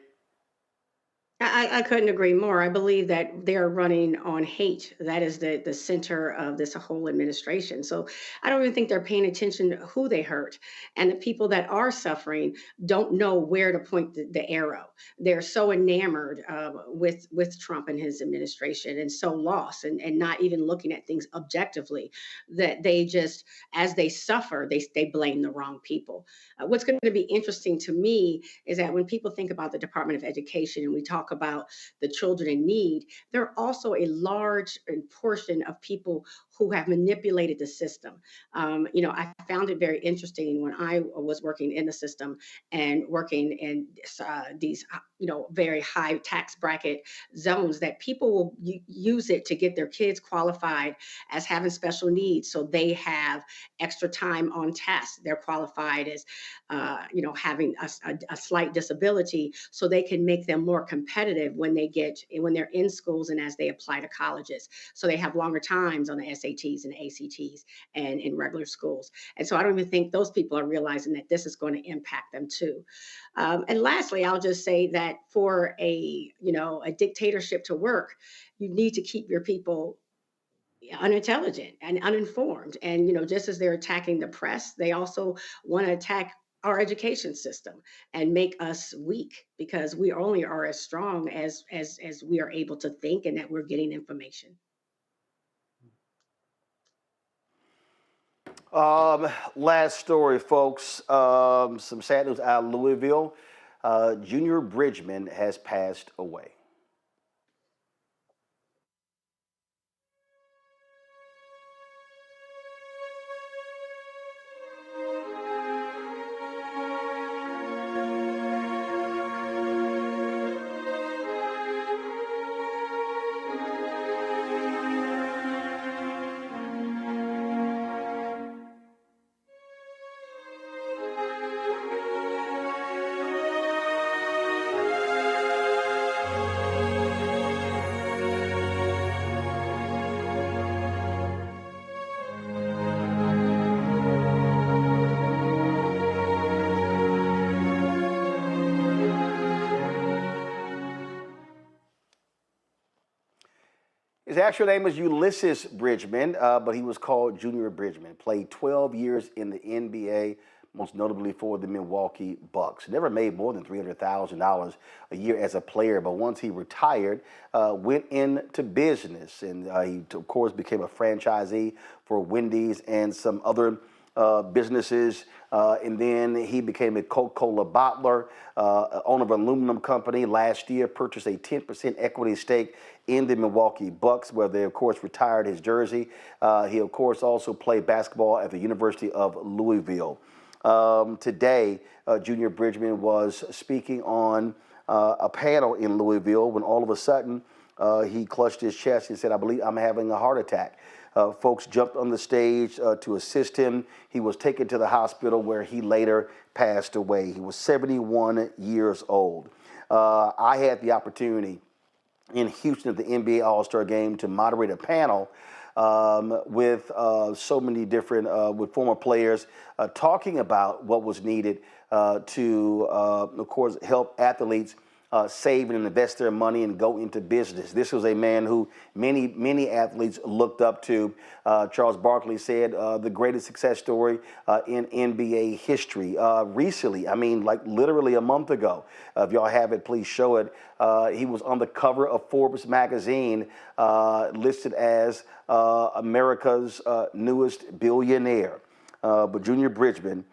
I couldn't agree more. I believe that they're running on hate. That is the center of this whole administration. So I don't even think they're paying attention to who they hurt. And the people that are suffering don't know where to point the arrow. They're so enamored with Trump and his administration and so lost and not even looking at things objectively that they just, as they suffer, they blame the wrong people. What's going to be interesting to me is that when people think about the Department of Education and we talk about the children in need, there are also a large portion of people who have manipulated the system. I found it very interesting when I was working in the system and working in these, very high tax bracket zones, that people will use it to get their kids qualified as having special needs. So they have extra time on task. They're qualified as, having a slight disability, so they can make them more competitive when they're in schools and as they apply to colleges. So they have longer times on the SATs and ACTs and in regular schools. And so I don't even think those people are realizing that this is going to impact them too. And lastly, I'll just say that for a dictatorship to work, you need to keep your people unintelligent and uninformed. And, just as they're attacking the press, they also want to attack our education system and make us weak, because we only are as strong as we are able to think and that we're getting information. Last story, folks. Some sad news out of Louisville. Junior Bridgman has passed away. His actual name was Ulysses Bridgman, but he was called Junior Bridgman. Played 12 years in the NBA, most notably for the Milwaukee Bucks. Never made more than $300,000 a year as a player, but once he retired, went into business. And he, of course, became a franchisee for Wendy's and some other businesses. And then he became a Coca-Cola bottler, owner of an aluminum company. Last year, purchased a 10% equity stake in the Milwaukee Bucks, where they, of course, retired his jersey. He, of course, also played basketball at the University of Louisville. Today, Junior Bridgman was speaking on a panel in Louisville when all of a sudden he clutched his chest and said, "I believe I'm having a heart attack." Folks jumped on the stage to assist him. He was taken to the hospital where he later passed away. He was 71 years old. I had the opportunity in Houston at the NBA All-Star Game to moderate a panel with so many different, with former players talking about what was needed to, of course, help athletes save and invest their money and go into business. This was a man who many athletes looked up to. Charles Barkley said the greatest success story in NBA history. Recently, I mean, like literally a month ago, if y'all have it, please show it. He was on the cover of Forbes magazine, listed as America's newest billionaire. But Junior Bridgman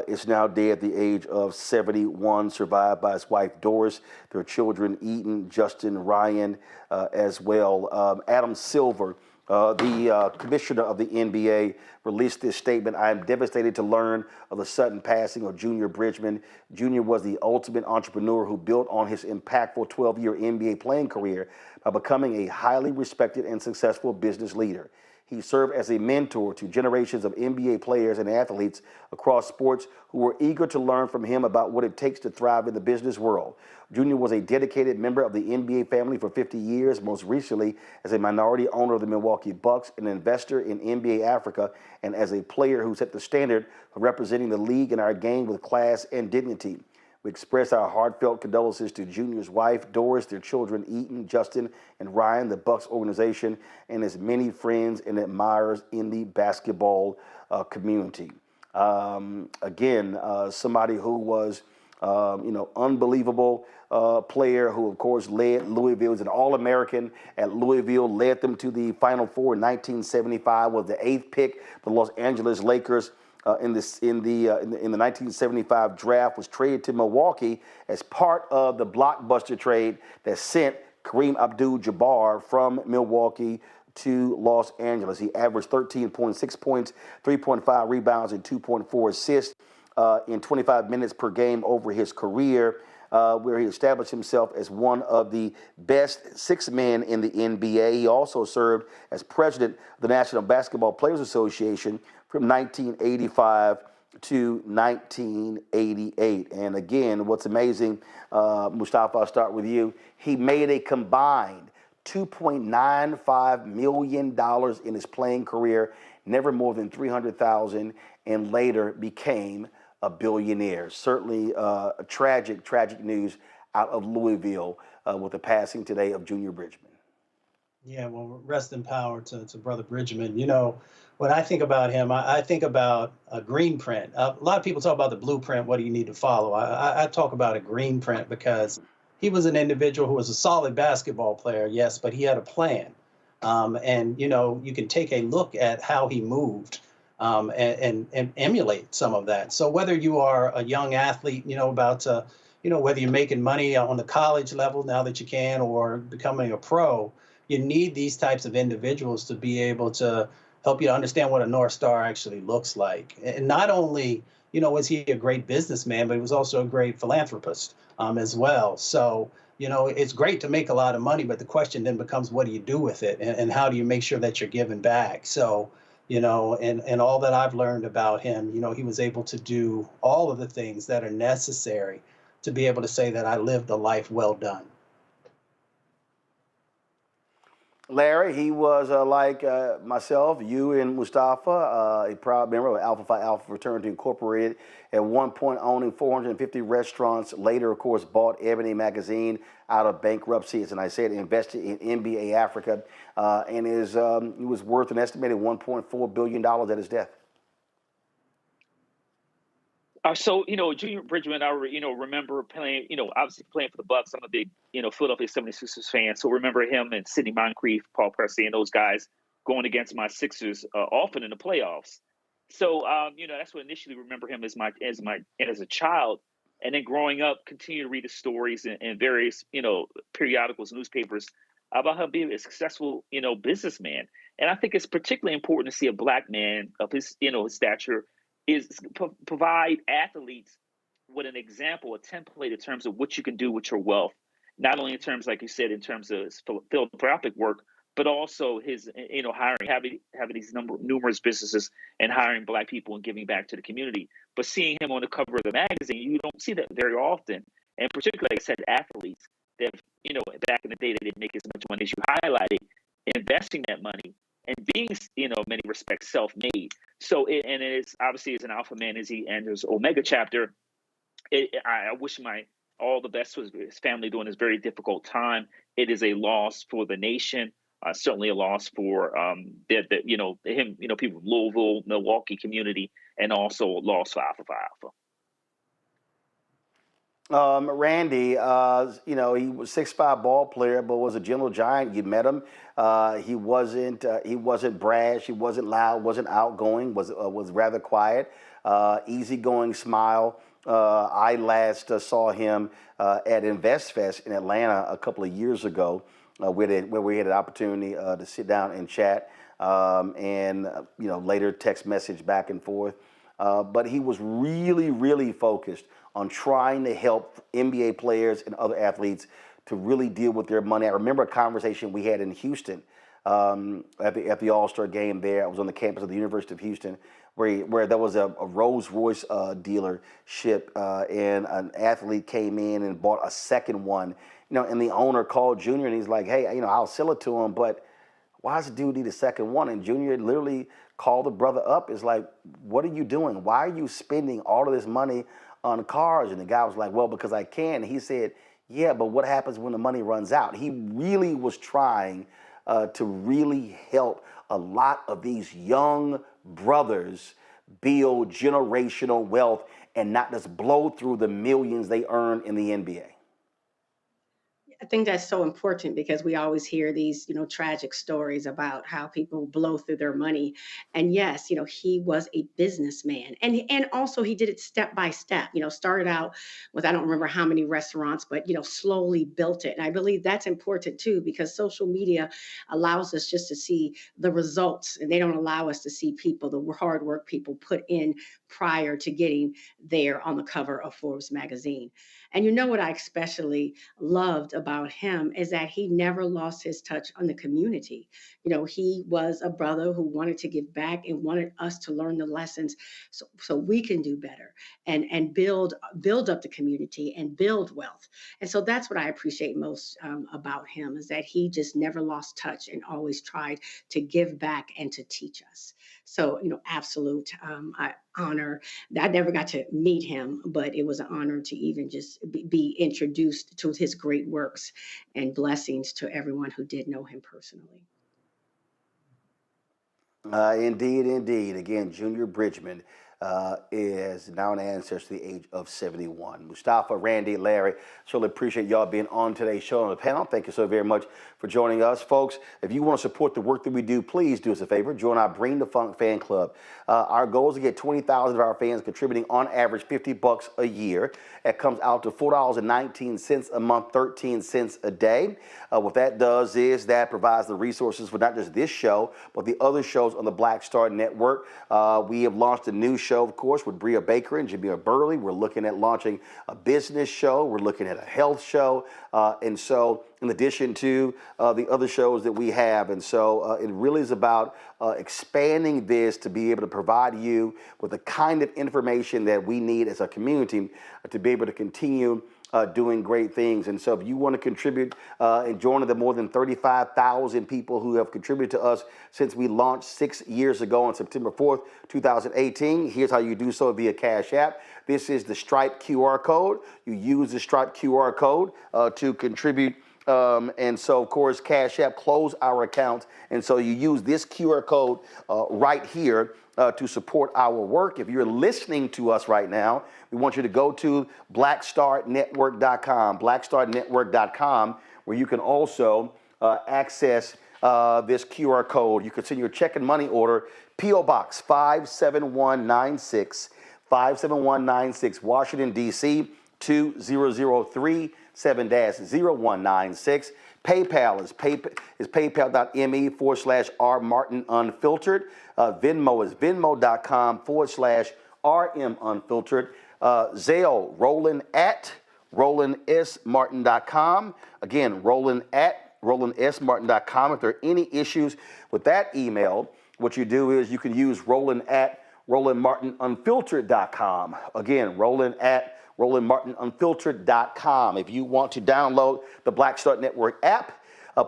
is now dead at the age of 71, survived by his wife Doris, their children Eden, Justin, Ryan as well. Adam Silver, the commissioner of the NBA, released this statement. "I am devastated to learn of the sudden passing of Junior Bridgman. Junior was the ultimate entrepreneur who built on his impactful 12-year NBA playing career by becoming a highly respected and successful business leader. He served as a mentor to generations of NBA players and athletes across sports who were eager to learn from him about what it takes to thrive in the business world. Junior was a dedicated member of the NBA family for 50 years, most recently as a minority owner of the Milwaukee Bucks, an investor in NBA Africa, and as a player who set the standard for representing the league and our game with class and dignity. We express our heartfelt condolences to Junior's wife, Doris, their children, Eaton, Justin, and Ryan, the Bucks organization, and his many friends and admirers in the basketball community. Somebody who was, unbelievable player who, of course, led Louisville, was an All-American at Louisville, led them to the Final Four in 1975, was the 8th pick for the Los Angeles Lakers. In the 1975 draft, was traded to Milwaukee as part of the blockbuster trade that sent Kareem Abdul-Jabbar from Milwaukee to Los Angeles. He averaged 13.6 points, 3.5 rebounds, and 2.4 assists in 25 minutes per game over his career, where he established himself as one of the best 6 men in the NBA. He also served as president of the National Basketball Players Association from 1985 to 1988. And again, what's amazing, Mustafa, I'll start with you. He made a combined $2.95 million in his playing career, never more than $300,000, and later became a billionaire. Certainly tragic news out of Louisville with the passing today of Junior Bridgman. Yeah, well, rest in power to Brother Bridgman. You know, when I think about him, I think about a green print. A lot of people talk about the blueprint, what do you need to follow? I talk about a green print because he was an individual who was a solid basketball player, yes, but he had a plan. And, you can take a look at how he moved and emulate some of that. So whether you are a young athlete, about to, whether you're making money on the college level now that you can, or becoming a pro, you need these types of individuals to be able to help you understand what a North Star actually looks like. And not only, was he a great businessman, but he was also a great philanthropist as well. So, it's great to make a lot of money, but the question then becomes, what do you do with it? And how do you make sure that you're giving back? So, and all that I've learned about him, he was able to do all of the things that are necessary to be able to say that I lived a life well done. Larry, he was like myself, you and Mustafa, a proud member of Alpha Phi Alpha Fraternity Incorporated, at one point owning 450 restaurants, later, of course, bought Ebony Magazine out of bankruptcy, as I said, invested in NBA Africa, and he was worth an estimated $1.4 billion at his death. So, Junior Bridgman, I remember playing, obviously playing for the Bucks. I'm a big, Philadelphia 76ers fan. So remember him and Sidney Moncrief, Paul Pressey, and those guys going against my Sixers often in the playoffs. So, that's what initially remember him as a child. And then growing up, continue to read the stories in various, periodicals, newspapers about him being a successful, businessman. And I think it's particularly important to see a black man of his, his stature is provide athletes with an example, a template in terms of what you can do with your wealth, not only in terms, like you said, in terms of his philanthropic work, but also his, hiring, having these numerous businesses and hiring black people and giving back to the community. But seeing him on the cover of the magazine, you don't see that very often. And particularly, like I said, athletes that, back in the day, they didn't make as much money as you highlighted, investing that money and being, in many respects, self-made. So, it is obviously as an alpha man as he enters Omega chapter, I wish all the best to his family during this very difficult time. It is a loss for the nation, certainly a loss for him, people from Louisville, Milwaukee community, and also a loss for Alpha Phi Alpha. Randy, he was 6'5" ball player, but was a gentle giant. You met him. He wasn't brash. He wasn't loud. Wasn't outgoing. Was rather quiet. Easygoing smile. I last saw him at InvestFest in Atlanta a couple of years ago, where we had an opportunity to sit down and chat, and later text message back and forth. But he was really, really focused on trying to help NBA players and other athletes to really deal with their money. I remember a conversation we had in Houston at the All-Star game there. I was on the campus of the University of Houston, where there was a Rolls-Royce dealership, and an athlete came in and bought a second one. And the owner called Junior, and he's like, "Hey, I'll sell it to him, but why does the dude need a second one?" And Junior literally called the brother up. It's like, "What are you doing? Why are you spending all of this money on cars?" And the guy was like, "Well, because I can." And he said, "Yeah, but what happens when the money runs out?" He really was trying to really help a lot of these young brothers build generational wealth and not just blow through the millions they earn in the NBA. I think that's so important because we always hear these, tragic stories about how people blow through their money. And yes, he was a businessman, and also he did it step by step. Started out with I don't remember how many restaurants, but slowly built it. And I believe that's important too because social media allows us just to see the results, and they don't allow us to see people, the hard work people put in prior to getting there on the cover of Forbes magazine. And what I especially loved about him is that he never lost his touch on the community. He was a brother who wanted to give back and wanted us to learn the lessons so we can do better and build up the community and build wealth. And so that's what I appreciate most about him is that he just never lost touch and always tried to give back and to teach us. So, absolute honor. I never got to meet him, but it was an honor to even just be introduced to his great works, and blessings to everyone who did know him personally. Indeed, indeed. Again, Junior Bridgman is now an ancestor to the age of 71. Mustafa, Randy, Larry, surely appreciate y'all being on today's show on the panel. Thank you so very much for joining us. Folks, if you want to support the work that we do, please do us a favor. Join our Bring the Funk fan club. Our goal is to get 20,000 of our fans contributing on average $50 a year. That comes out to $4.19 a month, 13 cents a day. What that does is that provides the resources for not just this show, but the other shows on the Black Star Network. We have launched a new show, of course, with Bria Baker and Jamila Burley. We're looking at launching a business show. We're looking at a health show. And so in addition to the other shows that we have. And so it really is about expanding this to be able to provide you with the kind of information that we need as a community to be able to continue doing great things. And so if you want to contribute and join the more than 35,000 people who have contributed to us since we launched 6 years ago on September 4th, 2018, here's how you do so via Cash App. This is the Stripe QR code. You use the Stripe QR code to contribute. And so, of course, Cash App closed our account. And so you use this QR code right here to support our work. If you're listening to us right now, we want you to go to blackstarnetwork.com, blackstarnetwork.com, where you can also access this QR code. You can send your check and money order, P.O. Box 57196, 57196, Washington, D.C., 20037-0196. PayPal is paypal.me/rmartinunfiltered. Venmo is venmo.com/rmunfiltered. Zelle, Roland@RolandSMartin.com. Again, Roland@RolandSMartin.com. If there are any issues with that email, what you do is you can use Roland@RolandMartinUnfiltered.com. Again, Roland@RolandMartinUnfiltered.com. If you want to download the Black Star Network app,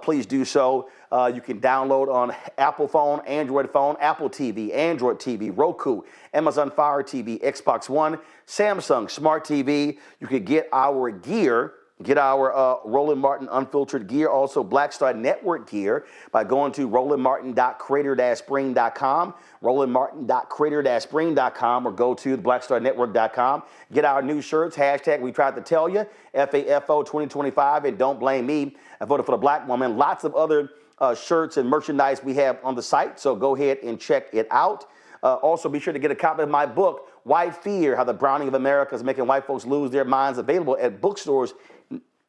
please do so. You can download on Apple phone, Android phone, Apple TV, Android TV, Roku, Amazon Fire TV, Xbox One, Samsung Smart TV. You can get our gear, get our Roland Martin Unfiltered gear, also Black Star Network gear by going to rolandmartin.creator-spring.com, rolandmartin.creator-spring.com, or go to blackstarnetwork.com. Get our new shirts, hashtag we tried to tell you, FAFO 2025, and don't blame me, I voted for the black woman. Lots of other shirts and merchandise we have on the site, so go ahead and check it out. Also, be sure to get a copy of my book, White Fear, How the Browning of America is Making White Folks Lose Their Minds, available at bookstores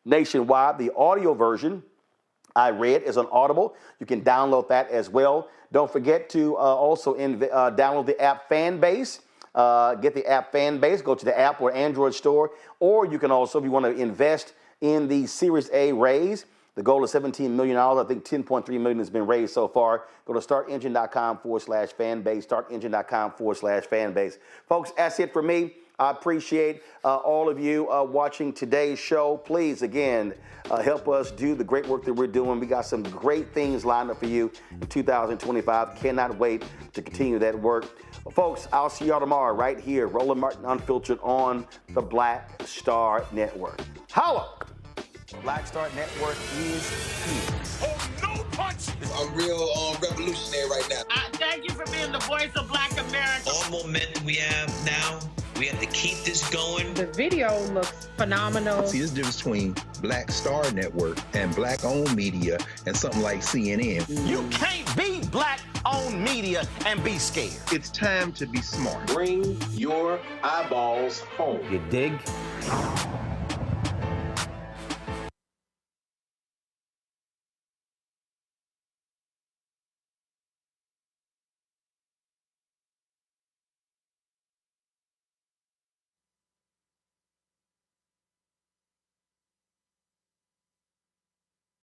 nationwide. The audio version I read is on Audible. You can download that as well. Don't forget to also download the app Fanbase. Get the app Fanbase. Go to the app or Android store. Or you can also, if you want to invest in the Series A raise, The goal is $17 million. I think $10.3 million has been raised so far. Go to startengine.com/fanbase, startengine.com/fanbase. Folks, that's it for me. I appreciate all of you watching today's show. Please, again, help us do the great work that we're doing. We got some great things lined up for you in 2025. Cannot wait to continue that work. Well, folks, I'll see y'all tomorrow right here, Roland Martin Unfiltered on the Black Star Network. Holla! Black Star Network is here. Oh, no punch! I'm real revolutionary right now. Thank you for being the voice of Black America. All momentum we have now, we have to keep this going. The video looks phenomenal. See, this difference between Black Star Network and black-owned media and something like CNN. You can't be black-owned media and be scared. It's time to be smart. Bring your eyeballs home. You dig?